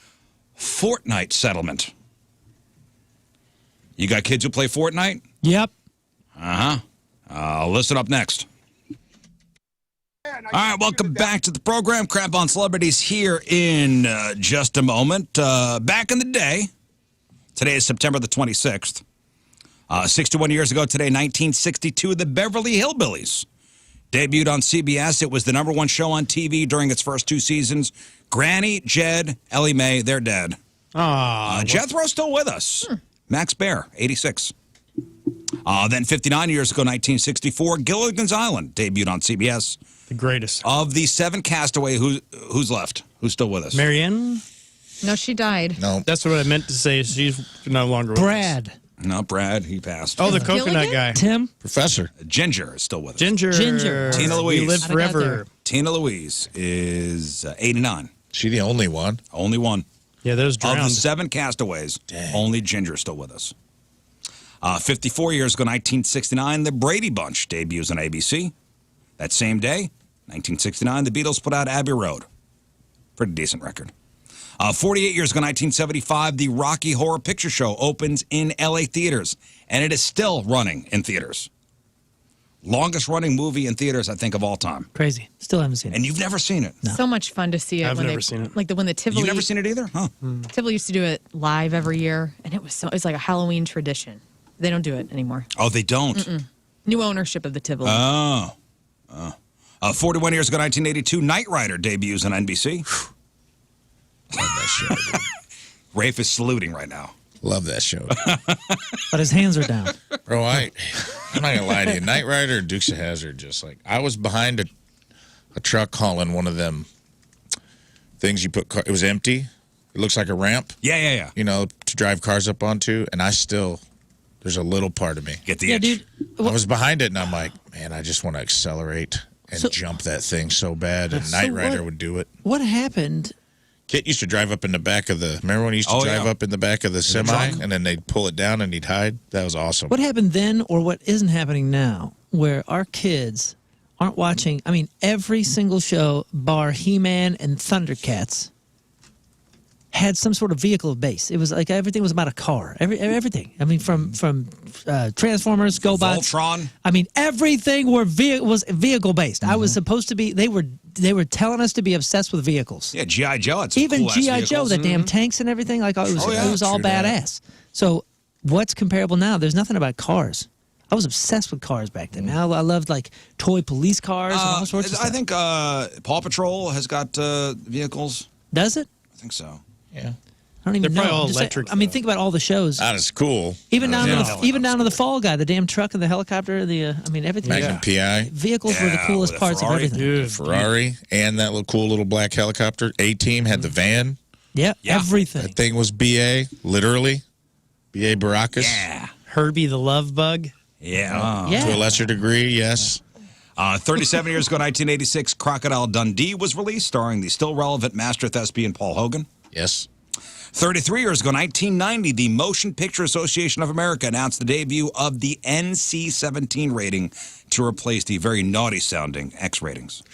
Fortnite settlement. You got kids who play Fortnite? Yep. Listen up next. All right, welcome back to the program. Crab on Celebrities here in just a moment. Back in the day, today is September the 26th. 61 years ago today, 1962, the Beverly Hillbillies debuted on CBS. It was the #1 show on TV during its first 2 seasons. Granny, Jed, Ellie Mae, they're dead. Jethro's still with us. Max Baer, 86. Then 59 years ago, 1964, Gilligan's Island debuted on CBS. The greatest. Of the 7 castaway, who's left? Who's still with us? Marianne? No, she died. No. That's what I meant to say. She's no longer with us. Brad. No, Brad, he passed. Oh, the coconut Gilligan? guy. Tim. Professor. Ginger is still with us. Ginger. Ginger. Tina Louise. We live How'd I get forever. there? Tina Louise is 89. She the only one. Only one. Yeah, those Of the drowned. 7 castaways, only Ginger is still with us. 54 years ago, 1969, The Brady Bunch debuts on ABC. That same day, 1969, the Beatles put out Abbey Road. Pretty decent record. 48 years ago, 1975, the Rocky Horror Picture Show opens in LA theaters, and it is still running in theaters. Longest running movie in theaters, I think, of all time. Crazy. Still haven't seen it. And you've never seen it? So much fun to see it. I've when never they, seen it. Like when the Tivoli. You've never seen it either? Huh. Tivoli used to do it live every year, and it was like a Halloween tradition. They don't do it anymore. Oh, they don't? New ownership of the Tivoli. 41 years ago, 1982, Knight Rider debuts on NBC. Love that show, dude. Rafe is saluting right now. Love that show. But his hands are down. Bro, I'm not going to lie to you. Knight Rider and Dukes of Hazzard, just like, I was behind a truck hauling one of them things you put, it was empty. It looks like a ramp. Yeah. You know, to drive cars up onto. And there's a little part of me. Get the itch. Dude. I was behind it, and I'm like, man, I just want to accelerate and jump that thing so bad. And Knight Rider would do it. What happened? Kit used to drive up in the back of remember when he used to drive up in the back of the semi, and then they'd pull it down and he'd hide? That was awesome. What happened then, or what isn't happening now, where our kids aren't watching, every single show, bar He-Man and Thundercats, had some sort of vehicle base. It was like everything was about a car. Everything. From Transformers, GoBots. Voltron. Everything was vehicle based. I was supposed to be. They were telling us to be obsessed with vehicles. Yeah, G.I. Joe. Had some Even cool-ass G.I. Joe, vehicles. the damn tanks and everything. It was all badass. So what's comparable now? There's nothing about cars. I was obsessed with cars back then. Now I loved toy police cars and all sorts of stuff. I think Paw Patrol has got vehicles. Does it? I think so. Yeah. I don't even They're know. probably all I'm just electric, saying, think about all the shows. That is cool. Even down to the Fall Guy, the damn truck and the helicopter, everything. Magnum PI. Vehicles were the coolest parts of everything. Dude. Ferrari, and that cool little black helicopter. A-Team had the van. Yeah, everything. That thing was BA, literally. BA Baracus. Yeah. Herbie the Love Bug. Yeah. To a lesser degree, yes. 37 years ago, 1986, Crocodile Dundee was released, starring the still relevant master thespian Paul Hogan. Yes. 33 years ago, 1990, the Motion Picture Association of America announced the debut of the NC-17 rating to replace the very naughty-sounding X ratings.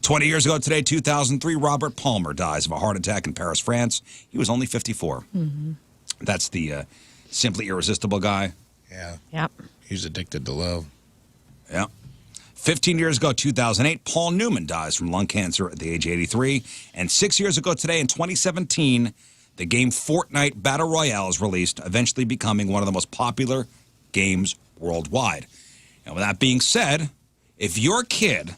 20 years ago today, 2003, Robert Palmer dies of a heart attack in Paris, France. He was only 54. That's the Simply Irresistible guy. Yeah. Yep. He was addicted to love. Yeah. 15 years ago, 2008, Paul Newman dies from lung cancer at the age of 83. And 6 years ago today, in 2017, the game Fortnite Battle Royale is released, eventually becoming one of the most popular games worldwide. And with that being said, if your kid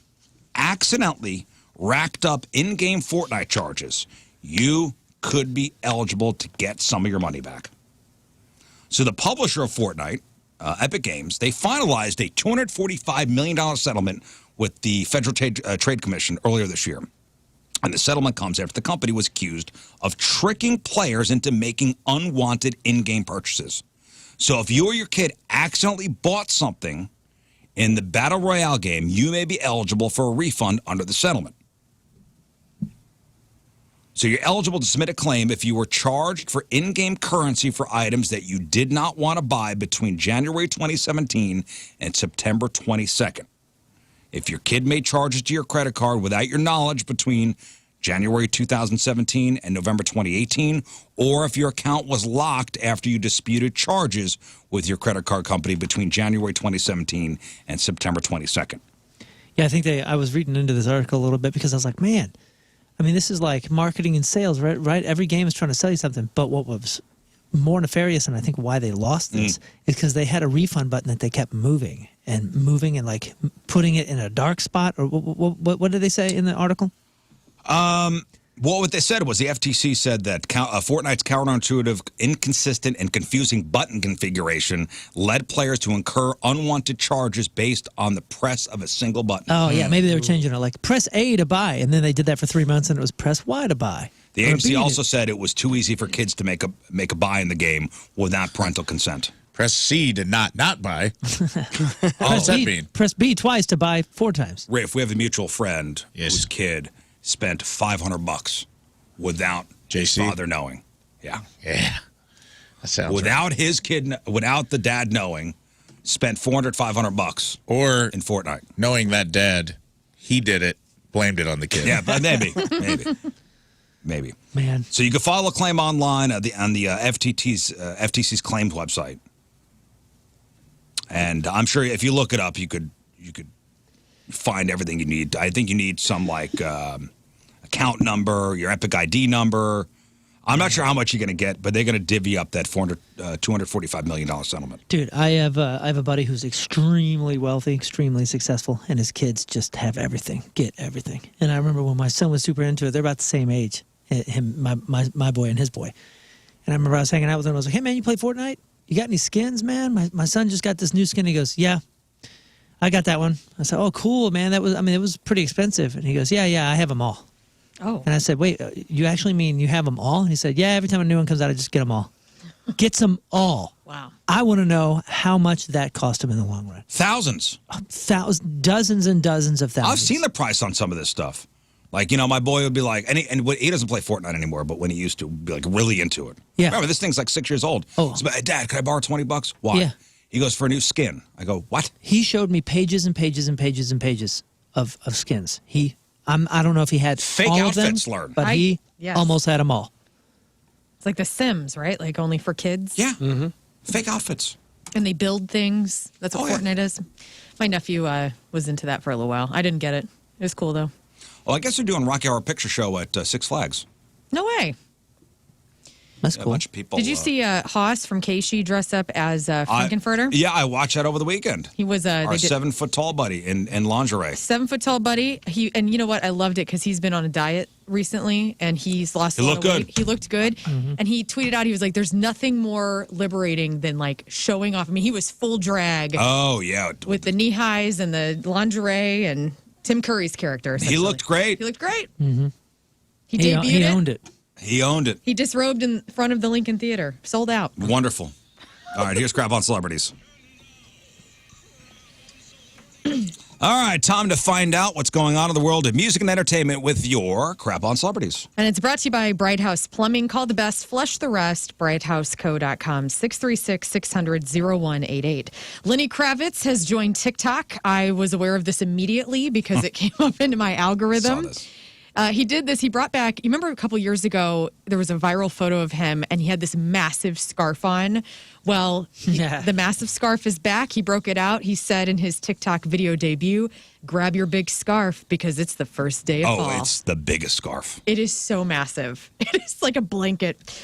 accidentally racked up in-game Fortnite charges, you could be eligible to get some of your money back. So the publisher of Fortnite, Epic Games, they finalized a $245 million settlement with the Federal Trade Commission earlier this year. And the settlement comes after the company was accused of tricking players into making unwanted in-game purchases. So if you or your kid accidentally bought something in the Battle Royale game, you may be eligible for a refund under the settlement. So you're eligible to submit a claim if you were charged for in-game currency for items that you did not want to buy between January 2017 and September 22nd. If your kid made charges to your credit card without your knowledge between January 2017 and November 2018, or if your account was locked after you disputed charges with your credit card company between January 2017 and September 22nd. Yeah, I think I was reading into this article a little bit because I was like, man, this is like marketing and sales, right? Every game is trying to sell you something. But what was more nefarious, and I think why they lost this, is because they had a refund button that they kept moving and like putting it in a dark spot. Or what did they say in the article? Well, what they said was the FTC said that Fortnite's counterintuitive, inconsistent, and confusing button configuration led players to incur unwanted charges based on the press of a single button. Oh, yeah. Maybe they were changing it. Like, press A to buy. And then they did that for 3 months, and it was press Y to buy. The agency also said it was too easy for kids to make a buy in the game without parental consent. Press C to not buy. What does that mean? Press B twice to buy 4 times. Rafe, we have a mutual friend whose kid spent $500 without JC? father knowing. Yeah. Yeah. without his kid, without the dad knowing, spent $400-500 or in Fortnite. Knowing that dad, he did it, blamed it on the kid. Yeah, but maybe. Man. So you can file a claim online on the FTC's claims website, and I'm sure if you look it up, you could find everything you need. I think you need some account number, your Epic ID number. I'm not sure how much you're going to get, but they're going to divvy up that $245 million settlement. Dude, I have a buddy who's extremely wealthy, extremely successful, and his kids just have everything, get everything. And I remember when my son was super into it, they're about the same age, my boy and his boy. And I remember I was hanging out with him, I was like, hey man, you play Fortnite? You got any skins, man? My son just got this new skin. He goes, yeah, I got that one. I said, oh, cool, man. It was pretty expensive. And he goes, yeah, I have them all. Oh. And I said, wait, you actually mean you have them all? And he said, yeah, every time a new one comes out, I just get them all. Gets them all. Wow. I want to know how much that cost him in the long run. Thousands. Dozens and dozens of thousands. I've seen the price on some of this stuff. Like, my boy would be like, and he doesn't play Fortnite anymore, but when he used to, be like really into it. Yeah. Remember, this thing's like 6 years old. Oh. So, Dad, could I borrow $20? Why? Yeah. He goes, for a new skin. I go, what? He showed me pages and pages and pages and pages of skins. I don't know if he had fake all outfits, of them, Lern. but he Yes. almost had them all. It's like The Sims, right? Like only for kids. Yeah. Mm-hmm. Fake outfits. And they build things. That's what Fortnite is. My nephew was into that for a little while. I didn't get it. It was cool, though. Well, I guess they're doing Rocky Horror Picture Show at Six Flags. No way. That's cool. A bunch of people. Did you see Haas from Keishi dress up as Frankenfurter? Yeah, I watched that over the weekend. He was our 7-foot tall buddy in lingerie. 7-foot tall buddy. And you know what? I loved it because he's been on a diet recently and he's lost a lot of weight. He looked good. Mm-hmm. And he tweeted out, he was like, there's nothing more liberating than like showing off. I mean, he was full drag. Oh, yeah. With the knee highs and the lingerie and Tim Curry's character. He looked great. He looked great. Mm-hmm. He debuted He owned it. He owned it. He disrobed in front of the Lincoln Theater. Sold out. Wonderful. All right, here's Crap on Celebrities. All right, time to find out what's going on in the world of music and entertainment with your Crap on Celebrities. And it's brought to you by Bright House Plumbing. Call the best, flush the rest. BrightHouseCo.com, 636-600-0188. Lenny Kravitz has joined TikTok. I was aware of this immediately because it came up into my algorithm. Saw this. He did this. He brought back, you remember a couple years ago, there was a viral photo of him and he had this massive scarf on. Well, the massive scarf is back. He broke it out. He said in his TikTok video debut, grab your big scarf because it's the first day of fall. Oh, it's the biggest scarf. It is so massive. It is like a blanket.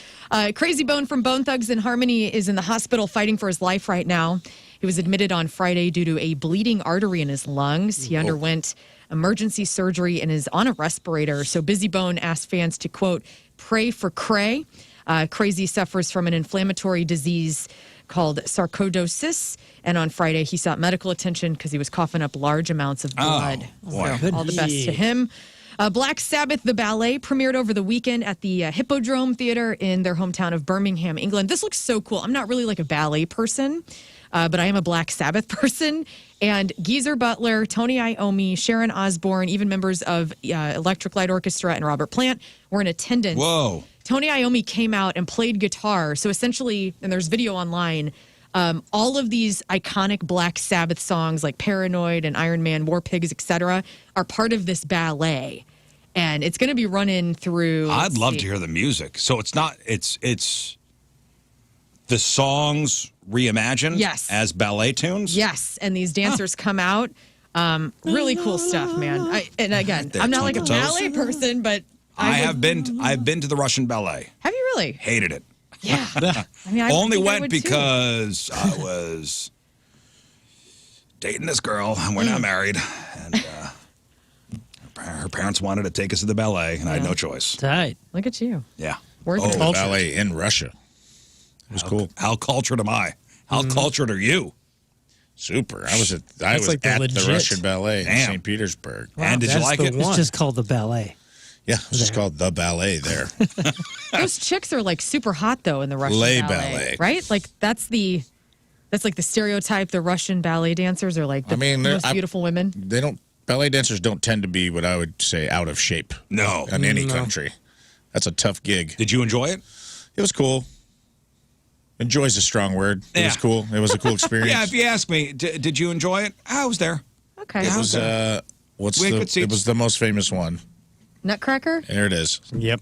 Crazy Bone from Bone Thugs and Harmony is in the hospital fighting for his life right now. He was admitted on Friday due to a bleeding artery in his lungs. He underwent emergency surgery and is on a respirator. So Busy Bone asked fans to, quote, pray for Cray. Crazy suffers from an inflammatory disease called sarcoidosis. And on Friday, he sought medical attention because he was coughing up large amounts of blood. Boy. So all the best to him. Black Sabbath, the ballet, premiered over the weekend at the Hippodrome Theater in their hometown of Birmingham, England. This looks so cool. I'm not really like a ballet person, but I am a Black Sabbath person. And Geezer Butler, Tony Iommi, Sharon Osbourne, even members of Electric Light Orchestra and Robert Plant were in attendance. Whoa. Tony Iommi came out and played guitar. So essentially, and there's video online, all of these iconic Black Sabbath songs like Paranoid and Iron Man, War Pigs, etc., are part of this ballet. And it's going to be running through. I'd love to hear the music. So it's not, it's the songs reimagined as ballet tunes? Yes. And these dancers come out. Really cool stuff, man. And again, I'm not like a ballet person, but I've been to the Russian ballet. Have you really? Hated it. Yeah. I mean, I only think I went would too. because I was dating this girl, and we're not married. And her parents wanted to take us to the ballet, and I had no choice. Tight. Look at you. Yeah. The ballet in Russia. It was cool. How cultured am I? How cultured are you? Super. I was at the Russian ballet in St. Petersburg. Wow, and did you like it? It's just called the ballet. Yeah, it's just called the ballet there. Those chicks are like super hot though in the Russian ballet, right? Like that's like the stereotype. The Russian ballet dancers are like the most beautiful women. Ballet dancers don't tend to be what I would say out of shape. No, in any country. That's a tough gig. Did you enjoy it? It was cool. Enjoy's a strong word. It was cool. It was a cool experience. Yeah, if you ask me, did you enjoy it? I was there. Okay. It was, it was the most famous one. Nutcracker? There it is. Yep.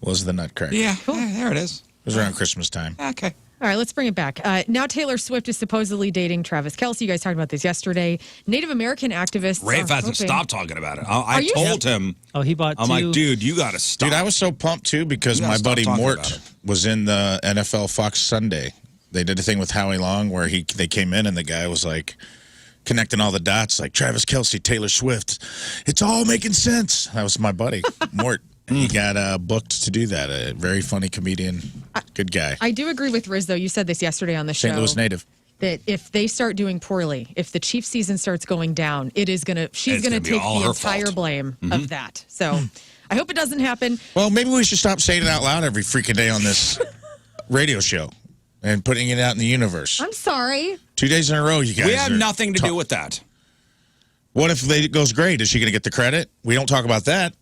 Was the Nutcracker. Yeah, there it is. It was around Christmas time. Okay. All right, let's bring it back. Now Taylor Swift is supposedly dating Travis Kelce. You guys talked about this yesterday. Native American activists. Rafe hasn't stopped talking about it. I told him. Oh, he bought I'm like, dude, you got to stop. Dude, I was so pumped, too, because my buddy Mort was in the NFL Fox Sunday. They did a thing with Howie Long where they came in and the guy was like connecting all the dots, like Travis Kelce, Taylor Swift. It's all making sense. That was my buddy, Mort. He got booked to do that. A very funny comedian. Good guy. I do agree with Rizz, though. You said this yesterday on the show. St. Louis native. That if they start doing poorly, if the Chiefs season starts going down, she's going to take the entire blame of that. So I hope it doesn't happen. Well, maybe we should stop saying it out loud every freaking day on this radio show and putting it out in the universe. I'm sorry. 2 days in a row, you guys. We have nothing to do with that. What if it goes great? Is she going to get the credit? We don't talk about that.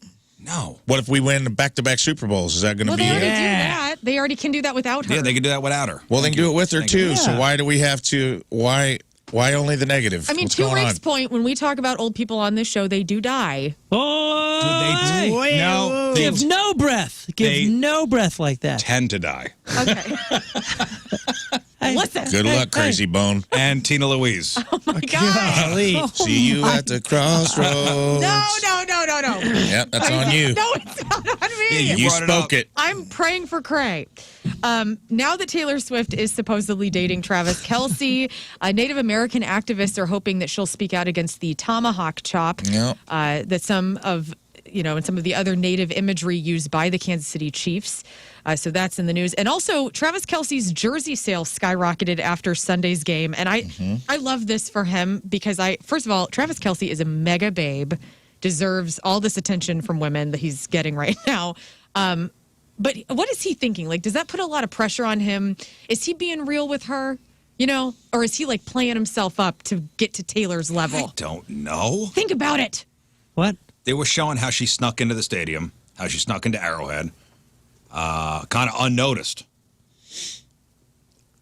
No. What if we win back-to-back Super Bowls? Is that going to be They already it? do that. They already can do that without her. Yeah, they can do that without her. Well, they can do it with her, too. Yeah. So why do we have to... Why only the negative? I mean, What's to going Rafe's on? point, when we talk about old people on this show, they do die. Oh, No. give no breath. Give no breath like that. Tend to die. Okay. Listen. Good luck, Crazy Bone. And Tina Louise. Oh, my God. See you at the crossroads. No. Yep, that's on you. No, it's not on me. You spoke it. I'm praying for Cray. Now that Taylor Swift is supposedly dating Travis Kelce, Native American activists are hoping that she'll speak out against the tomahawk chop that some of the other Native imagery used by the Kansas City Chiefs. So that's in the news. And also, Travis Kelce's jersey sales skyrocketed after Sunday's game. And I love this for him because first of all, Travis Kelce is a mega babe, deserves all this attention from women that he's getting right now. But what is he thinking? Like, does that put a lot of pressure on him? Is he being real with her? Or is he like playing himself up to get to Taylor's level? I don't know. Think about it. What? They were showing how she snuck into the stadium, how she snuck into Arrowhead, kind of unnoticed.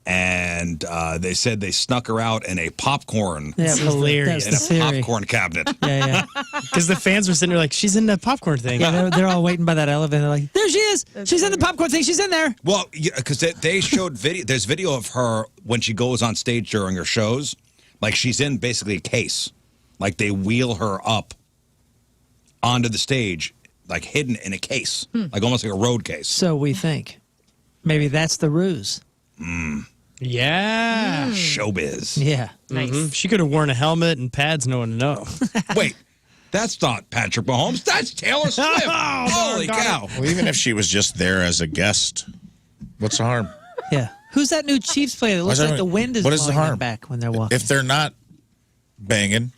And they said they snuck her out in a popcorn. That's hilarious. In a popcorn cabinet. Yeah. Because the fans were sitting there like, she's in the popcorn thing. Yeah, they're all waiting by that elevator. They're like, there she is. She's in the popcorn thing. She's in there. Well, because they showed video. There's video of her when she goes on stage during her shows. Like she's in basically a case. Like they wheel her up onto the stage, like hidden in a case, like almost like a road case. So we think. Maybe that's the ruse. Yeah. Showbiz. Yeah. Nice. She could have worn a helmet and pads, no one to know. Wait, that's not Patrick Mahomes. That's Taylor Swift. Holy cow. Well, even if she was just there as a guest, what's the harm? Yeah. Who's that new Chiefs player that looks like the wind is What is the blowing them harm? back when they're walking? If they're not banging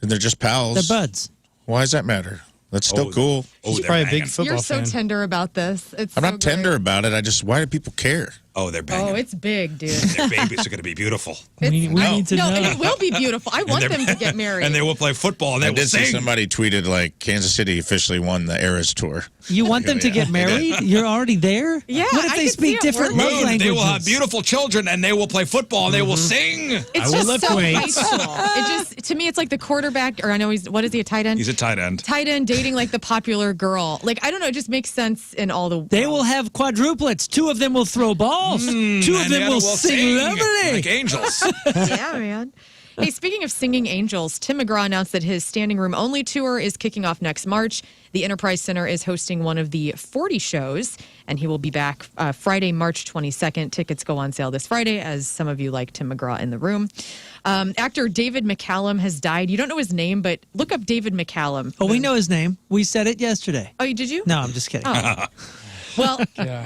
and they're just pals, They're buds. why does that matter? That's still cool. He's probably a big football You're so fan. tender about this. It's I'm so not tender about it. Why do people care? Oh, they're banging. Oh, it's big, dude. Their babies are going to be beautiful. We need to know. And it will be beautiful. I want them to get married. And they will play football. And they I will did see sing. somebody tweeted like Kansas City officially won the Eras Tour. You want them to get married? You're already there? Yeah, What if I they could see speak it different working. love Moon, languages? they will have beautiful children, and they will play football, and they will sing. It's just so high school. It just, to me, it's like the quarterback, or I know what is he, a tight end? He's a tight end. Tight end dating like the popular girl. Like, I don't know, it just makes sense in all the... They will have quadruplets. 2 of them will throw balls. 2 of And them the will other sing lovely. like angels. Yeah, man. Hey, speaking of singing angels, Tim McGraw announced that his Standing Room Only tour is kicking off next March. The Enterprise Center is hosting one of the 40 shows, and he will be back Friday, March 22nd. Tickets go on sale this Friday, as some of you like Tim McGraw in the room. Actor David McCallum has died. You don't know his name, but look up David McCallum. Oh, we know his name. We said it yesterday. Oh, did you? No, I'm just kidding. Oh. Well,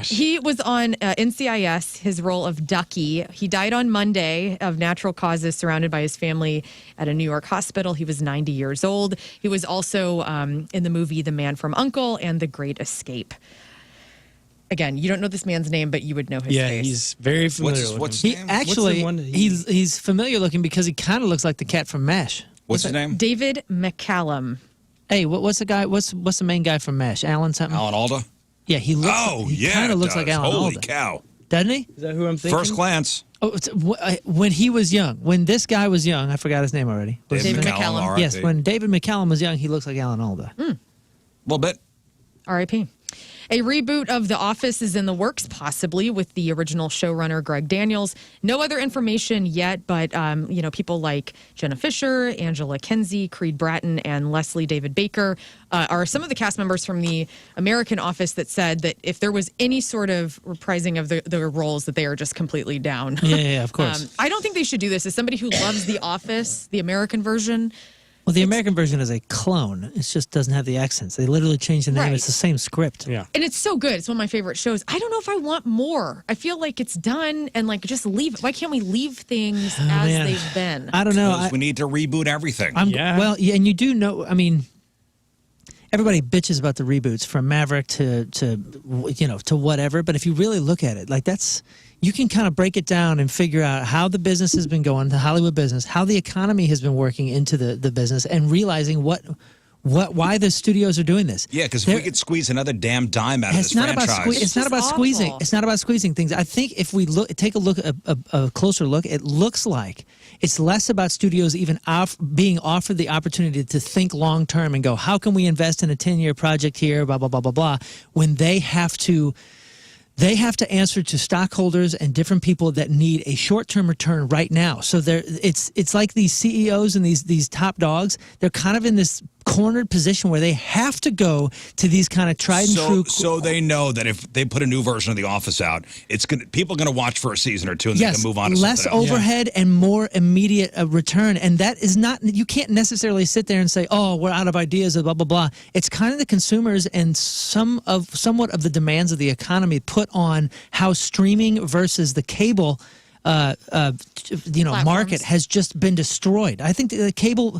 he was on NCIS, his role of Ducky. He died on Monday of natural causes, surrounded by his family at a New York hospital. He was 90 years old. He was also in the movie The Man from U.N.C.L.E. and The Great Escape. Again, you don't know this man's name, but you would know his face. Yeah, he's very familiar. What's his He name? actually, one that he's familiar looking because he kind of looks like the cat from MASH. What's his name? David McCallum. Hey, what's the guy? What's the main guy from MASH? Alan something? Alan Alda? Yeah, he looks. Oh, he yeah. kind of looks it like does. Alan Holy Alda. cow. doesn't he? Is that who I'm thinking? First glance. Oh, when he was young, when this guy was young, I forgot his name already. David McCallum. R.I.P. Yes, when David McCallum was young, he looks like Alan Alda. A little bit. R.I.P. A reboot of The Office is in the works, possibly with the original showrunner Greg Daniels. No other information yet, but people like Jenna Fisher, Angela Kinsey, Creed Bratton, and Leslie David Baker are some of the cast members from the American Office that said that if there was any sort of reprising of the roles, that they are just completely down. Yeah, of course. I don't think they should do this. As somebody who loves The Office, the American version. Well, the American version is a clone. It just doesn't have the accents. They literally changed the name. Right. It's the same script. Yeah. And it's so good. It's one of my favorite shows. I don't know if I want more. I feel like it's done and just leave it. Why can't we leave things as man. they've been? I don't know. Because we need to reboot everything. Well, yeah, and you do know. I mean, everybody bitches about the reboots from Maverick to whatever. But if you really look at it, you can kind of break it down and figure out how the business has been going, the Hollywood business, how the economy has been working into the business, and realizing why the studios are doing this. Yeah, because if we could squeeze another damn dime out of this franchise. It's not about squeezing. It's not about squeezing things. I think if we take a closer look, it looks like it's less about studios even being offered the opportunity to think long term and go, how can we invest in a 10-year project here, blah blah blah blah blah, when they have to answer to stockholders and different people that need a short-term return right now. So it's like these CEOs and these top dogs. They're kind of in this cornered position where they have to go to these kind of tried and true. So they know that if they put a new version of The Office out, people are going to watch for a season or two and they can move on to less something else. overhead and more immediate return. And that is not, you can't necessarily sit there and say, oh, we're out of ideas, blah, blah, blah. It's kind of the consumers and somewhat of the demands of the economy put on how streaming versus the cable market has just been destroyed. I think the cable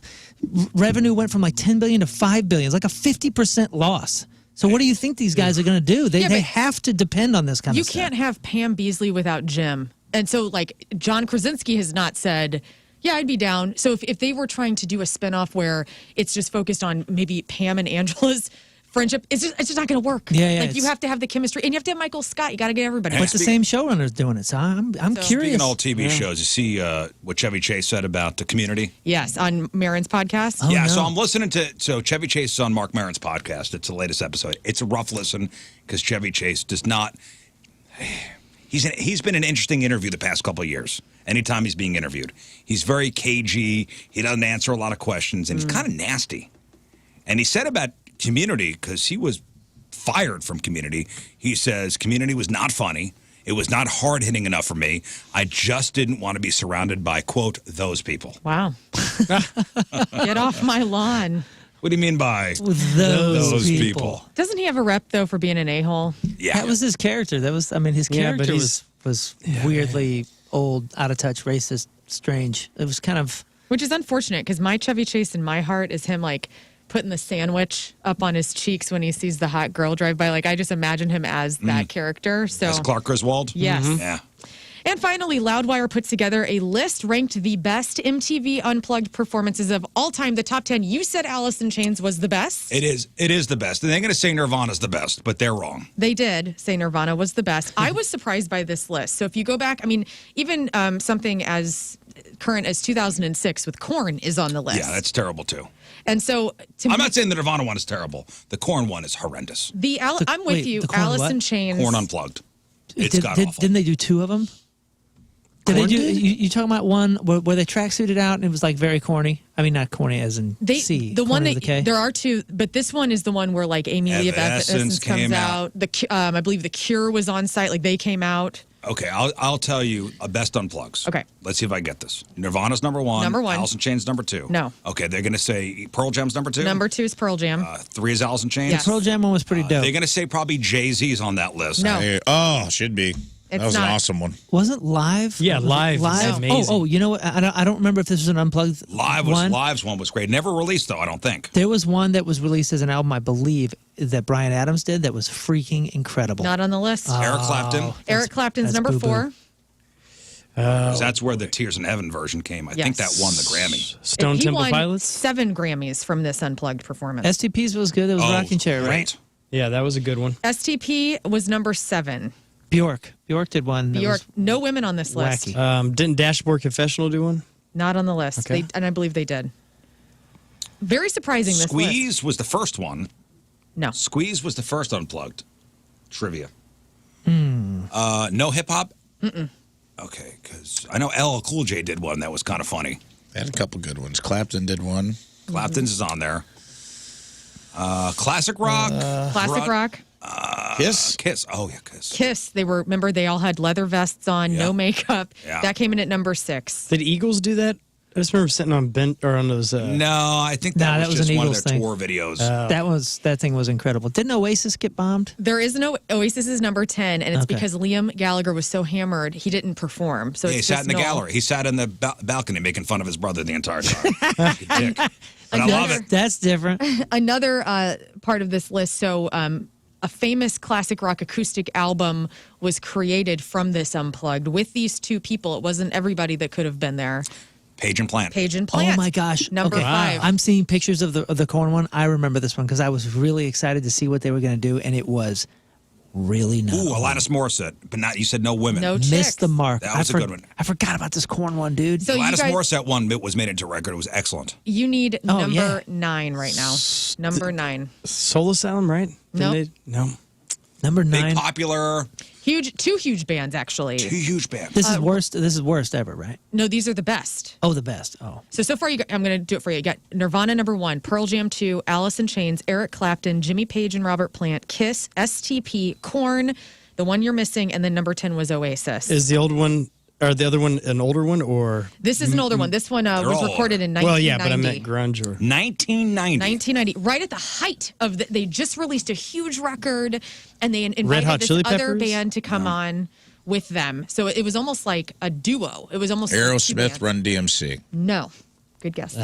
revenue went from like $10 billion to $5 billion. It's like a 50% loss. So what do you think these guys are going to do? They have to depend on this kind of stuff. You can't have Pam Beasley without Jim. And so John Krasinski has not said, yeah, I'd be down. So if they were trying to do a spinoff where it's just focused on maybe Pam and Angela's friendship, it's just not going to work. Yeah, you have to have the chemistry, and you have to have Michael Scott. You got to get everybody. But the same showrunner's doing it, so I'm curious. Speaking of old TV shows, you see what Chevy Chase said about the Community? Yes, on Maron's podcast. Oh, yeah, so I'm listening to Chevy Chase is on Mark Maron's podcast. It's the latest episode. It's a rough listen because Chevy Chase does not. He's been an interesting interview the past couple of years. Anytime he's being interviewed, he's very cagey. He doesn't answer a lot of questions, and he's kind of nasty. And he said about Community, because he was fired from Community, he says Community was not funny. It was not hard-hitting enough for me. I just didn't want to be surrounded by, quote, those people. Wow. Get off my lawn. What do you mean by those people? Doesn't he have a rep, though, for being an a-hole? Yeah. That was his character. His character was weirdly old, out-of-touch, racist, strange. It was kind of... Which is unfortunate, because my Chevy Chase in my heart is him, putting the sandwich up on his cheeks when he sees the hot girl drive by. I just imagine him as that character. So as Clark Griswold? Yes. Mm-hmm. Yeah. And finally, Loudwire put together a list ranked the best MTV Unplugged performances of all time. The top 10. You said Alice in Chains was the best. It is the best. And they're going to say Nirvana's the best, but they're wrong. They did say Nirvana was the best. I was surprised by this list. So if you go back, even something as current as 2006 with Korn is on the list. Yeah, that's terrible too. And so I'm not saying the Nirvana one is terrible. The Korn one is horrendous. I'm with you. Alice in Chains. Korn Unplugged. It's god-awful. Didn't they do two of them? Did they do? You talking about one where they tracksuited out and it was very corny? I mean, not corny as in C. The one that the there are two, but this one is the one where Amy Lee of Essence comes out. I believe The Cure was on site. They came out. Okay, I'll tell you a best unplugs. Okay. Let's see if I get this. Nirvana's number one. Number one. Alice in Chains number 2. No. Okay, they're going to say Pearl Jam's number 2. Number 2 is Pearl Jam. 3 is Alice in Chains. Yes. The Pearl Jam one was pretty dope. They're going to say probably Jay-Z's on that list. No. Should be. It's that was not. an awesome one. Wasn't Live? Yeah, Live. Live. Amazing. Oh, you know what? I don't remember if this was an unplugged one. Live's one was great. Never released though, I don't think. There was one that was released as an album, I believe, that Bryan Adams did that was freaking incredible. Not on the list. Eric Clapton. Eric Clapton's number boo-boo. 4. That's where the Tears in Heaven version came. I think that won the Grammy. Stone Temple won Pilots? 7 Grammys from this unplugged performance. STP's was good. It was Rocking Chair, right? Great. Yeah, that was a good one. STP was number 7. Bjork did one. that Bjork. was No women on this list. wacky. Didn't Dashboard Confessional do one? Not on the list. Okay. And I believe they did. Very surprising, this list. Squeeze was the first one. No. Squeeze was the first Unplugged. Trivia. No hip hop? Mm-mm. Okay, because I know LL Cool J did one that was kind of funny. They had a couple good ones. Clapton did one. Clapton's is on there. Classic rock. Classic rock. Kiss? Kiss. Oh, yeah, Kiss. Kiss. Remember, they all had leather vests on, Yeah. no makeup. Yeah. That came in at number 6. Did Eagles do that? I just remember sitting on on those. No, I think that Nah, was that was just an one of Eagles their thing. tour videos. That thing was incredible. Didn't Oasis get bombed? There is no Oasis is number 10, and it's Okay. because Liam Gallagher was so hammered he didn't perform. So Yeah, he it's sat just in the null. gallery. He sat in the balcony making fun of his brother the entire time. You dick. But I love it. That's different. Another part of this list. So a famous classic rock acoustic album was created from this Unplugged with these two people. It wasn't everybody that could have been there. Page and Plant. Page and Plant. Oh my gosh! Number 5. I'm seeing pictures of the corn one. I remember this one because I was really excited to see what they were going to do, and it was really not. Ooh, Alanis Morissette. But not, you said no women. No chicks. Missed the mark. That was a good one. I forgot about this corn one, dude. So you Alanis guys, Morissette one was made into a record. It was excellent. you need Oh, number yeah. 9 right now. Number 9. Soul Asylum, right? Nope. No. Number Big 9. popular. Two huge bands, actually. Two huge bands. This is worst. This is worst ever, right? No, these are the best. Oh, the best. Oh, So far, I'm going to do it for you. You got Nirvana number 1, Pearl Jam 2, Alice in Chains, Eric Clapton, Jimmy Page and Robert Plant, Kiss, STP, Korn, the one you're missing, and then number 10 was Oasis. Is the old one or the other one an older one or? This is an older one. This one was all recorded in 1990. Well, yeah, but I meant grunge or. 1990. 1990, right at the height of they just released a huge record, and they Red invited Hot this Chili other Peppers? band to come on with them. So it was almost like a duo. It was almost like two Aerosmith, bands. Run DMC. No, good guess. oh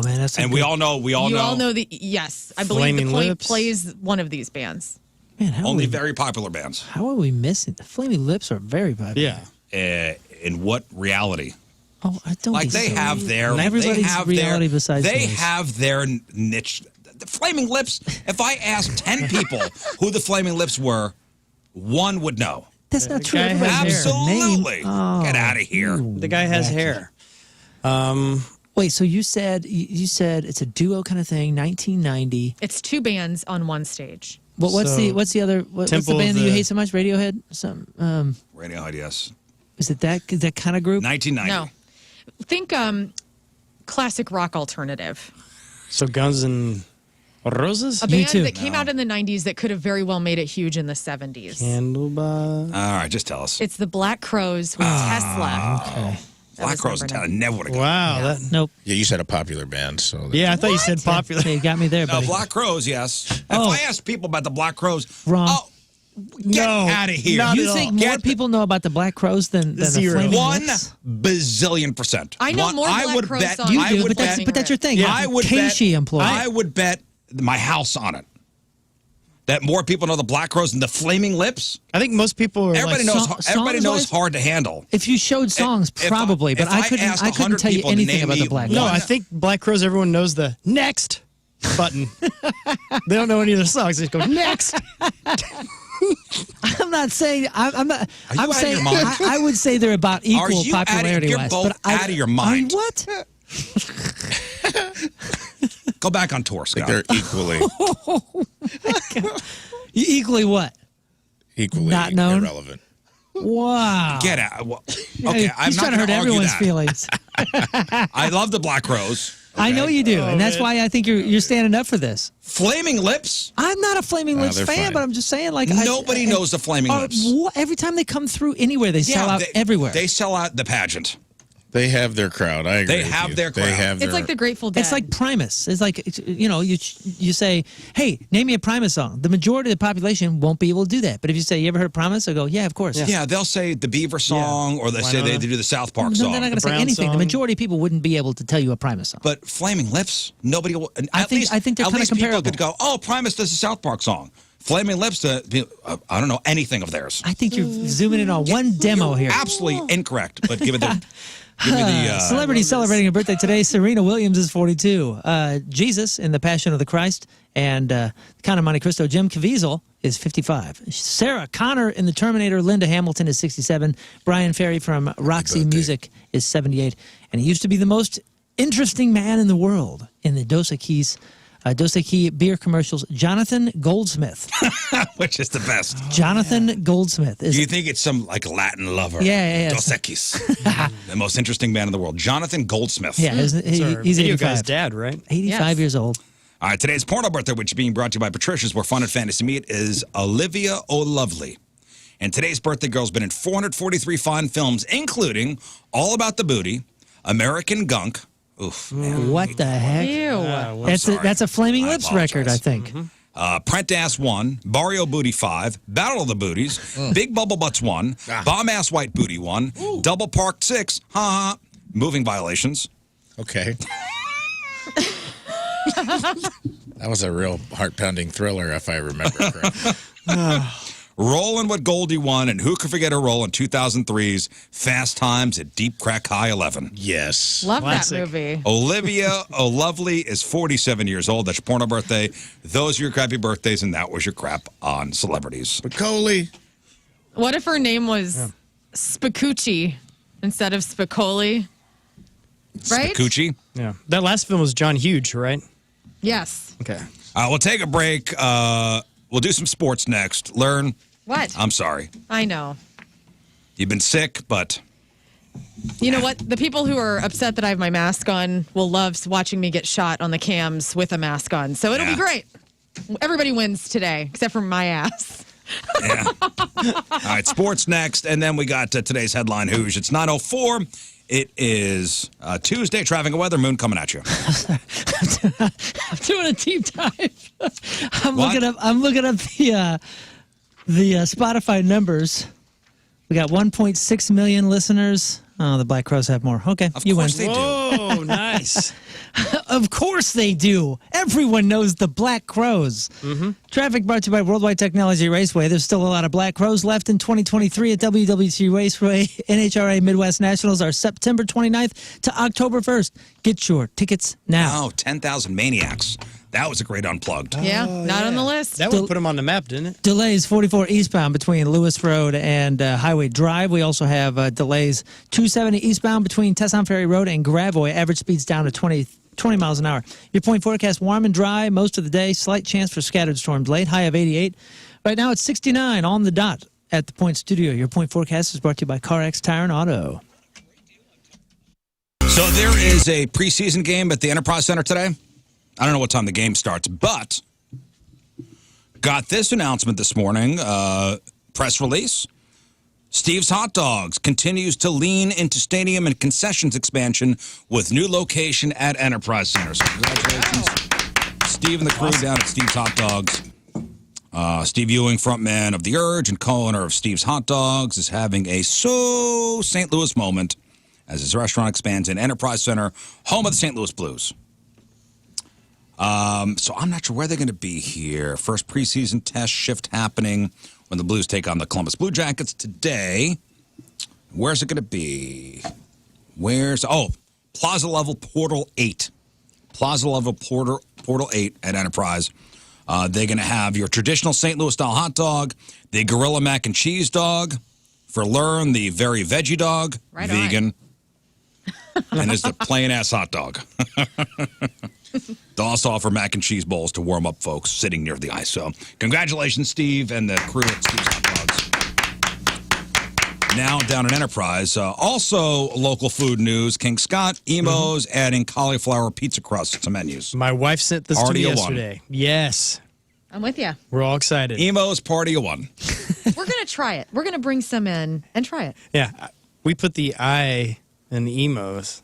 man, that's And we all know. you all know the yes. I believe Flaming the Point Lips. plays one of these bands. man. How Only are we, very popular bands. how are we missing? The Flaming Lips are very popular. Yeah. In what reality? Oh, I don't. Like be they silly. have their. Everybody's they have reality their, besides They yours. have their niche. The Flaming Lips. If I asked 10 people who the Flaming Lips were, one would know. That's not true. guy Everybody has knows the name. Absolutely. Oh. Get out of here. The guy has hair. Wait, so you said it's a duo kind of thing, 1990. It's two bands on one stage. What's So, what's the other what's the Temple of band that you the- hate so much? Radiohead? Some Radiohead, yes. is it that kind of group? 1990. No, think classic rock alternative. So Guns N' Roses? A band U2. that came out in the 90s that could have very well made it huge in the 70s. Candlebox. All right, just tell us. It's the Black Crowes with Tesla. Okay. That Black was Crowes number I 9. never would have got. Wow. That, Nope. Yeah, you said a popular band, so. yeah, I thought you said popular. Yeah, you got me there, No, buddy. Black Crowes, yes. If Oh. I ask people about the Black Crowes, Wrong. oh, get No, out of here. not You at think all. more Get- people know about the Black Crowes than the Zero. Flaming 1 Lips? bazillion %. I know more I Black would Crowes bet. songs You I do, would but bet. that's your thing. I would bet. Casey employee. I would bet my house on it. That more people know the Black Crowes than the Flaming Lips. I think most people are Everybody like, knows. Everybody knows songs-wise? hard to handle. If you showed songs, if I- probably, but if I I couldn't. asked I couldn't 100 tell you people to anything name about me the Black No, Crowes. I think Black Crowes, everyone knows the next button. They don't know any of their songs. They just go, next. I'm not saying. I'm not. Are you I'm out of saying. your mind? I would say they're about equal Are you out of- popularity you're wise. both but I, out of your mind. What? Go back on tour, Scott. They're equally Equally what? Not known? irrelevant. Wow. Get out. Well, okay, I'm He's not trying to going hurt to argue everyone's that. feelings. I love the Black Crowes. I know you do, and that's man. why I think you're standing up for this. Flaming Lips. I'm not a Flaming Lips they're fan, fine. but I'm just saying, like, Nobody knows the Flaming Lips. Every time they come through anywhere, they sell out everywhere. They sell out the pageant. They have their crowd. I agree. They with have you. their crowd. They have It's their, like the Grateful Dead. It's like Primus. It's like, you say, hey, name me a Primus song. The majority of the population won't be able to do that. But if you say, you ever heard of Primus? They'll go, yeah, of course. Yeah, they'll say the Beaver song, or they say they do the South Park No, song. they're not going to say Brown anything. song. The majority of people wouldn't be able to tell you a Primus song. But Flaming Lips, nobody will. I think they're at kinda least people comparable. could go, oh, Primus does a South Park song. Flaming Lips, I don't know anything of theirs. I think you're zooming in on one demo You're here. Absolutely incorrect, but give it the. Give me the Celebrity celebrating a birthday today. Serena Williams is 42. Jesus in The Passion of the Christ and Count of Monte Cristo. Jim Caviezel is 55. Sarah Connor in The Terminator. Linda Hamilton is 67. Brian Ferry from Roxy Music is 78. And he used to be the most interesting man in the world in the Dos Equis beer commercials. Jonathan Goldsmith. which is the best. Jonathan Goldsmith. Do you think it's some like Latin lover? Yeah. Dos Equis. The most interesting man in the world. Jonathan Goldsmith. Yeah, he's video 85. guy's dad, right? 85 years old. All right, today's porno birthday, which is being brought to you by Patricia's, where fun and fantasy meet, is Olivia O'Lovely. And today's birthday girl's been in 443 fine films, including All About the Booty, American Gunk. Oof. Man, What the heck? Ew. That's a Flaming I Lips record, I apologize. think. Print Ass 1, Barrio Booty 5, Battle of the Booties, Big Bubble Butts 1, Bomb Ass White Booty 1, Double Parked 6, Moving Violations. Okay. That was a real heart-pounding thriller, if I remember correctly. Rollin' with Goldie 1, and who could forget a roll in 2003's Fast Times at Deep Crack High 11. Yes. Love Classic. that movie. Olivia O'Lovely is 47 years old. That's your porno birthday. Those are your crappy birthdays, and that was your crap on celebrities. Spicoli. What if her name was Spicucci instead of Spicoli? Right? Spicucci. Yeah. That last film was John Hughes, right? Yes. Okay. We'll take a break. We'll do some sports next. Learn. What? I'm sorry. I know. You've been sick, but You know what? The people who are upset that I have my mask on will love watching me get shot on the cams with a mask on. So it'll be great. Everybody wins today, except for my ass. yeah. All right, sports next, and then we got today's Headline Hooshe. It's 9:04. It is Tuesday. Traffic and weather. Moon coming at you. I'm doing a deep dive. I'm What? looking up the Spotify numbers. We got 1.6 million listeners. Oh, the Black Crows have more. Okay, Of you win. course they do. Oh, nice. Of course they do. Everyone knows the Black Crows. Traffic brought to you by Worldwide Technology Raceway. There's still a lot of Black Crows left in 2023 at WWT Raceway. NHRA Midwest Nationals are September 29th to October 1st. Get your tickets now. Oh, 10,000 Maniacs. That was a great unplugged. Yeah, not on the list. That would put them on the map, didn't it? Delays 44 eastbound between Lewis Road and Highway Drive. We also have delays 270 eastbound between Tesson Ferry Road and Gravois. Average speeds down to 20 miles an hour. Your point forecast, warm and dry most of the day. Slight chance for scattered storms late. High of 88. Right now it's 69 on the dot at the Point Studio. Your point forecast is brought to you by CarX Tire and Auto. So there is a preseason game at the Enterprise Center today. I don't know what time the game starts, but got this announcement this morning, press release. Steve's Hot Dogs continues to lean into stadium and concessions expansion with new location at Enterprise Center. So congratulations, Steve and the crew down at Steve's Hot Dogs. Steve Ewing, frontman of The Urge and co-owner of Steve's Hot Dogs, is having a so St. Louis moment as his restaurant expands in Enterprise Center, home of the St. Louis Blues. So I'm not sure where they're going to be here. First preseason test shift happening when the Blues take on the Columbus Blue Jackets today. Where's it going to be? Plaza Level Portal 8. Plaza Level Portal 8 at Enterprise. They're going to have your traditional St. Louis style hot dog, the Gorilla Mac and Cheese dog, for Lern, the very veggie dog, Right vegan, and there's the plain ass hot dog. They also offer mac and cheese bowls to warm up folks sitting near the ice. So congratulations, Steve and the crew at Steve's Hot Dogs. Now down at Enterprise. Also local food news. King Scott, Emo's adding cauliflower pizza crusts to menus. My wife sent this to me Party of yesterday. Yes. I'm with you. We're all excited. Emo's party of one. We're going to try it. We're going to bring some in and try it. Yeah. We put the I in the emos.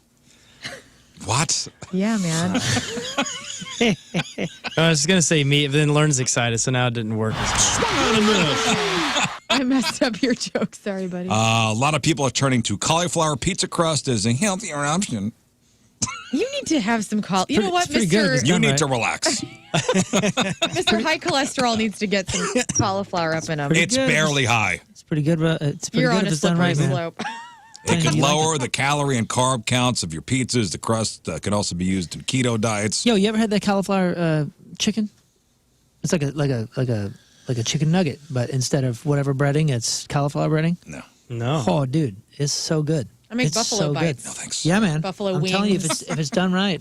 Yeah, What? man. I was going to say meat, but then Lern's excited, so now it didn't work. I messed up your joke. Sorry, buddy. A lot of people are turning to cauliflower pizza crust as a healthier option. You need to have some You know what, pretty good. Mr. You need to relax. Mr. High Cholesterol needs to get some cauliflower up in him. It's good. barely high. It's pretty good. It's pretty You're good on if a it's done slippery right, man. slope. It can lower the calorie and carb counts of your pizzas. The crust can also be used in keto diets. Yo, you ever had that cauliflower chicken? It's like a chicken nugget, but instead of whatever breading, it's cauliflower breading. No. Oh, dude, it's so good. I make it's buffalo so bites. Good. No, thanks. Yeah, man. Buffalo I'm telling you, wings. if it's done right,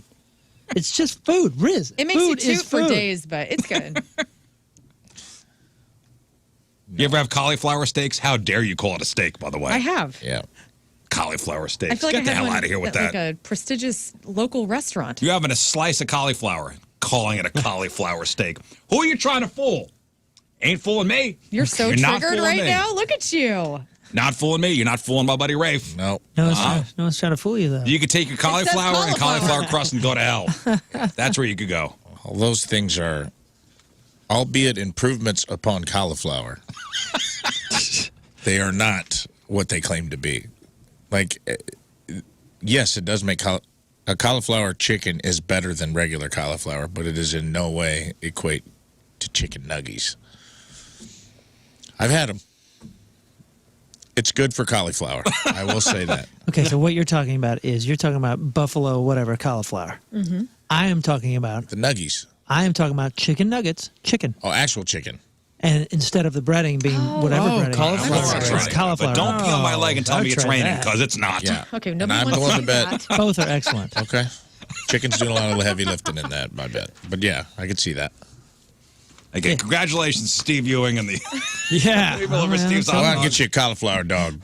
it's just food. Rizz. It makes food you is toot for food. days, but it's good. You ever have cauliflower steaks? How dare you call it a steak, by the way? I have. Yeah. Cauliflower steaks. I feel like Get I the had hell one out of here with at that. like a prestigious local restaurant. You're having a slice of cauliflower, calling it a cauliflower steak. Who are you trying to fool? Ain't fooling me. You're so not triggered fooling right me. now. Look at you. Not fooling me. You're not fooling my buddy Rafe. No. No one's trying to fool you, though. You could take your cauliflower and cauliflower. cauliflower crust and go to hell. That's where you could go. All those things are, albeit improvements upon cauliflower, they are not what they claim to be. Like, yes, it does make a cauliflower chicken is better than regular cauliflower, but it is in no way equate to chicken nuggies. I've had them. It's good for cauliflower. I will say that. Okay, so what you're talking about is buffalo whatever cauliflower. Mm-hmm. I am talking about The nuggies. chicken nuggets, chicken. Oh, actual chicken. And instead of the breading being whatever breading. cauliflower. That's It's right. cauliflower. But don't pee on my leg and tell I've me it's tried raining, that. because it's not. Yeah. Okay, And nobody I'm wants willing to to see bet. that. Both are excellent. Okay. Chicken's doing a lot of the heavy lifting in that, I bet. But yeah, I could see that. Okay, congratulations, Steve Ewing and the Yeah. people over Steve's I'll house. get you a cauliflower dog.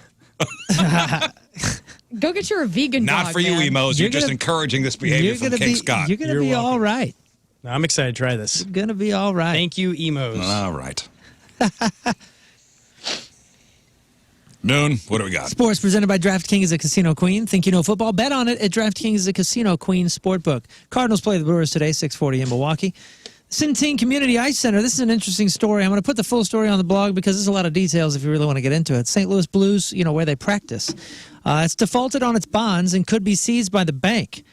Go get your vegan Not dog, for you, man. emos. You're just gonna- encouraging this behavior from King Scott. You're gonna You're be welcome. all right. No, I'm excited to try this. You're gonna be all right. Thank you, emos. All right. Moon, what do we got? Sports presented by DraftKings is a casino queen. Think you know football? Bet on it at DraftKings is a casino queen sportbook. Cardinals play the Brewers today, 6:40 in Milwaukee. Centene Community Ice Center. This is an interesting story. I'm going to put the full story on the blog because there's a lot of details if you really want to get into it. St. Louis Blues, where they practice. It's defaulted on its bonds and could be seized by the bank.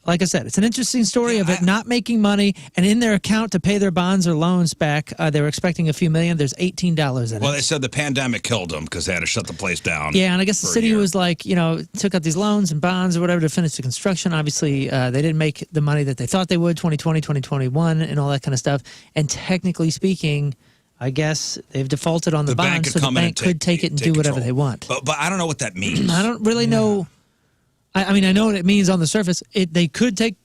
Like I said, it's an interesting story of it not making money, and in their account to pay their bonds or loans back, they were expecting a few million. There's $18 in it. Well, they said the pandemic killed them because they had to shut the place down. Yeah, and I guess the for a city year. was like, took out these loans and bonds or whatever to finish the construction. Obviously, they didn't make the money that they thought they would, 2020, 2021, and all that kind of stuff. And technically speaking, I guess they've defaulted on the bank bonds, could so the come in bank and could take it and do whatever control. they want. But I don't know what that means. I don't really know. I mean, I know what it means on the surface. They could take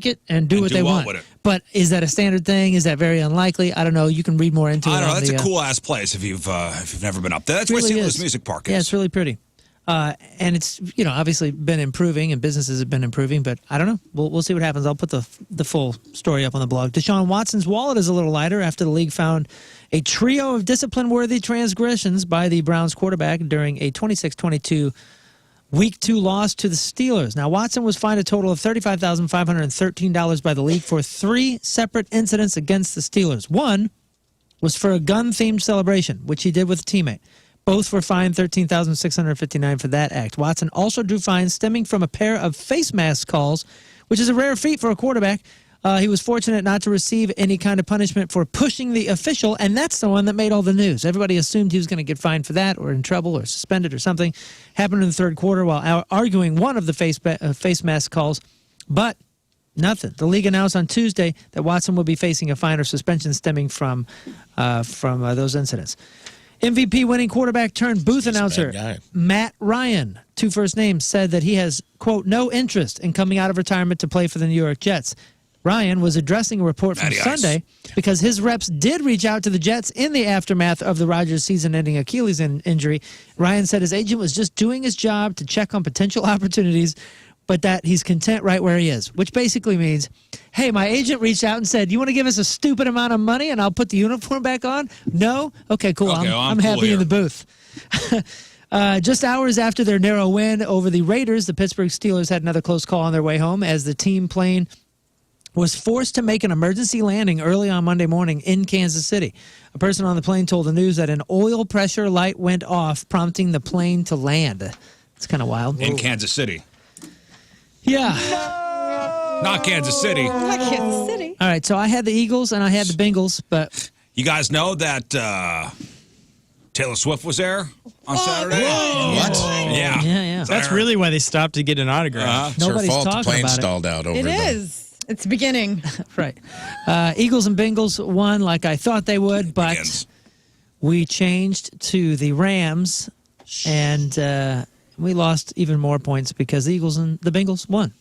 it and do And what do they what want. with it? But is that a standard thing? Is that very unlikely? I don't know. You can read more into it. I don't know. on That's the, a cool ass place if you've never been up there. That's where really St. Louis is. Music Park is. Yeah, it's really pretty. And it's obviously been improving and businesses have been improving, but I don't know. We'll see what happens. I'll put the full story up on the blog. Deshaun Watson's wallet is a little lighter after the league found a trio of discipline-worthy transgressions by the Browns quarterback during a 26-22 Week 2 loss to the Steelers. Now, Watson was fined a total of $35,513 by the league for 3 separate incidents against the Steelers. One was for a gun-themed celebration, which he did with a teammate. Both were fined $13,659 for that act. Watson also drew fines stemming from a pair of face mask calls, which is a rare feat for a quarterback. He was fortunate not to receive any kind of punishment for pushing the official, and that's the one that made all the news. Everybody assumed he was going to get fined for that or in trouble or suspended or something. Happened in the third quarter while arguing one of the face mask calls, but nothing. The league announced on Tuesday that Watson will be facing a fine or suspension stemming from those incidents. MVP winning quarterback turned booth announcer Matt Ryan, 2 first names, said that he has, quote, no interest in coming out of retirement to play for the New York Jets. Ryan was addressing a report from Sunday because his reps did reach out to the Jets in the aftermath of the Rodgers season-ending Achilles injury. Ryan said his agent was just doing his job to check on potential opportunities, but that he's content right where he is, which basically means, hey, my agent reached out and said, you want to give us a stupid amount of money and I'll put the uniform back on? No? Okay, cool. Okay, I'm cool happy here. in the booth. Just hours after their narrow win over the Raiders, the Pittsburgh Steelers had another close call on their way home as the team plane was forced to make an emergency landing early on Monday morning in Kansas City. A person on the plane told the news that an oil pressure light went off, prompting the plane to land. It's kind of wild. In Kansas City. Yeah. Not Kansas City. Not Kansas City. All right, so I had the Eagles and I had the Bengals, but You guys know that Taylor Swift was there on Saturday. What? Yeah. Yeah. That's really why they stopped to get an autograph. It's her Nobody's fault the talking plane about it. stalled out over It there. is. It's beginning. Right. Eagles and Bengals won like I thought they would, but Begins. we changed to the Rams, and we lost even more points because the Eagles and the Bengals won.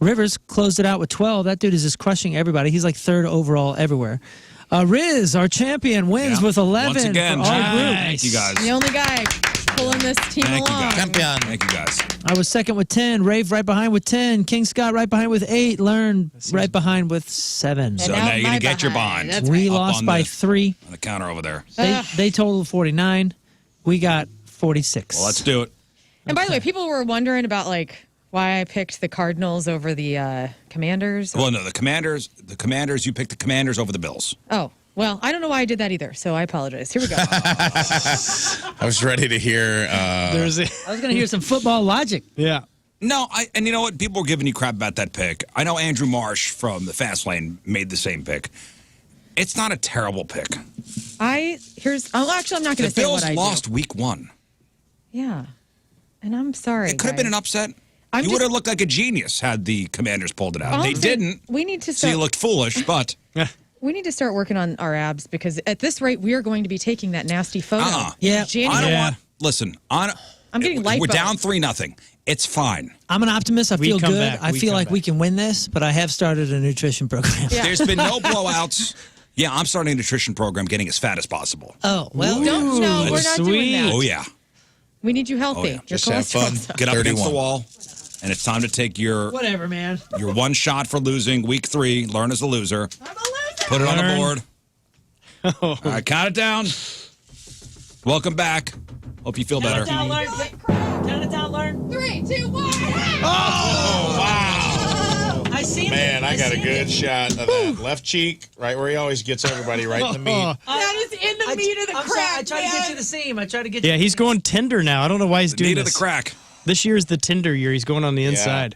Rivers closed it out with 12. That dude is just crushing everybody. He's like third overall everywhere. Rizz, our champion, wins with 11 Once again. for our group. Thank you guys. The only guy pulling this team Thank you along. guys. Champion. Thank you guys. I was second with 10. Rafe right behind with 10. King Scott right behind with 8. Lern right behind with 7. So now now you're my going to get your behind. bond. That's We Up lost on by the- 3. On the counter over there. They totaled 49. We got 46. Well, let's do it. And by the way, people were wondering about why I picked the Cardinals over the Commanders. Well, no, the Commanders, you picked the Commanders over the Bills. Oh, well, I don't know why I did that either, so I apologize. Here we go. I was ready to hear. I was going to hear some football logic. Yeah. No, and you know what? People were giving you crap about that pick. I know Andrew Marsh from the Fast Lane made the same pick. It's not a terrible pick. I'm not going The to say Bills what I lost do. week 1. Yeah, and I'm sorry. It could have been an upset. You would have looked like a genius had the Commanders pulled it out. They didn't. We need to So you start. looked foolish, but We need to start working on our abs because at this rate, we are going to be taking that nasty photo. Yeah. in January. I don't want. Listen, I'm getting lipo. We're down 3-0. It's fine. I'm an optimist. I We feel come good. back. I We feel come like we back. can win this, but I have started a nutrition program. Yeah. There's been no blowouts. Yeah, I'm starting a nutrition program, getting as fat as possible. Oh, well. No, we're not doing that. Oh yeah. We need you healthy. Oh, yeah. Your Just have fun. cholesterol's up. Get up against the 31. wall, and it's time to take your Whatever, man. one shot for losing week 3. Learn as a loser. I'm a loser. Put it on the Learn. board. All right, count it down. Welcome back. Hope you feel better. Count it down, Lern. 3, 2, 1. Oh, wow. I see Man, I got a good shot of that left cheek, right where he always gets everybody, right in the meat. That is in the meat of the crack. I tried to get you the seam. I tried to get Yeah, you he's going tender now. I don't know why he's doing Need of this. the crack. This year is the tender year. He's going on the inside.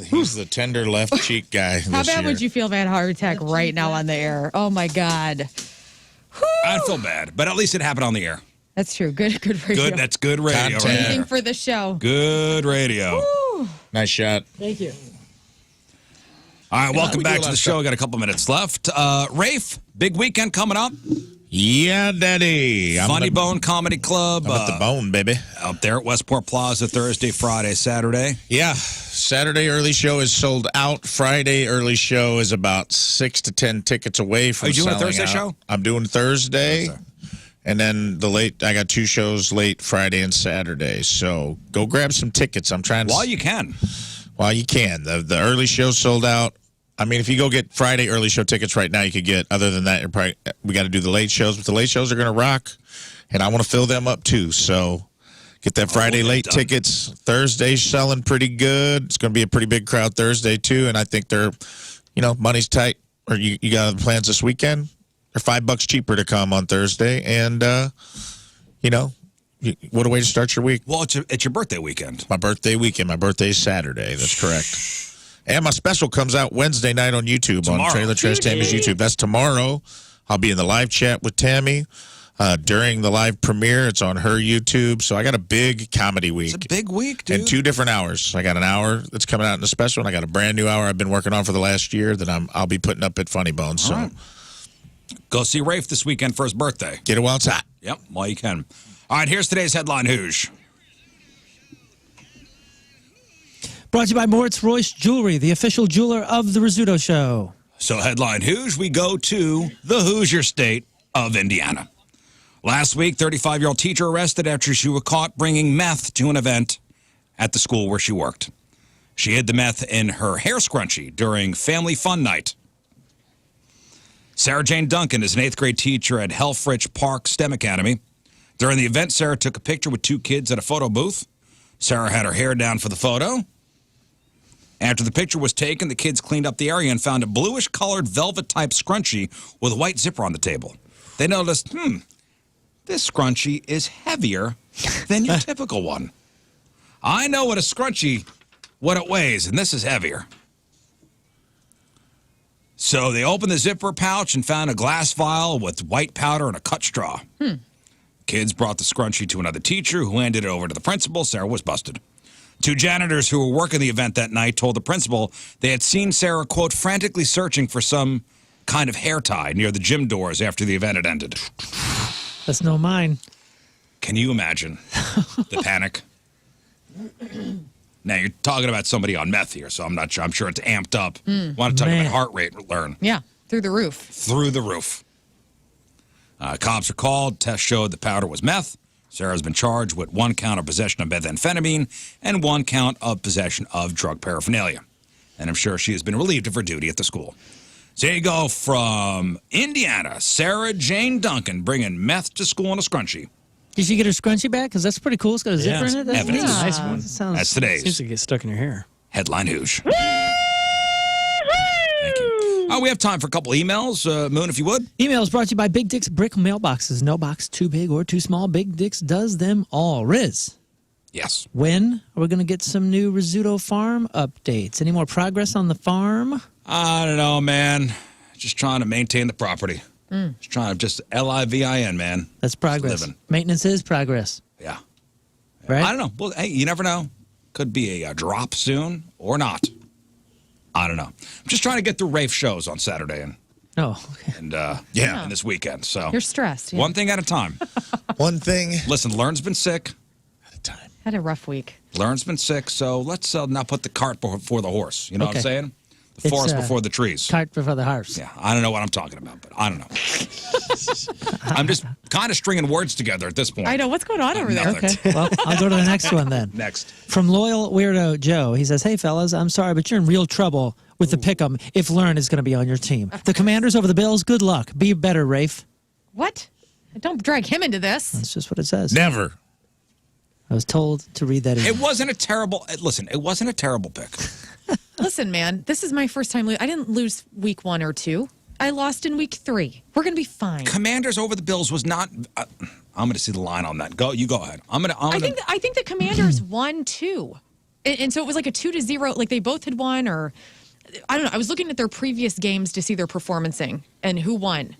He's the tender left cheek guy. How bad would you feel if I had a heart attack right now on the air? Oh my God. I'd feel bad, but at least it happened on the air. That's true. Good radio. Good. That's good radio. Content. Right Anything there. for the show. Good radio. Nice shot. Thank you. All right, welcome we do back a to lot the of show. stuff. Got a couple minutes left. Rafe, big weekend coming up. Yeah, daddy. Funny I'm Bone Comedy Club. at the bone, baby. Out there at Westport Plaza Thursday, Friday, Saturday. Yeah, Saturday early show is sold out. Friday early show is about 6 to 10 tickets away from Are you doing a selling Thursday out. show? I'm doing Thursday. And then I got 2 shows late Friday and Saturday. So go grab some tickets. I'm trying to. While you can. While you can. The early show sold out. I mean, if you go get Friday early show tickets right now, you could get. Other than that, we got to do the late shows. But the late shows are going to rock, and I want to fill them up too. So get that Friday late done. tickets. Thursday's selling pretty good. It's going to be a pretty big crowd Thursday too, and I think they're, money's tight. Or you got plans this weekend? They're $5 cheaper to come on Thursday, and what a way to start your week. Well, it's your birthday weekend. My birthday weekend. My birthday's Saturday. That's correct. And my special comes out Wednesday night on YouTube, Tomorrow. on Trailer Trash Tammy's YouTube. That's tomorrow. I'll be in the live chat with Tammy during the live premiere. It's on her YouTube. So I got a big comedy week. It's a big week, dude. And 2 different hours. I got an hour that's coming out in the special, and I got a brand new hour I've been working on for the last year that I'll be putting up at Funny Bones. So right. Go see Rafe this weekend for his birthday. get it while it's hot. Yep, while you can. All right, here's today's Headline Hooshe. Brought to you by Moritz Royce Jewelry, the official jeweler of the Rizzuto Show. So, Headline Hooshe, we go to the Hoosier state of Indiana. Last week, 35-year-old teacher arrested after she was caught bringing meth to an event at the school where she worked. She hid the meth in her hair scrunchie during family fun night. Sarah Jane Duncan is an 8th grade teacher at Helfrich Park STEM Academy. During the event, Sarah took a picture with 2 kids at a photo booth. Sarah had her hair down for the photo. After the picture was taken, the kids cleaned up the area and found a bluish-colored velvet-type scrunchie with a white zipper on the table. They noticed, this scrunchie is heavier than your typical one. I know what it weighs, and this is heavier. So they opened the zipper pouch and found a glass vial with white powder and a cut straw. Kids brought the scrunchie to another teacher who handed it over to the principal. Sarah was busted. 2 janitors who were working the event that night told the principal they had seen Sarah, quote, frantically searching for some kind of hair tie near the gym doors after the event had ended. That's no mine. Can you imagine the panic? Now, you're talking about somebody on meth here, so I'm not sure. I'm sure it's amped up. Want to talk about heart rate, Lern. Yeah, through the roof. Through the roof. Cops are called. Tests showed the powder was meth. Sarah's been charged with 1 count of possession of methamphetamine and 1 count of possession of drug paraphernalia. And I'm sure she has been relieved of her duty at the school. So there you go from Indiana, Sarah Jane Duncan bringing meth to school in a scrunchie. Did she get her scrunchie back? Because that's pretty cool. It's got a zipper in it. That's Evidence. neat. Nice one. That's today's Seems to get stuck in your hair. Headline Hooshe. Thank you. We have time for a couple emails. Moon, if you would. Emails brought to you by Big Dick's Brick Mailboxes. No box too big or too small. Big Dick's does them all. Rizz. Yes. When are we going to get some new Rizzuto farm updates? Any more progress on the farm? I don't know, man. Just trying to maintain the property. Just trying to just LIVIN, man. That's progress. living. Maintenance is progress. Yeah. Right? I don't know. Well, hey, you never know. Could be a drop soon or not. I don't know. I'm just trying to get through Rafe shows on Saturday and and this weekend. So You're stressed. Yeah. one thing at a time. One thing Listen, Lern's been sick. at a time. Had a rough week. Lern's been sick, so let's not put the cart before the horse. You know what I'm Okay. saying? The forest before the trees. Cart before the horse. Yeah, I don't know what I'm talking about, but I don't know. I'm just kind of stringing words together at this point. I know. What's going on over there? Nothing. Okay, well, I'll go to the next one then. Next. From Loyal Weirdo Joe, he says, hey, fellas, I'm sorry, but you're in real trouble with the pick'em if Lern is going to be on your team. The Commanders over the Bills, good luck. Be better, Rafe. What? Don't drag him into this. That's just what it says. Never. I was told to read that email. It wasn't a terrible, listen, it wasn't a terrible pick. Listen, man, this is my first time. I didn't lose week 1 or 2. I lost in week 3. We're going to be fine. Commanders over the Bills was not, I'm going to see the line on that. You go ahead. I think the Commanders won 2. And so it was like a 2-0. Like they both had won, or I don't know. I was looking at their previous games to see their performancing and who won.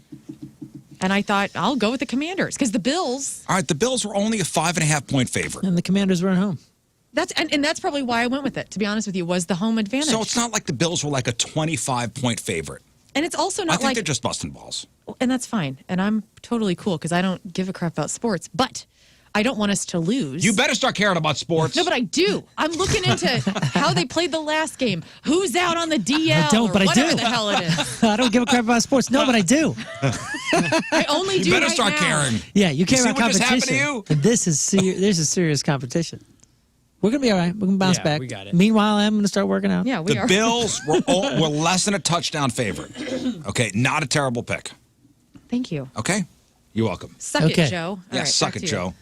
And I thought, I'll go with the Commanders because the Bills. All right, the Bills were only a 5.5-point favorite. And the Commanders were at home. And that's probably why I went with it, to be honest with you, was the home advantage. So it's not like the Bills were like a 25-point favorite. And it's also not I think like they're just busting balls. And that's fine. And I'm totally cool because I don't give a crap about sports. But I don't want us to lose. You better start caring about sports. No, but I do. I'm looking into how they played the last game. Who's out on the DL? I don't, but I whatever do. the hell it is. I don't give a crap about sports. No, but I do. I only do. You better right start now. caring. Yeah, you care see about what just competition. happened to you? This is serious competition. We're going to be all right. We're going to bounce back. We got it. Meanwhile, I'm going to start working out. Yeah, we The are. Bills were less than a touchdown favorite. Okay, not a terrible pick. Thank you. Okay, you're welcome. Suck Okay. it, Joe. All Yeah, right, suck back it, to you. Joe.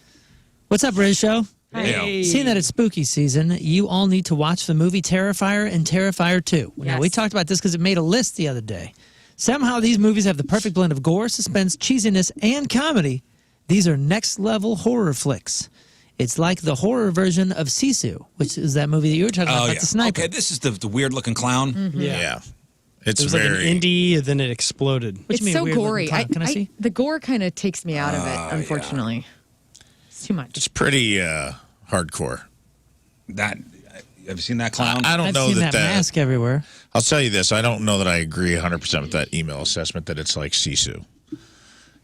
What's up, Rizz Show? Hey. Seeing that it's spooky season, you all need to watch the movie Terrifier and Terrifier 2. Now, Yes. we talked about this because it made a list the other day. Somehow these movies have the perfect blend of gore, suspense, cheesiness, and comedy. These are next-level horror flicks. It's like the horror version of Sisu, which is that movie that you were talking about, the sniper. Okay, this is the weird-looking clown. Mm-hmm. Yeah. It's It was like an very. indie, and then it exploded. What you It's mean, so weird looking gory. clown? Can I see? The gore kind of takes me out of it, unfortunately. It's too much. It's pretty hardcore. Have you seen that clown? I don't I've know seen that mask everywhere. I'll tell you this. I don't know that I agree 100% with that email assessment that it's like Sisu.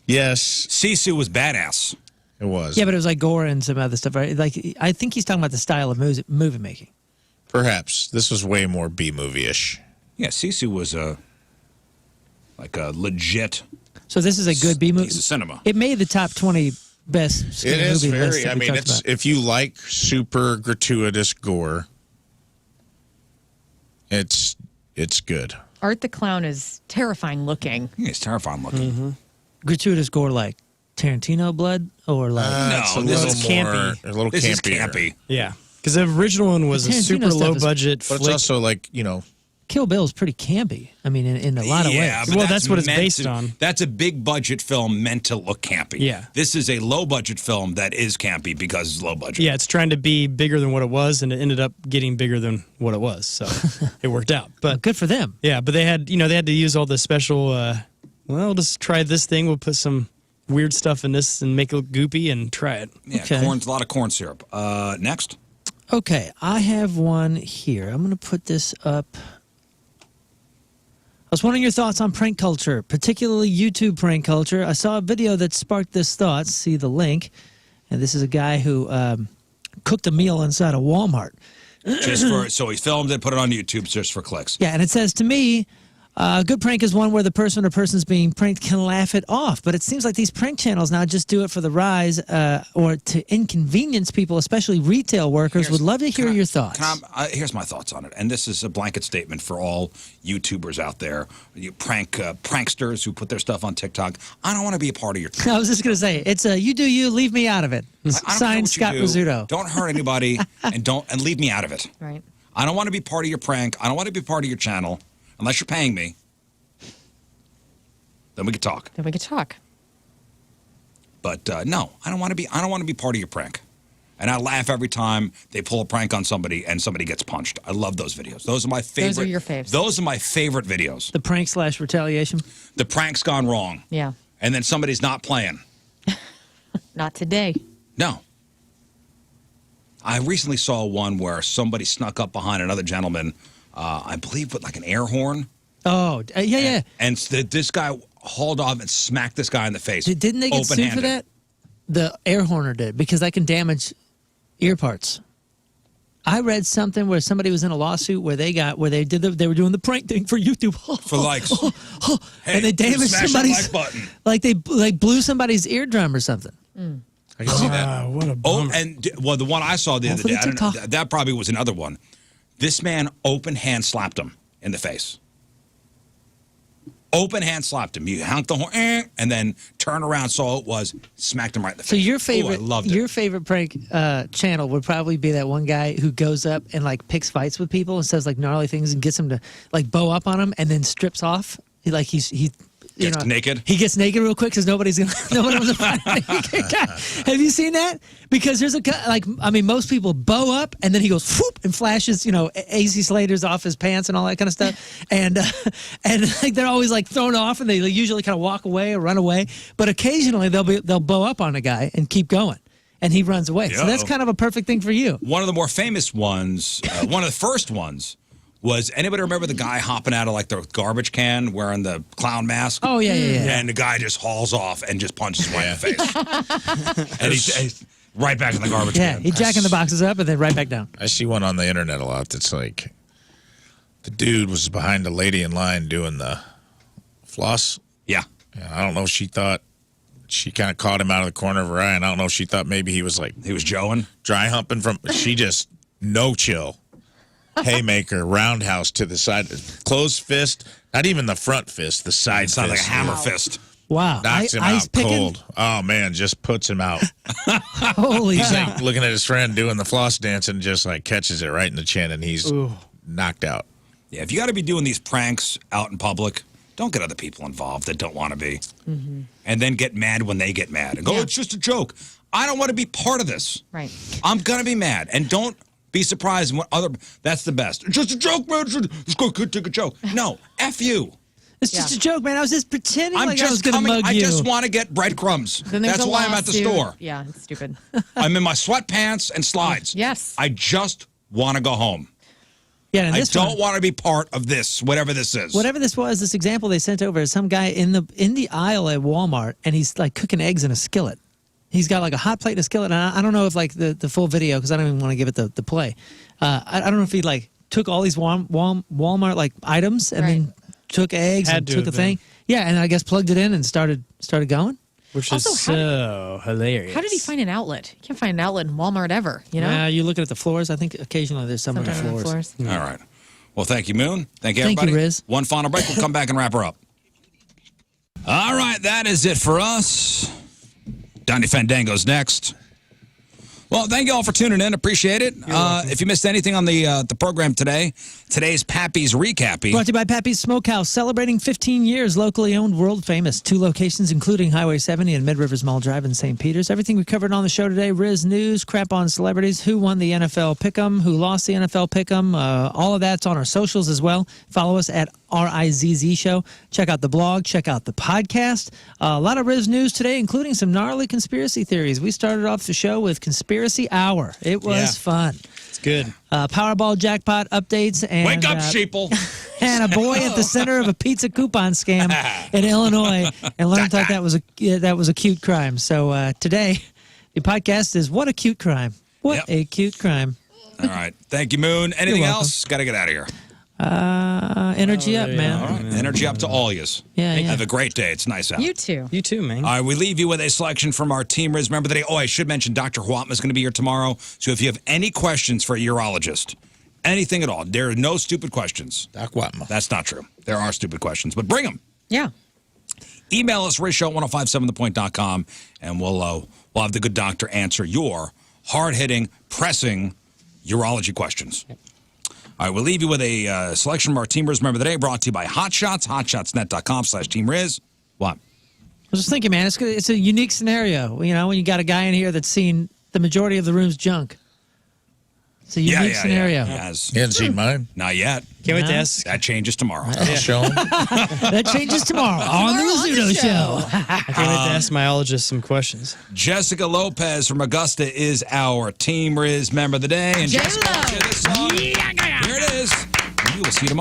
Yes, Sisu was badass. it was. Yeah, but it was like gore and some other stuff, right? Like, I think he's talking about the style of movie making. Perhaps. This was way more B-movie-ish. Yeah, Sisu was a legit So this is a good B movie. piece of cinema. It made the top 20 best scary It is movie list very. that I we mean, talked it's about. if you like super gratuitous gore, it's good. Art the Clown is terrifying looking. Yeah, it's terrifying looking. Gratuitous gore like Tarantino blood or like It's No, a this little is more, campy. a little This is campier. campy. Yeah. Because the original one was a Tarantino super stuff low is- budget But flick. it's also like, Kill Bill is pretty campy. I mean, in a lot of Yeah, ways. but Well, that's what it's meant based to- on. That's a big budget film meant to look campy. Yeah. This is a low budget film that is campy because it's low budget. Yeah, it's trying to be bigger than what it was, and it ended up getting bigger than what it was. So it worked out. But Good for them. yeah, but they had to use all the special. Well, just try this thing. We'll put some weird stuff in this and make it look goopy and try it. Yeah, Okay. a lot of corn syrup. Next. Okay, I have one here. I'm going to put this up. I was wondering your thoughts on prank culture, particularly YouTube prank culture. I saw a video that sparked this thought. See the link. And this is a guy who cooked a meal inside a Walmart. So he filmed it, put it on YouTube just for clicks. Yeah, and it says, to me, a good prank is one where the person or persons being pranked can laugh it off. But it seems like these prank channels now just do it for the rise or to inconvenience people, especially retail workers. Would love to hear your thoughts. Here's my thoughts on it. And this is a blanket statement for all YouTubers out there, you pranksters who put their stuff on TikTok. I don't want to be a part of your I was just going to say, it's you do you, leave me out of it. I don't care Signed, what you Scott do. Rizzuto. Don't hurt anybody and leave me out of it. Right. I don't want to be part of your prank. I don't want to be part of your channel unless you're paying me. Then we could talk. But no, I don't want to be part of your prank. And I laugh every time they pull a prank on somebody and somebody gets punched. I love those videos. Those are my favorite. Those are your faves. Those are my favorite videos. The prank / retaliation. The prank's gone wrong. Yeah. And then somebody's not playing. Not today. No. I recently saw one where somebody snuck up behind another gentleman, I believe with like an air horn. Oh, yeah. And this guy hauled off and smacked this guy in the face. Didn't they get sued for that? The air horner did, because that can damage ear parts. I read something where somebody was in a lawsuit where they were doing the prank thing for YouTube for likes. And they damaged somebody's like button. Like they blew somebody's eardrum or something. I can see that. What a bummer. The one I saw the other day, I don't know, that probably was another one. This man open hand slapped him in the face. Open hand slapped him. You honked the horn, and then turned around, saw it was, smacked him right in the face. So your favorite, Ooh, I loved it. your favorite prank channel would probably be that one guy who goes up and like picks fights with people and says like gnarly things and gets them to like bow up on him and then strips off. He gets naked. He gets naked real quick because nobody wants to fight a naked guy. Have you seen that? Because there's most people bow up and then he goes whoop and flashes, AC Slater's off his pants and all that kind of stuff. and like they're always like thrown off and they usually kind of walk away or run away. But occasionally they'll bow up on a guy and keep going. And he runs away. So that's kind of a perfect thing for you. One of the more famous ones, one of the first ones, was anybody remember the guy hopping out of like the garbage can wearing the clown mask? Oh, yeah. And the guy just hauls off and just punches him right in the face. And he's right back in the garbage can. Yeah, he's jacking the boxes up and then right back down. I see one on the internet a lot that's like the dude was behind a lady in line doing the floss. Yeah. I don't know. She thought she kind of caught him out of the corner of her eye, and I don't know. She thought maybe he was joeing, dry humping from. She just no chill. Haymaker, roundhouse to the side, closed fist, not even the front fist, the side fist. It's not like a hammer fist. Wow. Knocks him out cold. Oh, man, just puts him out. Holy He's cow. like looking at his friend doing the floss dance and just like catches it right in the chin, and he's knocked out. Yeah, if you got to be doing these pranks out in public, don't get other people involved that don't want to be. Mm-hmm. And then get mad when they get mad and go, it's just a joke. I don't want to be part of this. Right. I'm going to be mad. And don't be surprised when that's the best. It's just a joke, man. It's going to take a joke. No, F you. It's just a joke, man. I was just pretending I was going to mug you. I just want to get breadcrumbs. Then there's That's a why I'm at the lawsuit. store. Yeah, it's stupid. I'm in my sweatpants and slides. Yes. I just want to go home. Yeah, and I this don't want to be part of this, whatever this is. Whatever this was, this example they sent over is some guy in the aisle at Walmart, and he's like cooking eggs in a skillet. He's got like a hot plate and a skillet, and I don't know if like the full video, because I don't even want to give it the play. I don't know if he like took all these Walmart like items and then took eggs and took a thing. Yeah, and I guess plugged it in and started going. Which Also, is so hilarious. How did he find an outlet? You can't find an outlet in Walmart ever, you know? You looking at the floors. I think occasionally there's some on the Sometimes on the floors. floors. All right. Well, thank you, Moon. Thank you, Thank you, everybody. Rizz. One final break. We'll come back and wrap her up. All right, that is it for us. Donnie Fandango's next. Well, thank you all for tuning in. Appreciate it. If you missed anything on the program today, today's Pappy's Recappy. Brought to you by Pappy's Smokehouse, celebrating 15 years, locally owned, world famous. 2 locations, including Highway 70 and Mid-Rivers Mall Drive in St. Peters. Everything we covered on the show today, Rizz News, crap on celebrities, who won the NFL Pick'em, who lost the NFL Pick'em, all of that's on our socials as well. Follow us at Rizz Show. Check out the blog. Check out the podcast. A lot of Rizz news today, including some gnarly conspiracy theories. We started off the show with Conspiracy Hour. It was fun. It's good. Powerball jackpot updates. And, Wake up, sheeple. And a boy at the center of a pizza coupon scam in Illinois. And Lern thought that was a cute crime. So today, the podcast is What a Cute Crime. What a cute crime. All right. Thank you, Moon. Anything else? Got to get out of here. Energy up, man. All right. Energy up to all yous. Yeah. Have a great day. It's nice out. You too. You too, man. All right, we leave you with a selection from our Team Rizz member today. Oh, I should mention Dr. Huatma is going to be here tomorrow. So if you have any questions for a urologist, anything at all, there are no stupid questions. Doc Huatma. That's not true. There are stupid questions, but bring them. Yeah. Email us, RizzShow1057thepoint.com, and we'll have the good doctor answer your hard-hitting, pressing urology questions. All right, we'll leave you with a selection from our Team Rizz member today, brought to you by Hot Shots, hotshotsnet.com/Team Rizz. What? I was just thinking, man, it's a unique scenario. You know, when you got a guy in here that's seen the majority of the room's junk. It's a unique scenario. He has. You haven't seen mine? Not yet. Can't wait to ask. That changes tomorrow. I'll show him. That changes tomorrow on the Rizzuto Show. I can't wait to ask my ologist some questions. Jessica Lopez from Augusta is our Team Riz member of the day. And Jessica, this song.